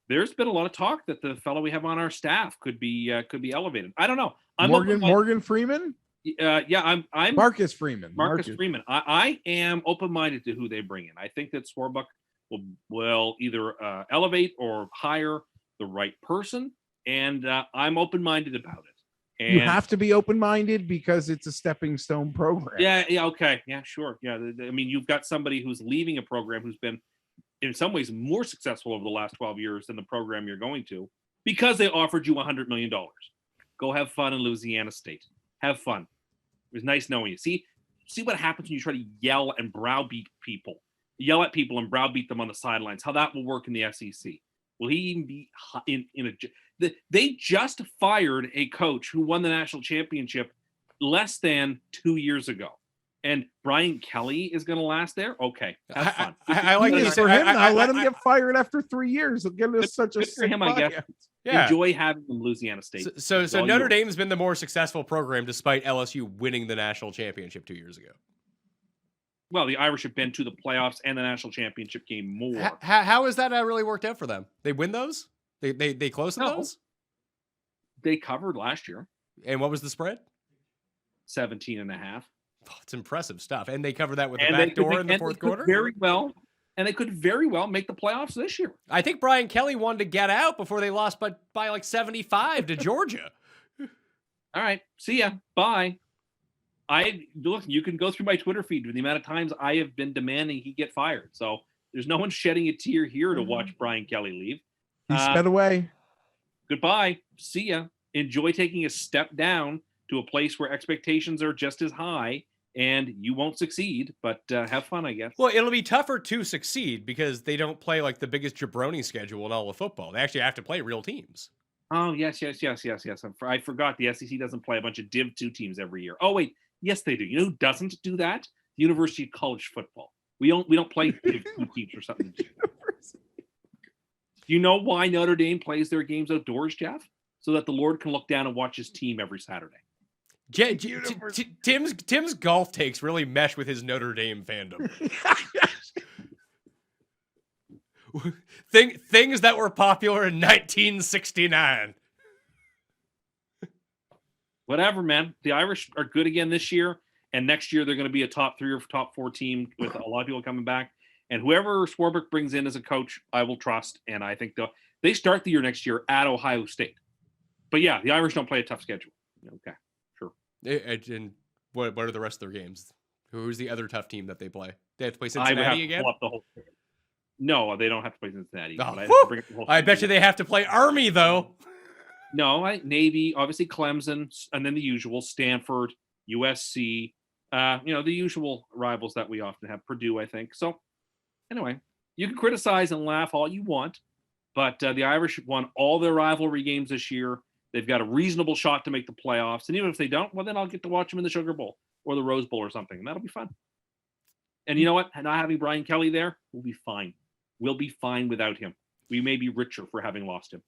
There's been a lot of talk that the fellow we have on our staff could be elevated. I don't know. Morgan Freeman? I'm Marcus Freeman. Marcus Freeman. I am open-minded to who they bring in. I think that Swarbuck will either elevate or hire the right person, and I'm open-minded about it. And you have to be open-minded because it's a stepping stone program. Yeah, okay. Yeah, sure. Yeah, I mean, you've got somebody who's leaving a program who's been, in some ways, more successful over the last 12 years than the program you're going to because they offered you $100 million. Go have fun in Louisiana State. Have fun. It was nice knowing you. See what happens when you try to yell and browbeat people. Yell at people and browbeat them on the sidelines. How that will work in the SEC. Will he even be they just fired a coach who won the national championship less than 2 years ago. And Brian Kelly is going to last there? Okay. Have fun. I like this for him. Let him get fired after 3 years. He'll give us such a for him, I guess. Yeah. Enjoy having them, Louisiana State. So It's all Notre yours. Dame's been the more successful program despite LSU winning the national championship 2 years ago. Well, the Irish have been to the playoffs and the national championship game more. How has that really worked out for them? They win those? They close in No. those? They covered last year, And what was the spread? 17.5. Oh, it's impressive stuff. And they cover that with the And back door in the fourth quarter? And they could very well make the playoffs this year. I think Brian Kelly wanted to get out before they lost by like 75 to Georgia. All right. See ya. Bye. Look, you can go through my Twitter feed with the amount of times I have been demanding he get fired. So there's no one shedding a tear here to watch Brian Kelly leave. He sped away. Goodbye. See ya. Enjoy taking a step down to a place where expectations are just as high and you won't succeed, but have fun, I guess. Well, it'll be tougher to succeed because they don't play like the biggest jabroni schedule in all of football. They actually have to play real teams. Oh, yes. I forgot the SEC doesn't play a bunch of Div 2 teams every year. Oh, wait. Yes, they do. You know who doesn't do that? The University of College Football. We don't play Div 2 teams or something. Do you know why Notre Dame plays their games outdoors, Jeff? So that the Lord can look down and watch his team every Saturday. Tim's golf takes really mesh with his Notre Dame fandom. Things that were popular in 1969. Whatever, man. The Irish are good again this year, and next year they're going to be a top 3 or top 4 team with a lot of people coming back. And whoever Swarbrick brings in as a coach, I will trust. And I think they start the year next year at Ohio State. But yeah, the Irish don't play a tough schedule. Okay, sure. And what are the rest of their games? Who's the other tough team that they play? They have to play I would have Cincinnati to again? pull up the whole thing. No, they don't have to play Cincinnati. Oh, but I have to bring up the whole I thing. bet you they have to play Army, though. No, Navy, obviously Clemson, and then the usual Stanford, USC, the usual rivals that we often have. Purdue, I think. So anyway, you can criticize and laugh all you want, but the Irish won all their rivalry games this year. They've got a reasonable shot to make the playoffs. And even if they don't, well, then I'll get to watch them in the Sugar Bowl or the Rose Bowl or something. And that'll be fun. And you know what? Not having Brian Kelly there, we'll be fine. We'll be fine without him. We may be richer for having lost him.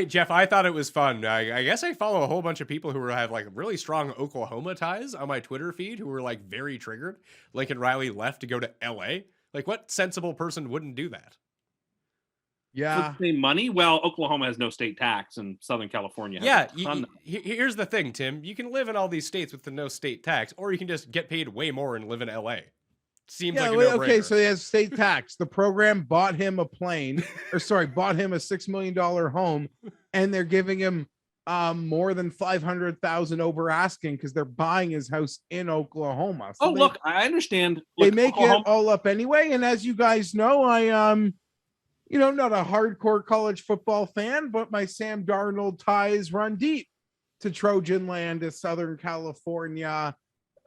Jeff, I thought it was fun. I guess I follow a whole bunch of people who have like really strong Oklahoma ties on my Twitter feed who were like very triggered. Lincoln Riley left to go to LA. Like, what sensible person wouldn't do that? Yeah. For the same money? Well, Oklahoma has no state tax, and Southern California has Yeah, a ton. here's the thing, Tim. You can live in all these states with the no state tax, or you can just get paid way more and live in LA. Seems like a no-brainer. Okay, so he has state tax. The program bought him a plane, bought him a $6 million home, and they're giving him more than 500,000 over asking because they're buying his house in Oklahoma. So look, I understand. They Look, make Oklahoma, it all up anyway. And as you guys know, I not a hardcore college football fan, but my Sam Darnold ties run deep to Trojan land, to Southern California,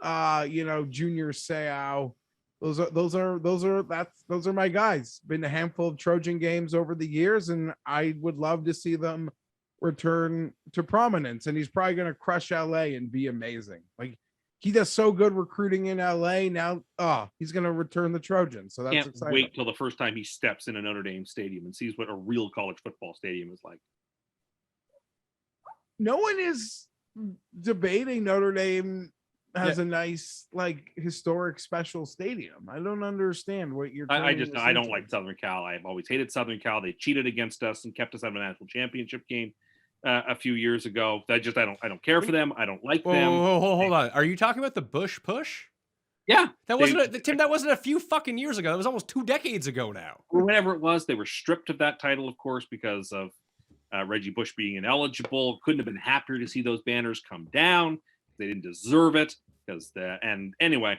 Junior Seau. Those are my guys. Been a handful of Trojan games over the years, and I would love to see them return to prominence. And he's probably going to crush LA and be amazing. Like, he does so good recruiting in LA now. He's going to return the Trojans. So that's can't exciting. wait till the first time he steps in a Notre Dame stadium and sees what a real college football stadium is like. No one is debating Notre Dame has a nice, like, historic special stadium. I don't understand what you're I don't like Southern Cal. I've always hated Southern Cal. They cheated against us and kept us out of a national championship game a few years ago. I don't care for them. I don't like them. Hold on. Are you talking about the Bush push? Yeah. That wasn't a few fucking years ago. That was almost 2 decades ago now. Or whatever it was. They were stripped of that title, of course, because of Reggie Bush being ineligible. Couldn't have been happier to see those banners come down. They didn't deserve it. And anyway,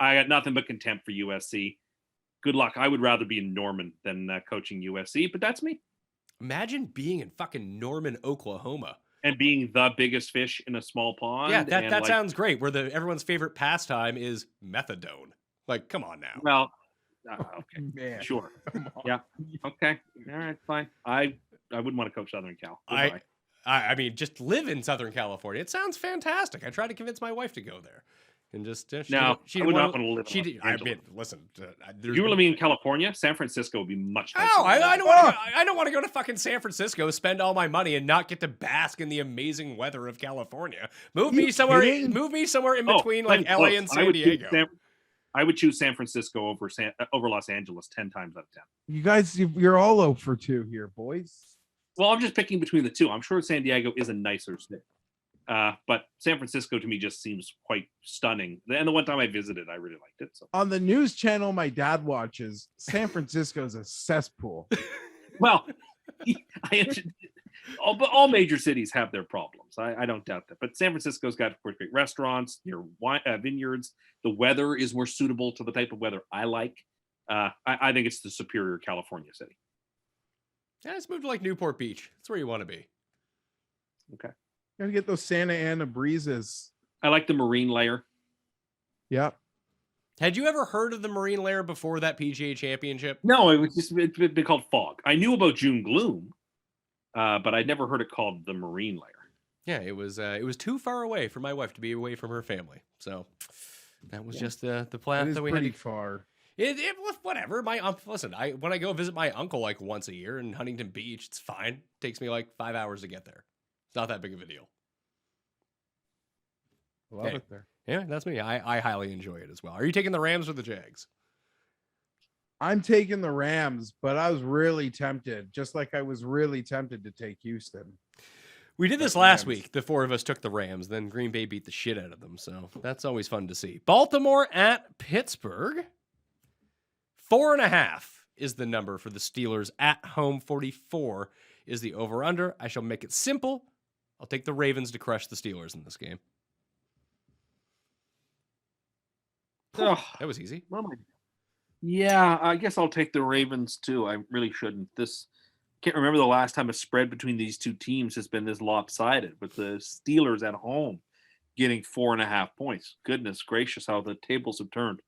I got nothing but contempt for USC. Good luck. I would rather be in Norman than coaching USC, but that's me. Imagine being in fucking Norman, Oklahoma. And being the biggest fish in a small pond. Yeah, that sounds great. Where everyone's favorite pastime is methadone. Like, come on now. Well, okay, Man. sure. Yeah, okay, all right, fine. I wouldn't want to coach Southern Cal. Goodbye. I mean, just live in Southern California. It sounds fantastic. I tried to convince my wife to go there. and just she No, didn't, she I didn't would want not want to live in She Los did. I Angeles. mean, listen. If you were living in California, San Francisco would be much nicer. Oh, than I Los don't want to. Angeles. I don't want to go to fucking San Francisco, spend all my money, and not get to bask in the amazing weather of California. Move me somewhere. kidding? Move me somewhere in Oh, between, like close. LA and San Diego. I would choose San Francisco over Los Angeles 10 times out of 10. You guys, you're all 0 for 2 here, boys. Well, I'm just picking between the two. I'm sure San Diego is a nicer state. But San Francisco to me just seems quite stunning. And the one time I visited, I really liked it. So, On the news channel my dad watches, San Francisco's a cesspool. well, all major cities have their problems. I don't doubt that. But San Francisco's got, of course, great restaurants, near vineyards. The weather is more suitable to the type of weather I like. I think it's the superior California city. Yeah, let's move to like Newport Beach. That's where you want to be. Okay. Gotta get those Santa Ana breezes. I like the marine layer. Yep. Had you ever heard of the Marine Layer before that PGA Championship? No, it was just it'd been called fog. I knew about June Gloom, but I'd never heard it called the marine layer. Yeah, it was too far away for my wife to be away from her family. So that was just the plan It is that we pretty had. far. It was whatever. Listen, when I go visit my uncle like once a year in Huntington Beach, it's fine. It takes me like 5 hours to get there. It's not that big of a deal. Love Hey. it there. Yeah, that's me. I highly enjoy it as well. Are you taking the Rams or the Jags? I'm taking the Rams, but I was really tempted, just like I was really tempted to take Houston. We did this The last Rams. week. The 4 of us took the Rams. Then Green Bay beat the shit out of them. So that's always fun to see. Baltimore at Pittsburgh. 4.5 is the number for the Steelers at home. 44 is the over-under. I shall make it simple. I'll take the Ravens to crush the Steelers in this game. Oh, That was easy. yeah, I guess I'll take the Ravens too. I really shouldn't. Can't remember the last time a spread between these two teams has been this lopsided, with the Steelers at home getting 4.5 points. Goodness gracious, how the tables have turned.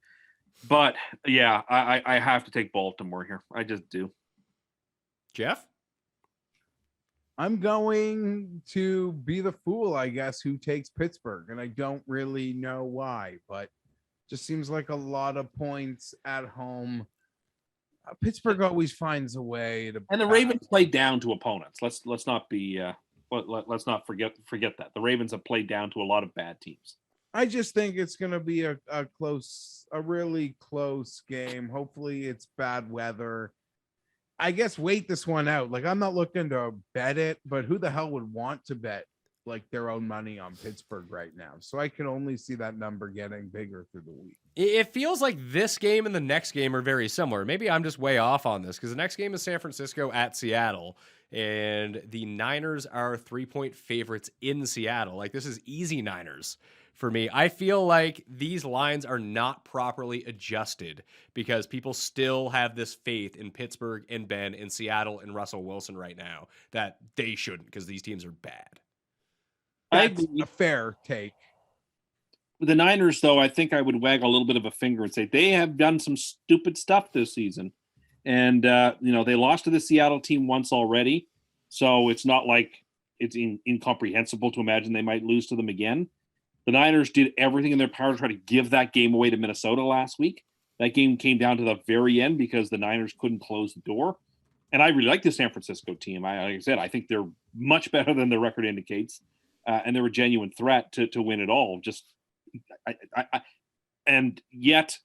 But yeah, I have to take Baltimore here. I just do. Geoff? I'm going to be the fool, I guess, who takes Pittsburgh, and I don't really know why, but just seems like a lot of points at home. Pittsburgh always finds a way to. And the Ravens play down to opponents. Let's not be let's not forget that the Ravens have played down to a lot of bad teams. I just think it's going to be a really close game. Hopefully, it's bad weather. I guess wait this one out. Like, I'm not looking to bet it, but who the hell would want to bet like their own money on Pittsburgh right now? So I can only see that number getting bigger through the week. It feels like this game and the next game are very similar. Maybe I'm just way off on this because the next game is San Francisco at Seattle, and the Niners are 3-point favorites in Seattle. Like, this is easy Niners for me. I feel like these lines are not properly adjusted because people still have this faith in Pittsburgh and Ben and Seattle and Russell Wilson right now that they shouldn't, because these teams are bad. That's a fair take. With the Niners, though, I think I would wag a little bit of a finger and say they have done some stupid stuff this season. And, they lost to the Seattle team once already. So it's not like it's incomprehensible to imagine they might lose to them again. The Niners did everything in their power to try to give that game away to Minnesota last week. That game came down to the very end because the Niners couldn't close the door. And I really like the San Francisco team. Like I said, I think they're much better than the record indicates. And they're a genuine threat to win it all. And yet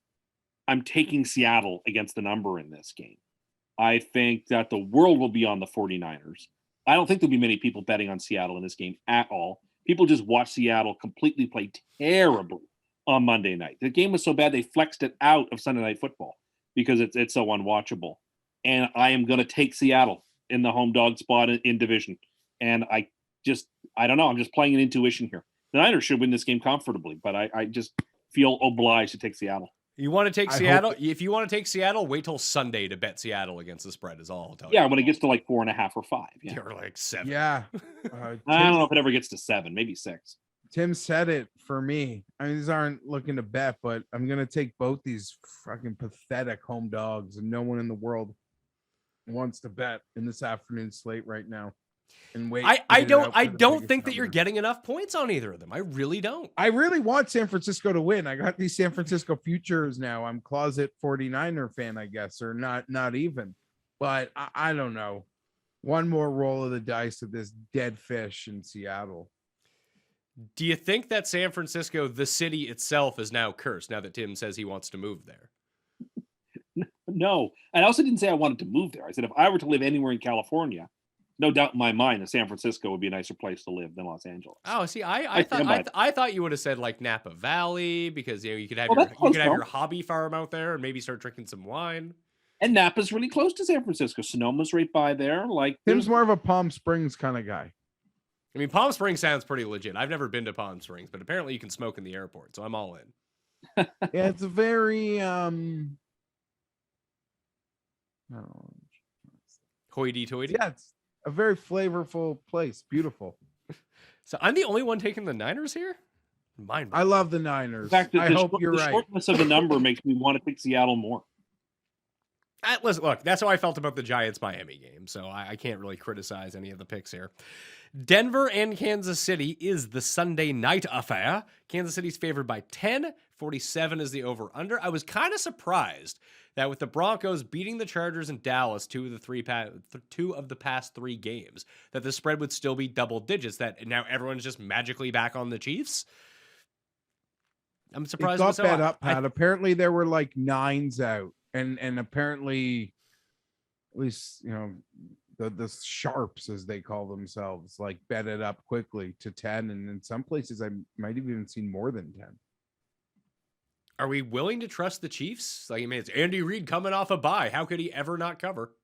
I'm taking Seattle against the number in this game. I think that the world will be on the 49ers. I don't think there'll be many people betting on Seattle in this game at all. People just watch Seattle completely play terribly on Monday night. The game was so bad they flexed it out of Sunday Night Football because it's so unwatchable. And I am going to take Seattle in the home dog spot in division. And I don't know. I'm just playing an intuition here. The Niners should win this game comfortably, but I just feel obliged to take Seattle. You want to take Seattle? If you want to take Seattle, wait till Sunday to bet Seattle against the spread is all I'll tell you. Yeah, when it gets to like 4.5 or 5. Yeah. You're like 7. Yeah. I don't know if it ever gets to 7, maybe 6. Tim said it for me. I mean, these aren't looking to bet, but I'm going to take both these fucking pathetic home dogs, and no one in the world wants to bet in this afternoon slate right now. and wait. I don't think that you're getting enough points on either of them. I really don't. I really want San Francisco to win. I got these San Francisco futures now. I'm closet 49er fan, I guess, or not even. But I don't know. One more roll of the dice of this dead fish in Seattle. Do you think that San Francisco, the city itself, is now cursed now that Tim says he wants to move there? No. I also didn't say I wanted to move there. I said if I were to live anywhere in California, no doubt in my mind that San Francisco would be a nicer place to live than Los Angeles. Oh, see, I thought you would have said like Napa Valley because you could have your hobby farm out there and maybe start drinking some wine. And Napa's really close to San Francisco. Sonoma's right by there. Like Tim's more of a Palm Springs kind of guy. I mean, Palm Springs sounds pretty legit. I've never been to Palm Springs, but apparently you can smoke in the airport, so I'm all in. Yeah, it's a very hoity-toity. Yeah, it's a very flavorful place. Beautiful. So I'm the only one taking the Niners here? I love the Niners. In fact, I hope you're right. The shortness of the number makes me want to pick Seattle more. Listen, look, that's how I felt about the Giants-Miami game, so I can't really criticize any of the picks here. Denver and Kansas City is the Sunday night affair. Kansas City's favored by 10. 47 is the over-under. I was kind of surprised that with the Broncos beating the Chargers and Dallas two of the past 3 games, that the spread would still be double digits, that now everyone's just magically back on the Chiefs. I'm surprised. It got bet up, Pat. Apparently there were like 9s out. And apparently, at least, the sharps, as they call themselves, like bet it up quickly to 10. And in some places, I might have even seen more than 10. Are we willing to trust the Chiefs? Like, I mean, it's Andy Reid coming off a bye. How could he ever not cover?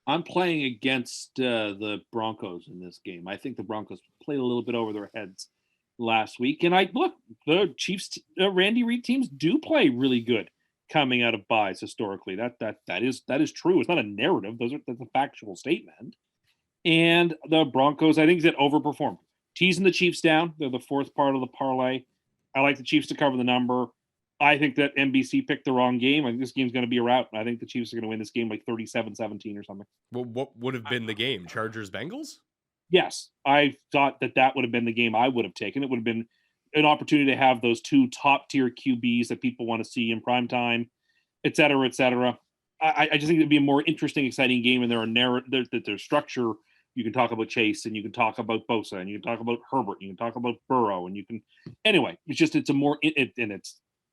I'm playing against the Broncos in this game. I think the Broncos played a little bit over their heads last week. And the Chiefs, Randy Reid teams do play really good coming out of buys historically. That is true. It's not a narrative. That's a factual statement. And the Broncos, I think, that overperformed. Teasing the Chiefs down. They're the 4th part of the parlay. I like the Chiefs to cover the number. I think that NBC picked the wrong game. I think this game's going to be a rout. I think the Chiefs are going to win this game like 37-17 or something. Well, what would have been the game? Chargers-Bengals? Yes. I thought that would have been the game I would have taken. It would have been an opportunity to have those 2 top-tier QBs that people want to see in prime time, et cetera, et cetera. I just think it'd be a more interesting, exciting game, and there's structure. You can talk about Chase, and you can talk about Bosa, and you can talk about Herbert, you can talk about Burrow, and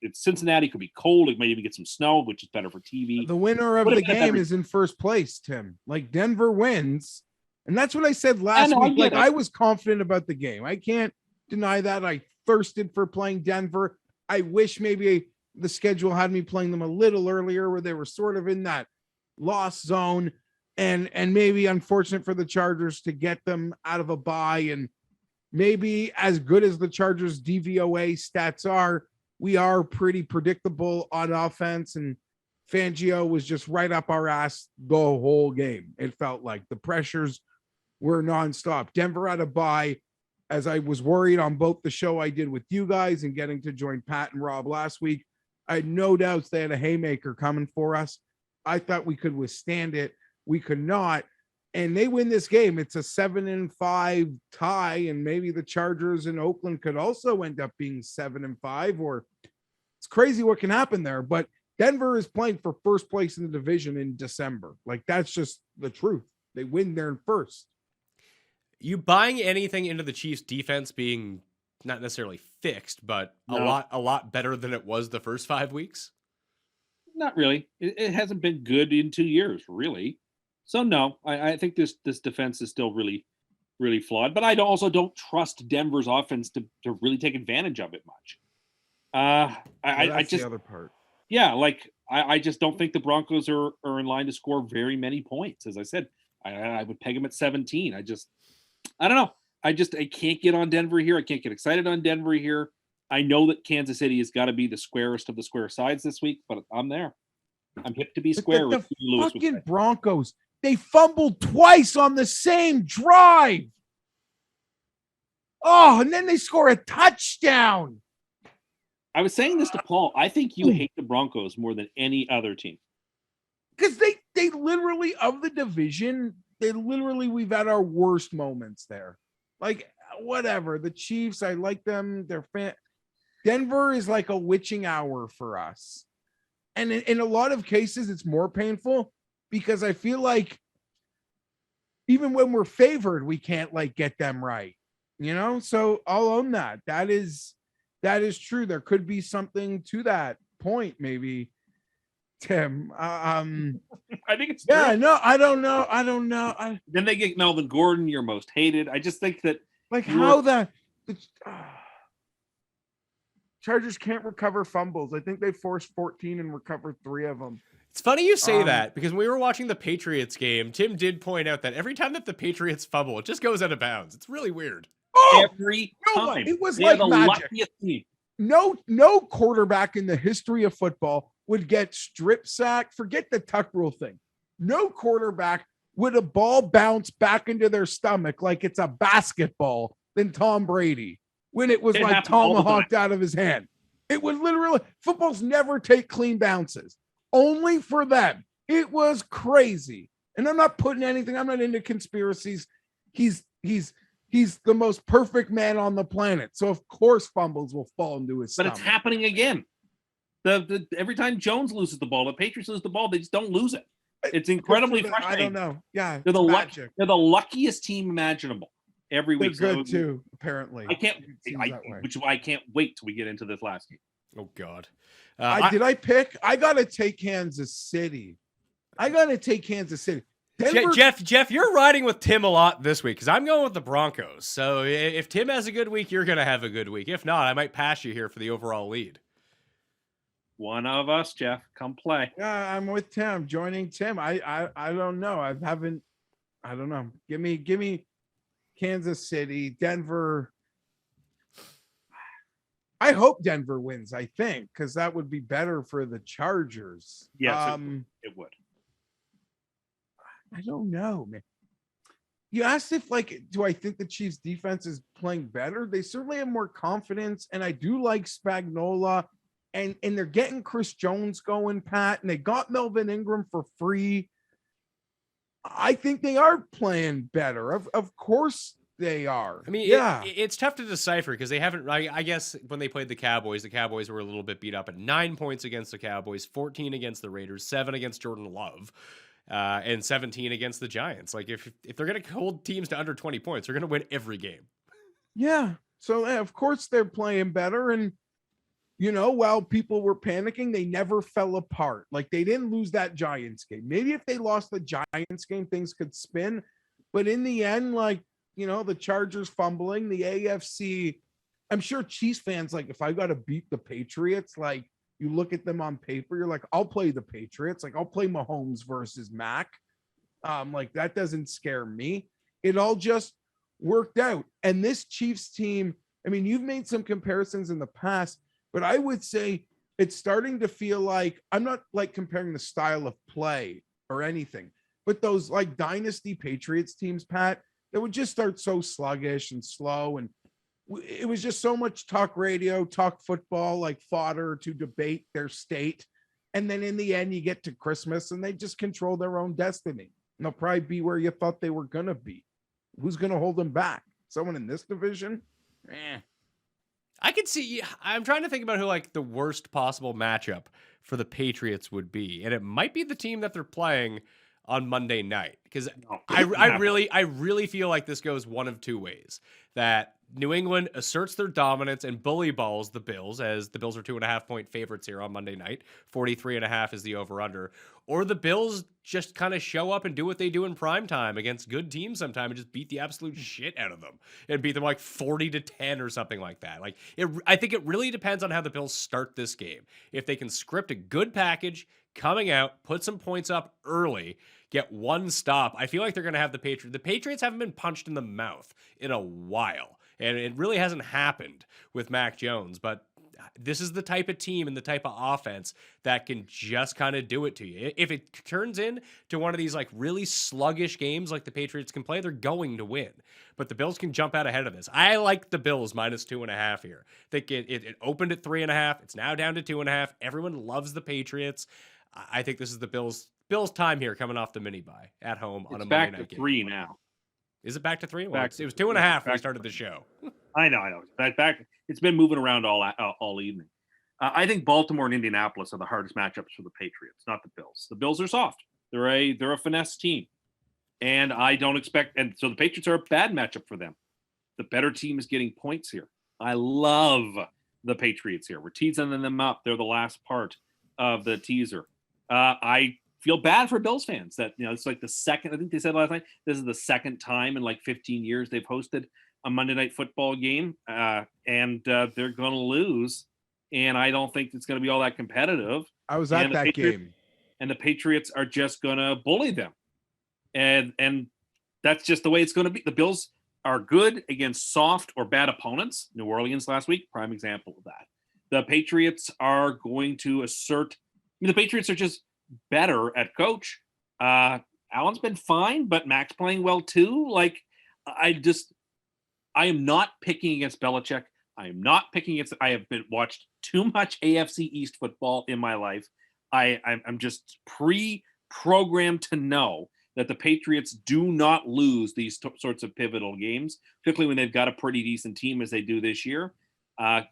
it's Cincinnati. Could be cold. It might even get some snow, which is better for TV. The winner of the game is in first place, Tim. Like Denver wins, and that's what I said last week. Like I was confident about the game. I can't deny that. I thirsted for playing Denver. I wish maybe the schedule had me playing them a little earlier, where they were sort of in that loss zone, and maybe unfortunate for the Chargers to get them out of a bye. And maybe as good as the Chargers DVOA stats are, we are pretty predictable on offense, and Fangio was just right up our ass the whole game. It felt like the pressures were nonstop. Denver had a bye. As I was worried on both the show I did with you guys and getting to join Pat and Rob last week, I had no doubts they had a haymaker coming for us. I thought we could withstand it. We could not. And they win this game. It's a 7-5 tie, and maybe the Chargers in Oakland could also end up being 7-5, or it's crazy what can happen there. But Denver is playing for first place in the division in December. Like, that's just the truth. They win there in first. You buying anything into the Chiefs defense being not necessarily fixed, but a lot better than it was the first 5 weeks? Not really. It hasn't been good in 2 years, really. So no, I think this defense is still really, really flawed. But I also don't trust Denver's offense to really take advantage of it much. That's the other part. Yeah, like I just don't think the Broncos are in line to score very many points. As I said, I would peg them at 17. I don't know. I can't get on Denver here. I can't get excited on Denver here. I know that Kansas City has got to be the squarest of the square sides this week, but I'm there. I'm hip to be square. The fucking Broncos. They fumbled twice on the same drive. Oh, and then they score a touchdown. I was saying this to Paul. I think you hate the Broncos more than any other team. Because they literally, of the division, we've had our worst moments there. Like, whatever. The Chiefs, I like them. Denver is like a witching hour for us. And in a lot of cases, it's more painful because I feel like even when we're favored, we can't like get them right, you know? So I'll own that. That is true. There could be something to that point, maybe, Tim. I think it's yeah, true. no, I don't know. Then they get Melvin Gordon, your most hated. I just think that how the Chargers can't recover fumbles. I think they forced 14 and recovered 3 of them. It's funny you say that because when we were watching the Patriots game, Tim did point out that every time that the Patriots fumble, it just goes out of bounds. It's really weird. Every time. It was they like are the magic. luckiest team. No quarterback in the history of football would get strip sacked. Forget the tuck rule thing. No quarterback would a ball bounce back into their stomach like it's a basketball than Tom Brady when it was It like happens all the tomahawked out of his hand. It would literally, footballs never take clean bounces. Only for them. It was crazy. And I'm not putting anything, I'm not into conspiracies. He's the most perfect man on the planet. So of course fumbles will fall into his stomach. But it's happening again. Every time Jones loses the ball, the Patriots lose the ball, they just don't lose it. It's incredibly frustrating. I don't know. Yeah, they're the luckiest team imaginable every week. They're good too, apparently. which is why I can't wait till we get into this last game. Oh God. I gotta take Kansas City. Denver, Geoff, you're riding with Tim a lot this week because I'm going with the Broncos. So if Tim has a good week, you're going to have a good week. If not, I might pass you here for the overall lead. One of us, Geoff, come play. Yeah, I'm with Tim. Joining Tim. I don't know. I don't know. Give me Kansas City, Denver. I hope Denver wins, I think, because that would be better for the Chargers. Yes, it would. I don't know, man. You asked if, like, do I think the Chiefs defense is playing better? They certainly have more confidence, and I do like Spagnuolo, and they're getting Chris Jones going, Pat, and they got Melvin Ingram for free. I think they are playing better. Of course they are. I mean, yeah, it's tough to decipher because they haven't. I guess when they played the Cowboys were a little bit beat up at 9 points against the Cowboys, 14 against the Raiders, 7 against Jordan Love, and 17 against the Giants. Like if they're going to hold teams to under 20 points, they're going to win every game. Yeah. So of course they're playing better, and you know, while people were panicking, they never fell apart. Like they didn't lose that Giants game. Maybe if they lost the Giants game, things could spin. But in the end, like, you know, the Chargers fumbling, the AFC, I'm sure Chiefs fans, like, if I got to beat the Patriots, like, you look at them on paper, you're like, I'll play the Patriots. Like, I'll play Mahomes versus Mac. Like, that doesn't scare me. It all just worked out. And this Chiefs team, I mean, you've made some comparisons in the past, but I would say it's starting to feel like, I'm not like comparing the style of play or anything, but those like dynasty Patriots teams, Pat, that would just start so sluggish and slow. And it was just so much talk radio, talk football, like fodder to debate their state. And then in the end, you get to Christmas and they just control their own destiny. And they'll probably be where you thought they were going to be. Who's going to hold them back? Someone in this division? I could see. I'm trying to think about who like the worst possible matchup for the Patriots would be, and it might be the team that they're playing on Monday night because I really feel like this goes one of two ways. That New England asserts their dominance and bully balls the Bills, as the Bills are 2.5-point favorites here on Monday night. 43.5 is the over/under. Or the Bills just kind of show up and do what they do in primetime against good teams sometime and just beat the absolute shit out of them and beat them like 40-10 or something like that. Like I think it really depends on how the Bills start this game. If they can script a good package coming out, put some points up early, get one stop, I feel like they're going to have the Patriots. The Patriots haven't been punched in the mouth in a while, and it really hasn't happened with Mac Jones, but this is the type of team and the type of offense that can just kind of do it to you. If it turns into one of these like really sluggish games like the Patriots can play, they're going to win. But the Bills can jump out ahead of this. I like the Bills minus 2.5 here. I think it opened at 3.5. It's now down to 2.5. Everyone loves the Patriots. I think this is the Bills' time here, coming off the mini bye at home on a It's Monday back night to game. 3 now. Is it back to 3? Well, Back it to was 3, 2.5 yeah, when we back started to the show. I know. Back. It's been moving around all evening. I think Baltimore and Indianapolis are the hardest matchups for the Patriots, not the Bills. The Bills are soft. They're a finesse team, and I don't expect. And so the Patriots are a bad matchup for them. The better team is getting points here. I love the Patriots here. We're teasing them up. They're the last part of the teaser. I feel bad for Bills fans that, it's like the second, I think they said last night, this is the second time in like 15 years they've hosted a Monday Night Football game, and they're going to lose. And I don't think it's going to be all that competitive. I was at that game. And the Patriots are just going to bully them. And that's just the way it's going to be. The Bills are good against soft or bad opponents. New Orleans last week, prime example of that. The Patriots are going to assert. The Patriots are just better at coach. Allen's been fine, but Mac's playing well too. Like, I am not picking against Belichick. I am not picking against. I have watched too much AFC East football in my life. I'm just pre-programmed to know that the Patriots do not lose these sorts of pivotal games, particularly when they've got a pretty decent team as they do this year.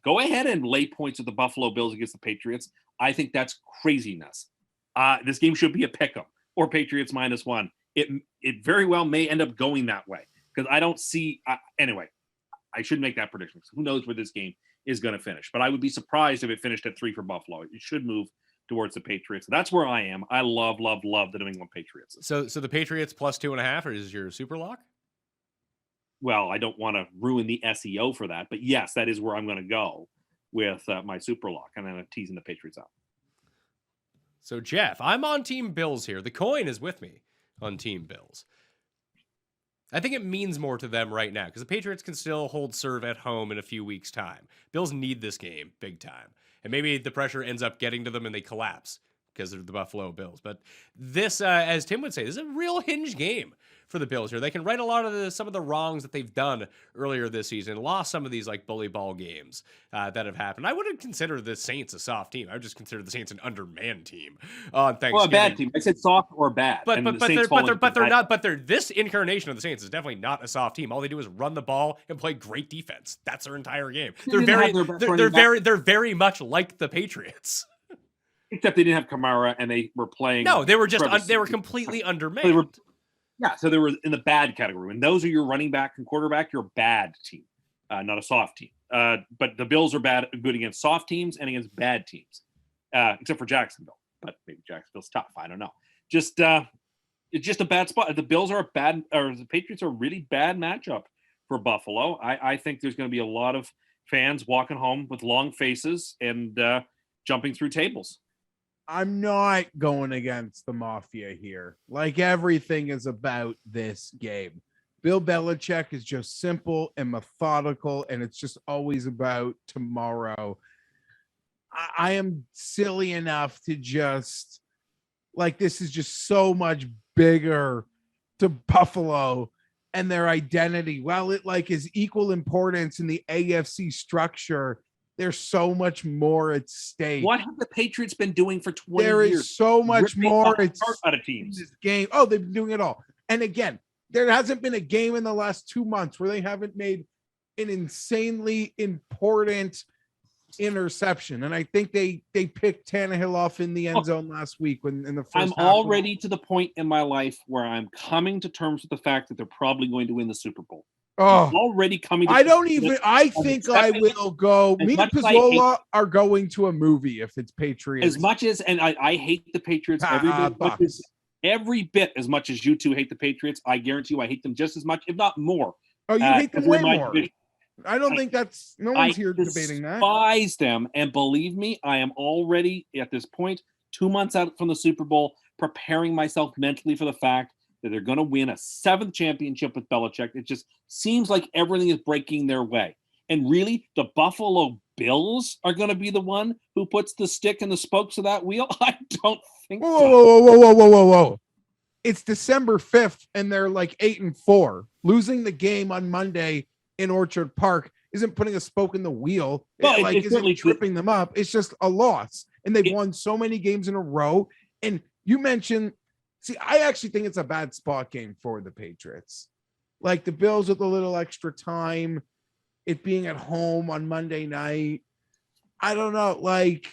Go ahead and lay points with the Buffalo Bills against the Patriots. I think that's craziness. This game should be a pick'em or Patriots -1. It very well may end up going that way because I don't see. Anyway, I shouldn't make that prediction. Who knows where this game is going to finish? But I would be surprised if it finished at 3 for Buffalo. It should move towards the Patriots. That's where I am. I love the New England Patriots. So the Patriots +2.5 is your super lock? Well, I don't want to ruin the SEO for that, but yes, that is where I'm going to go with my super lock, and then I'm teasing the Patriots out. So Geoff, I'm on Team Bills here. The coin is with me on Team Bills. I think it means more to them right now because the Patriots can still hold serve at home in a few weeks' time. Bills need this game big time. And maybe the pressure ends up getting to them and they collapse because of the Buffalo Bills. But this, as Tim would say, this is a real hinge game for the Bills here. They can right a lot of some of the wrongs that they've done earlier this season, lost some of these like bully ball games that have happened. I wouldn't consider the Saints a soft team. I would just consider the Saints an undermanned team on Thanksgiving. Well, a bad team. I said soft or bad. But they're not. But they're this incarnation of the Saints is definitely not a soft team. All they do is run the ball and play great defense. That's their entire game. They're very much like the Patriots. Except they didn't have Kamara and they were playing. No, they were just they were completely undermanned. So they were in the bad category. When those are your running back and quarterback, you're a bad team, not a soft team. But the Bills are good against soft teams and against bad teams, except for Jacksonville. But maybe Jacksonville's tough. I don't know. It's just a bad spot. The Bills are the Patriots are a really bad matchup for Buffalo. I think there's going to be a lot of fans walking home with long faces and jumping through tables. I'm not going against the Mafia here. Like, everything is about this game. Bill Belichick is just simple and methodical, and it's just always about tomorrow. I am silly enough to just, like, this is just so much bigger to Buffalo and their identity. While it, like, is equal importance in the AFC structure, there's so much more at stake. What have the Patriots been doing for 20 years? There is so much more at stake out of teams. In this game. Oh, they've been doing it all. And again, there hasn't been a game in the last 2 months where they haven't made an insanely important interception. And I think they picked Tannehill off in the end zone last week when in the first. I'm already to the point in my life where I'm coming to terms with the fact that they're probably going to win the Super Bowl. Oh, already coming. I think I will go. Me and Pizzola are going to a movie if it's Patriots. As much as, and I hate the Patriots every bit as much as you two hate the Patriots. I guarantee you I hate them just as much, if not more. Oh, you hate them way more. I don't think that's, no one's here debating that. I despise them, and believe me, I am already at this point 2 months out from the Super Bowl, preparing myself mentally for the fact that they're going to win a 7th championship with Belichick. It just seems like everything is breaking their way. And really, the Buffalo Bills are going to be the one who puts the stick in the spokes of that wheel? I don't think so. Whoa. It's December 5th, and they're like 8-4. Losing the game on Monday in Orchard Park isn't putting a spoke in the wheel. Well, isn't tripping them up. It's just a loss. And they've won so many games in a row. And you mentioned, see, I actually think it's a bad spot game for the Patriots. Like the Bills with a little extra time, it being at home on Monday night. I don't know. Like,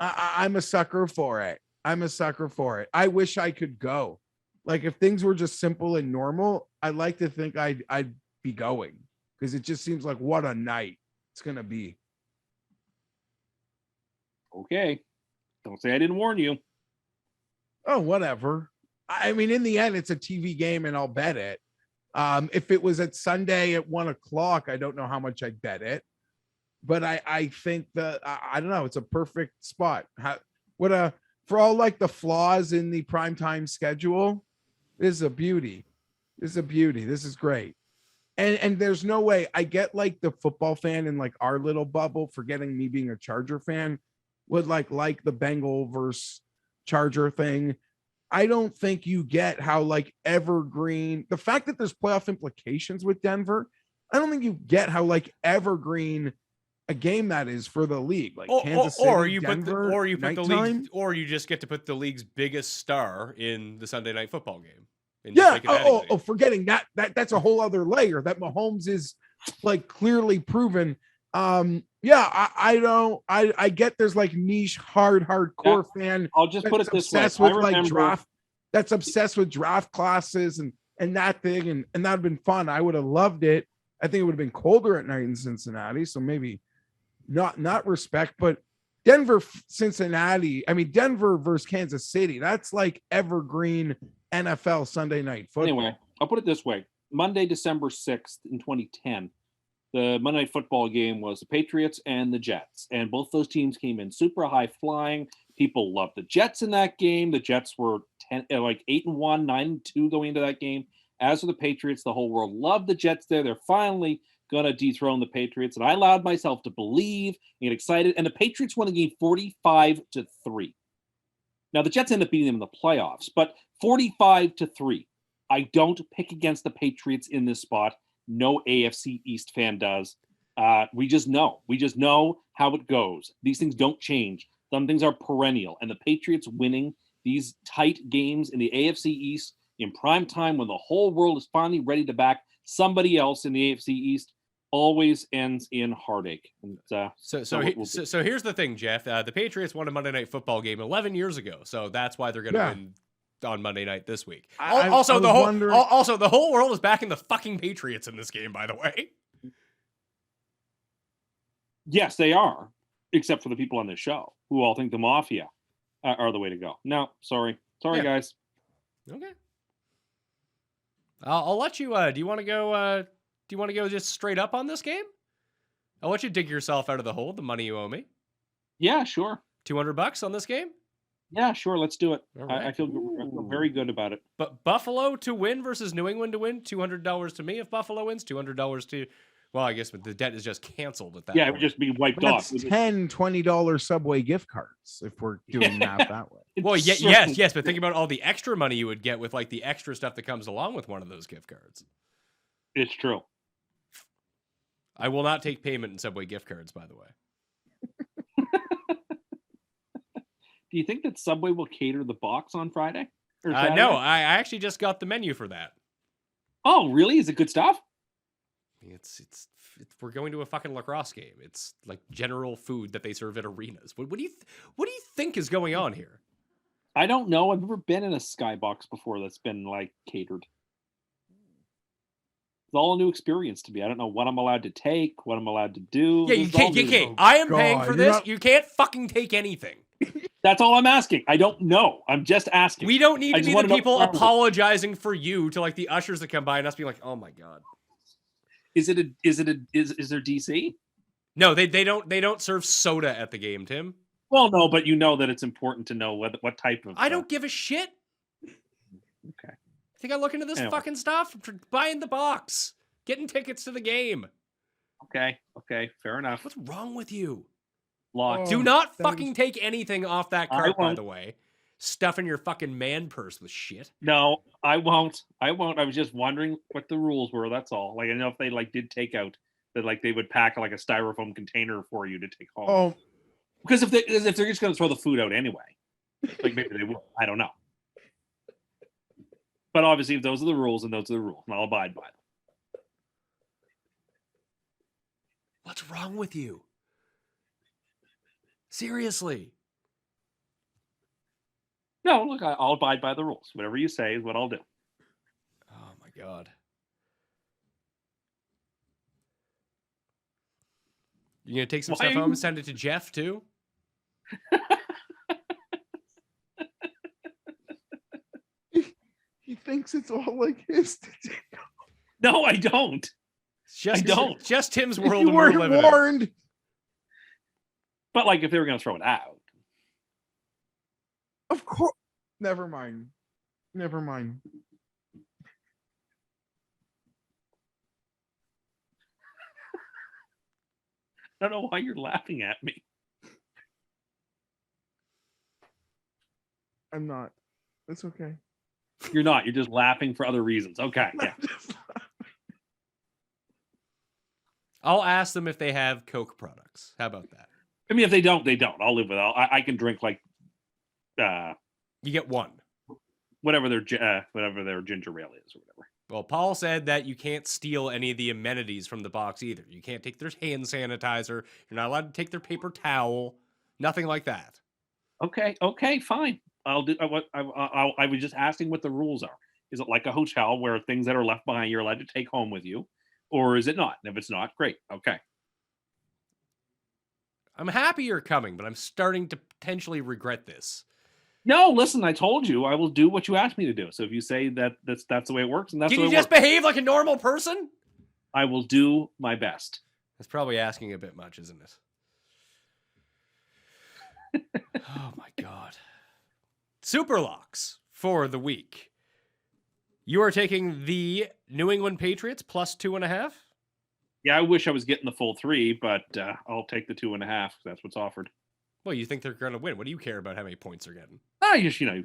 I'm a sucker for it. I'm a sucker for it. I wish I could go. Like, if things were just simple and normal, I'd like to think I'd be going, because it just seems like what a night it's gonna be. Okay. Don't say I didn't warn you. Oh, whatever. I mean, in the end, it's a TV game, and I'll bet it. If it was at Sunday at 1:00, I don't know how much I'd bet it, but I think that I don't know. It's a perfect spot. For all like the flaws in the primetime schedule, this is a beauty. This is a beauty. This is great. And there's no way I get like the football fan in like our little bubble, forgetting me being a Charger fan, would like the Bengal versus Charger thing. I don't think you get how like evergreen, the fact that there's playoff implications with Denver. I don't think you get how like evergreen a game that is for the league. Like Kansas City, or you Denver, put the league, or you just get to put the league's biggest star in the Sunday night football game. Yeah. Forgetting that's a whole other layer that Mahomes is like clearly proven. Yeah, I get there's like niche hardcore fan. I'll just put it this way. With like draft, that's obsessed with draft classes and that thing, and that'd have been fun. I would have loved it. I think it would have been colder at night in Cincinnati, so maybe not respect, but Denver Cincinnati. I mean, Denver versus Kansas City. That's like evergreen NFL Sunday night football. Anyway, I'll put it this way. Monday, December 6th in 2010, the Monday Night Football game was the Patriots and the Jets. And both those teams came in super high flying. People loved the Jets in that game. The Jets were 8-1, 9-2 going into that game. As for the Patriots, the whole world loved the Jets there. They're finally going to dethrone the Patriots. And I allowed myself to believe and get excited. And the Patriots won the game 45-3. Now, the Jets end up beating them in the playoffs, but 45-3. I don't pick against the Patriots in this spot. No AFC East fan does. We just know. We just know how it goes. These things don't change. Some things are perennial. And the Patriots winning these tight games in the AFC East in prime time when the whole world is finally ready to back somebody else in the AFC East always ends in heartache. And, so here's the thing, Geoff. The Patriots won a Monday Night Football game 11 years ago, so that's why they're going to win on Monday night this week. Also, the whole world is backing the fucking Patriots in this game, by the way. Yes, they are, except for the people on this show who all think the Mafia are the way to go. No, sorry, guys. Okay. I'll let you. Do you want to go? Do you want to go just straight up on this game? I'll let you dig yourself out of the hole. The money you owe me. Yeah, sure. $200 on this game. Yeah, sure. Let's do it. Right. I feel very good about it. But Buffalo to win versus New England to win. $200 to me if Buffalo wins. $200 to. Well, I guess the debt is just canceled at that. Yeah, point. it would just be wiped That's off. $20 Subway gift cards if we're doing math that way. Well, yes, but think about all the extra money you would get with like the extra stuff that comes along with one of those gift cards. It's true. I will not take payment in Subway gift cards, by the way. Do you think that Subway will cater the box on Friday? No, I actually just got the menu for that. Oh, really? Is it good stuff? It's we're going to a fucking lacrosse game. It's like general food that they serve at arenas. What do you think is going on here? I don't know. I've never been in a skybox before that's been like catered. It's all a new experience to me. I don't know what I'm allowed to take, what I'm allowed to do. Yeah, you can't. I am paying for this. You can't fucking take anything. That's all I'm asking. I don't know. I'm just asking. We don't need to be the people apologizing for you to like the ushers that come by and us being like, oh my god. Is there DC? No, they don't serve soda at the game, Tim. Well, no, but you know that it's important to know what type of. I don't give a shit. Okay. Think I look into this fucking stuff? Buying the box, getting tickets to the game. Okay, fair enough. What's wrong with you? Locked. Do not fucking take anything off that cart, by the way. Stuffing your fucking man purse with shit. No, I won't. I was just wondering what the rules were. That's all. Like, I know if they like did take out that, like they would pack like a styrofoam container for you to take home. Oh, because if they're just going to throw the food out anyway. Like maybe they will. I don't know. But obviously, if those are the rules, and those are the rules, and I'll abide by them. What's wrong with you? Seriously. No, look, I'll abide by the rules. Whatever you say is what I'll do. Oh my God. You gonna take some stuff home and send it to Geoff too? He thinks it's all like his to take. No, I don't. Just, I don't. Just Tim's world. You and we're weren't living in. warned. But like, if they were going to throw it out, Of course. Never mind. Never mind. I don't know why you're laughing at me. I'm not. It's okay. You're not. You're just laughing for other reasons. Okay. Yeah. I'll ask them if they have Coke products. How about that? I mean, if they don't, they don't. I'll live with it. I can drink like You get one. whatever their ginger ale is or whatever. Well, Paul said that you can't steal any of the amenities from the box either. You can't take their hand sanitizer. You're not allowed to take their paper towel. Nothing like that. Okay, fine. I'll do what I was just asking what the rules are. Is it like a hotel where things that are left behind you're allowed to take home with you, or is it not? And if it's not, great. Okay. I'm happy you're coming, but I'm starting to potentially regret this. No, listen, I told you I will do what you asked me to do. So if you say that that's the way it works, and that's Can the you way just it works, behave like a normal person? I will do my best. That's probably asking a bit much, isn't it? Oh my God. Superlocks for the week. You are taking the New England Patriots plus 2.5. Yeah, I wish I was getting the full 3, but I'll take the 2.5. That's what's offered. Well, you think they're going to win. What do you care about how many points they're getting?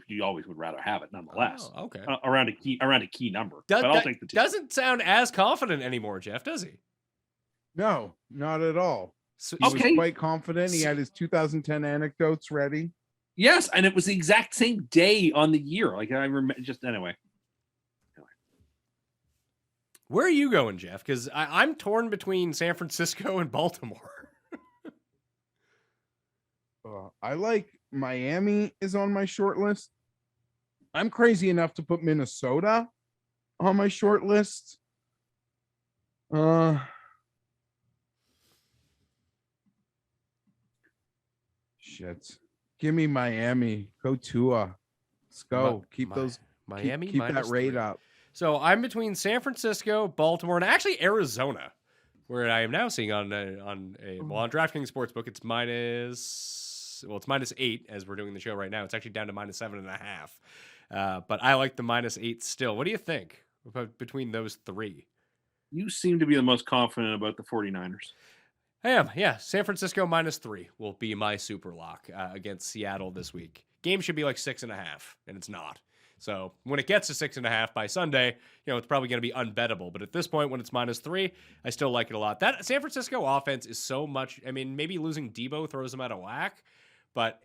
You always would rather have it nonetheless. Oh, okay. Around a key number. But I'll take the 2. Doesn't sound as confident anymore, Geoff, does he? No, not at all. So, He was quite confident. He had his 2010 anecdotes ready. Yes, and it was the exact same day on the year. Like I remember. Just anyway. Where are you going, Geoff? Because I'm torn between San Francisco and Baltimore. I like Miami is on my short list. I'm crazy enough to put Minnesota on my short list. Shit. Give me Miami. Go Tua. Let's go. Keep Miami. Keep that rate 3. up. So I'm between San Francisco, Baltimore, and actually Arizona, where I am now seeing on DraftKings Sportsbook, it's -8 as we're doing the show right now. It's actually down to -7.5. But I like the -8 still. What do you think between those 3? You seem to be the most confident about the 49ers. I am, yeah. San Francisco -3 will be my super lock against Seattle this week. Game should be like 6.5, and it's not. So when it gets to 6.5 by Sunday, it's probably going to be unbettable. But at this point, when it's -3, I still like it a lot. That San Francisco offense is so much. I mean, maybe losing Debo throws them out of whack, but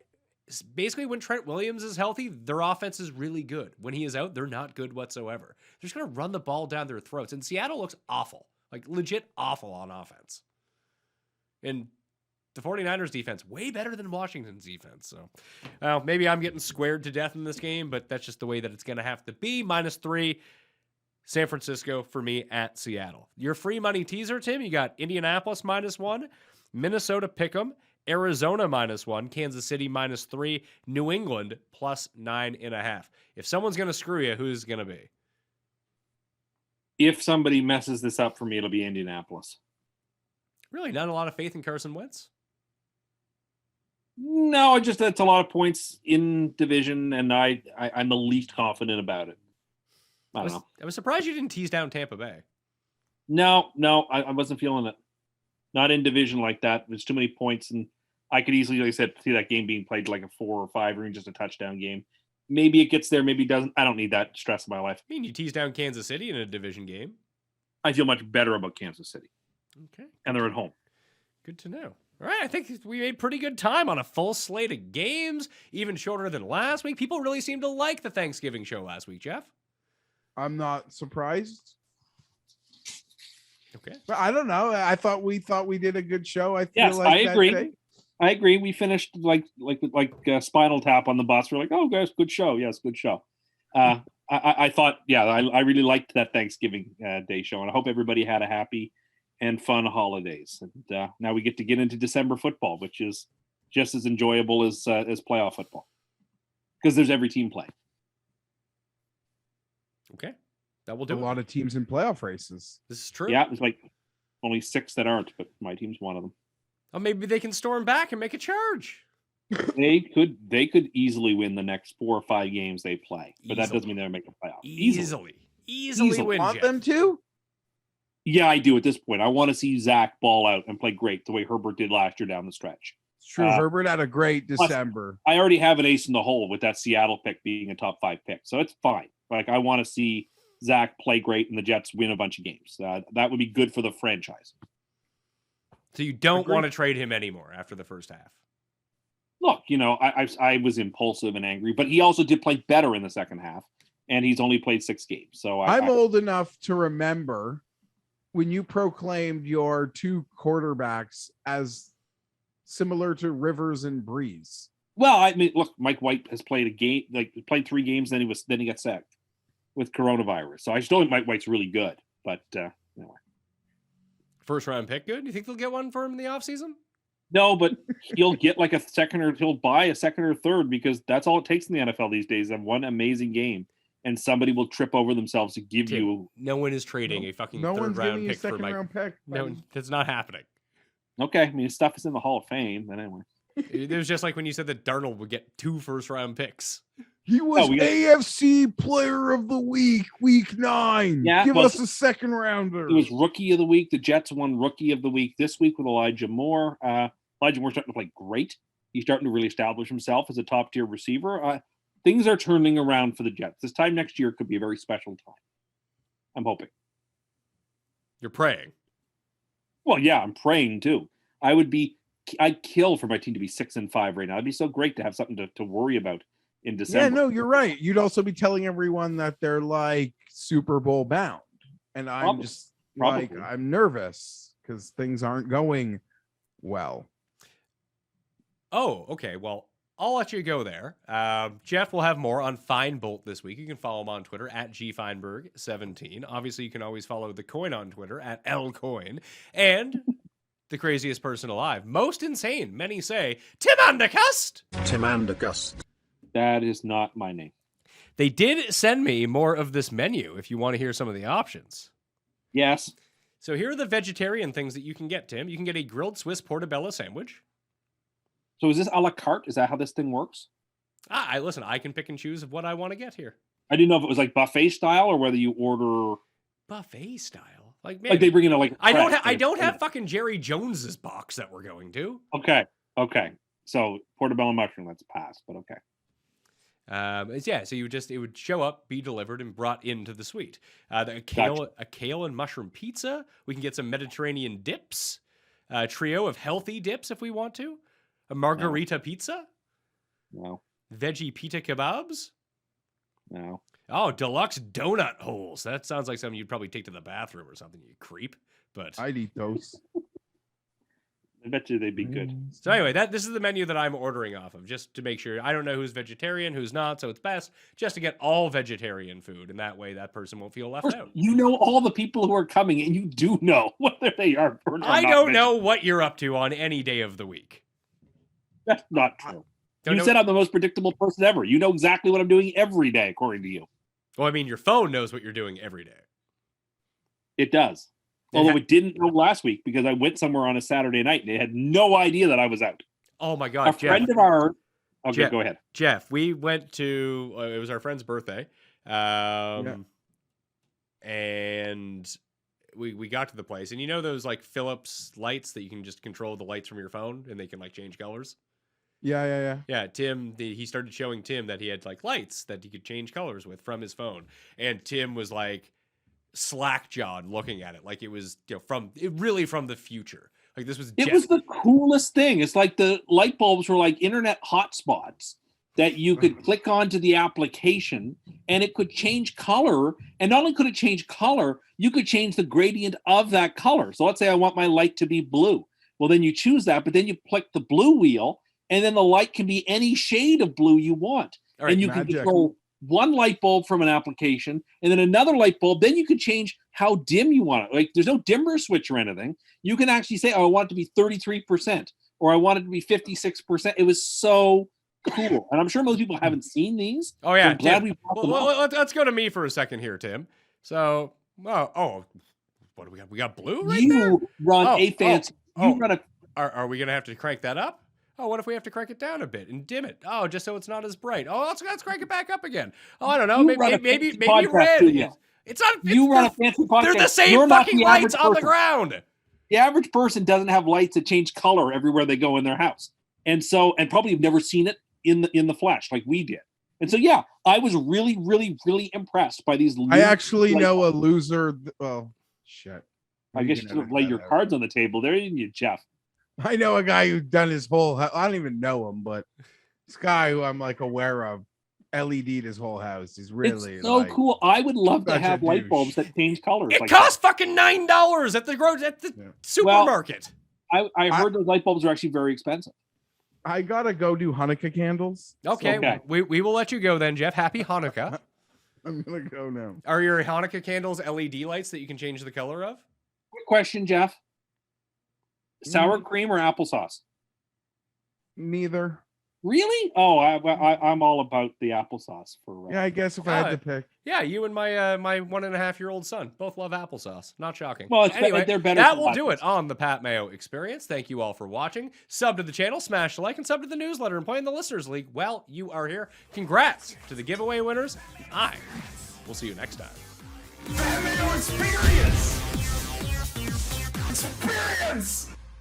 basically when Trent Williams is healthy, their offense is really good. When he is out, they're not good whatsoever. They're just going to run the ball down their throats. And Seattle looks awful, like legit awful on offense. And the 49ers defense, way better than Washington's defense. So maybe I'm getting squared to death in this game, but that's just the way that it's going to have to be. -3, San Francisco for me at Seattle. Your free money teaser, Tim, you got Indianapolis -1, Minnesota pick'em, Arizona -1, Kansas City -3, New England +9.5. If someone's going to screw you, who's going to be? If somebody messes this up for me, it'll be Indianapolis. Really, not a lot of faith in Carson Wentz? No, it's a lot of points in division, and I'm the least confident about it. I don't know. I was surprised you didn't tease down Tampa Bay. No, I wasn't feeling it. Not in division like that. There's too many points, and I could easily, like I said, see that game being played like a 4 or 5 or even just a touchdown game. Maybe it gets there, maybe it doesn't. I don't need that stress in my life. I mean, you tease down Kansas City in a division game. I feel much better about Kansas City. Okay. And they're at home. Good to know. All right, I think we made pretty good time on a full slate of games, even shorter than last week. People really seemed to like the Thanksgiving show last week, Geoff. I'm not surprised. Okay. But I don't know. We thought we did a good show. I feel Yes, like I that agree. day. I agree. We finished like Spinal Tap on the bus. We're like, oh, guys, good show. Yes, good show. I thought, yeah, I really liked that Thanksgiving Day show, and I hope everybody had a happy and fun holidays. And now we get into December football, which is just as enjoyable as playoff football because there's every team playing. Okay. That will do A lot of teams in playoff races. This is true. Yeah, there's like only 6 that aren't, but my team's one of them. Oh, maybe they can storm back and make a charge. They could easily win the next 4 or 5 games they play, but that doesn't mean they're making a playoff. Easily win. Want Geoff. them to? Yeah, I do at this point. I want to see Zach ball out and play great the way Herbert did last year down the stretch. It's true. Herbert had a great December. I already have an ace in the hole with that Seattle pick being a top 5 pick, so it's fine. Like, I want to see Zach play great and the Jets win a bunch of games. That would be good for the franchise. So you don't want to trade him anymore after the first half. Look, I was impulsive and angry, but he also did play better in the second half, and he's only played 6 games. So I'm old enough to remember when you proclaimed your 2 quarterbacks as similar to Rivers and Breeze. Well, I mean, look, Mike White has played a game, played 3 games, then he got sacked with coronavirus. So I still think Mike White's really good, but anyway. First round pick, good? You think they'll get one for him in the offseason? No, but he'll get like a second, or he'll buy a second or third, because that's all it takes in the NFL these days. Have one amazing game, and somebody will trip over themselves to give you. No one is trading a fucking third round pick for Mike. Pick, no, that's not happening. Okay, I mean, his stuff is in the Hall of Fame, but anyway. It was just like when you said that Darnold would get 2 first round picks. He was AFC Player of the Week, Week 9. Yeah, give us a second rounder. It was Rookie of the Week. The Jets won Rookie of the Week this week with Elijah Moore. Elijah Moore's starting to play great. He's starting to really establish himself as a top-tier receiver. Things are turning around for the Jets. This time next year could be a very special time. I'm hoping. You're praying. Well, yeah, I'm praying too. I'd kill for my team to be 6-5 right now. It'd be so great to have something to worry about in December. Yeah, no, you're right. You'd also be telling everyone that they're like Super Bowl bound. And I'm I'm nervous because things aren't going well. Oh, okay. Well, I'll let you go there. Geoff will have more on Feinbolt this week. You can follow him on Twitter at gfeinberg17. Obviously, you can always follow the coin on Twitter at lcoin. And the craziest person alive, most insane, many say, Tim Andercust. Tim Andercust. That is not my name. They did send me more of this menu if you want to hear some of the options. Yes. So here are the vegetarian things that you can get, Tim. You can get a grilled Swiss portobello sandwich. So is this a la carte? Is that how this thing works? Listen, I can pick and choose what I want to get here. I didn't know if it was like buffet style or whether you order buffet style. Like they bring in I don't have fucking Jerry Jones's box that we're going to. Okay. So portobello mushroom, that's a pass, but okay. So it would show up, be delivered, and brought into the suite. A kale and mushroom pizza. We can get some Mediterranean dips. A trio of healthy dips if we want to. A margarita pizza. No. Veggie pita kebabs. No. Oh, deluxe donut holes. That sounds like something you'd probably take to the bathroom or something, you creep. But I'd eat those. I bet you they'd be good. So anyway, this is the menu that I'm ordering off of, just to make sure. I don't know who's vegetarian, who's not, so it's best just to get all vegetarian food, and that way that person won't feel left out. You know all the people who are coming, and you do know whether they are or not. I don't know what you're up to on any day of the week. That's not true. You said I'm the most predictable person ever. You know exactly what I'm doing every day, according to you. Well, I mean, your phone knows what you're doing every day. It does. Although it didn't know last week because I went somewhere on a Saturday night and they had no idea that I was out. Oh, my God. A friend of ours. Okay, go ahead. Geoff, we went to, it was our friend's birthday. And we got to the place. And you know those like Philips lights that you can just control the lights from your phone and they can like change colors? Yeah. Yeah, Tim, he started showing Tim that he had like lights that he could change colors with from his phone. And Tim was like slack-jawed looking at it like it was, from the future. Like this was. It was the coolest thing. It's like the light bulbs were like internet hotspots that you could click onto the application and it could change color. And not only could it change color, you could change the gradient of that color. So let's say I want my light to be blue. Well, then you choose that, but then you click the blue wheel and then the light can be any shade of blue you want. All right, and you can control one light bulb from an application and then another light bulb. Then you can change how dim you want it. Like there's no dimmer switch or anything. You can actually say, oh, I want it to be 33% or I want it to be 56%. It was so cool. And I'm sure most people haven't seen these. Oh, yeah. I'm glad Tim, we brought them up. let's go to me for a second here, Tim. So, what do we got? We got blue right You there? run a fancy. You run a. Are we going to have to crank that up? Oh, what if we have to crank it down a bit and dim it? Oh, just so it's not as bright. Oh, let's crank it back up again. Oh, I don't know. Maybe red. It's not. You run a fancy podcast. They're the same fucking lights on the ground. The average person doesn't have lights that change color everywhere they go in their house, and probably have never seen it in the flesh like we did. And so, yeah, I was really, really, really impressed by these. I actually know a loser. Well, shit. I guess you should have laid your cards on the table there, didn't you, Geoff? I know a guy who's done his whole. I don't even know him, but this guy who I'm like aware of LED'd his whole house. He's really it's so cool. I would love to have light bulbs that change colors. It costs fucking $9 at the supermarket. I heard those light bulbs are actually very expensive. I gotta go do Hanukkah candles. Okay. We will let you go then, Geoff. Happy Hanukkah. I'm gonna go now. Are your Hanukkah candles LED lights that you can change the color of? Quick question, Geoff. Sour cream or applesauce? Neither. Really? Oh, I'm all about the applesauce for. Yeah, I guess if I had to pick. Yeah, you and my my 1.5-year-old son both love applesauce. Not shocking. Well, anyway, they're better. That will do it on the Pat Mayo Experience. Thank you all for watching. Sub to the channel, smash the like, and sub to the newsletter and play in the Listeners League. Well, you are here. Congrats to the giveaway winners. I will see you next time. Pat Mayo Experience! Experience!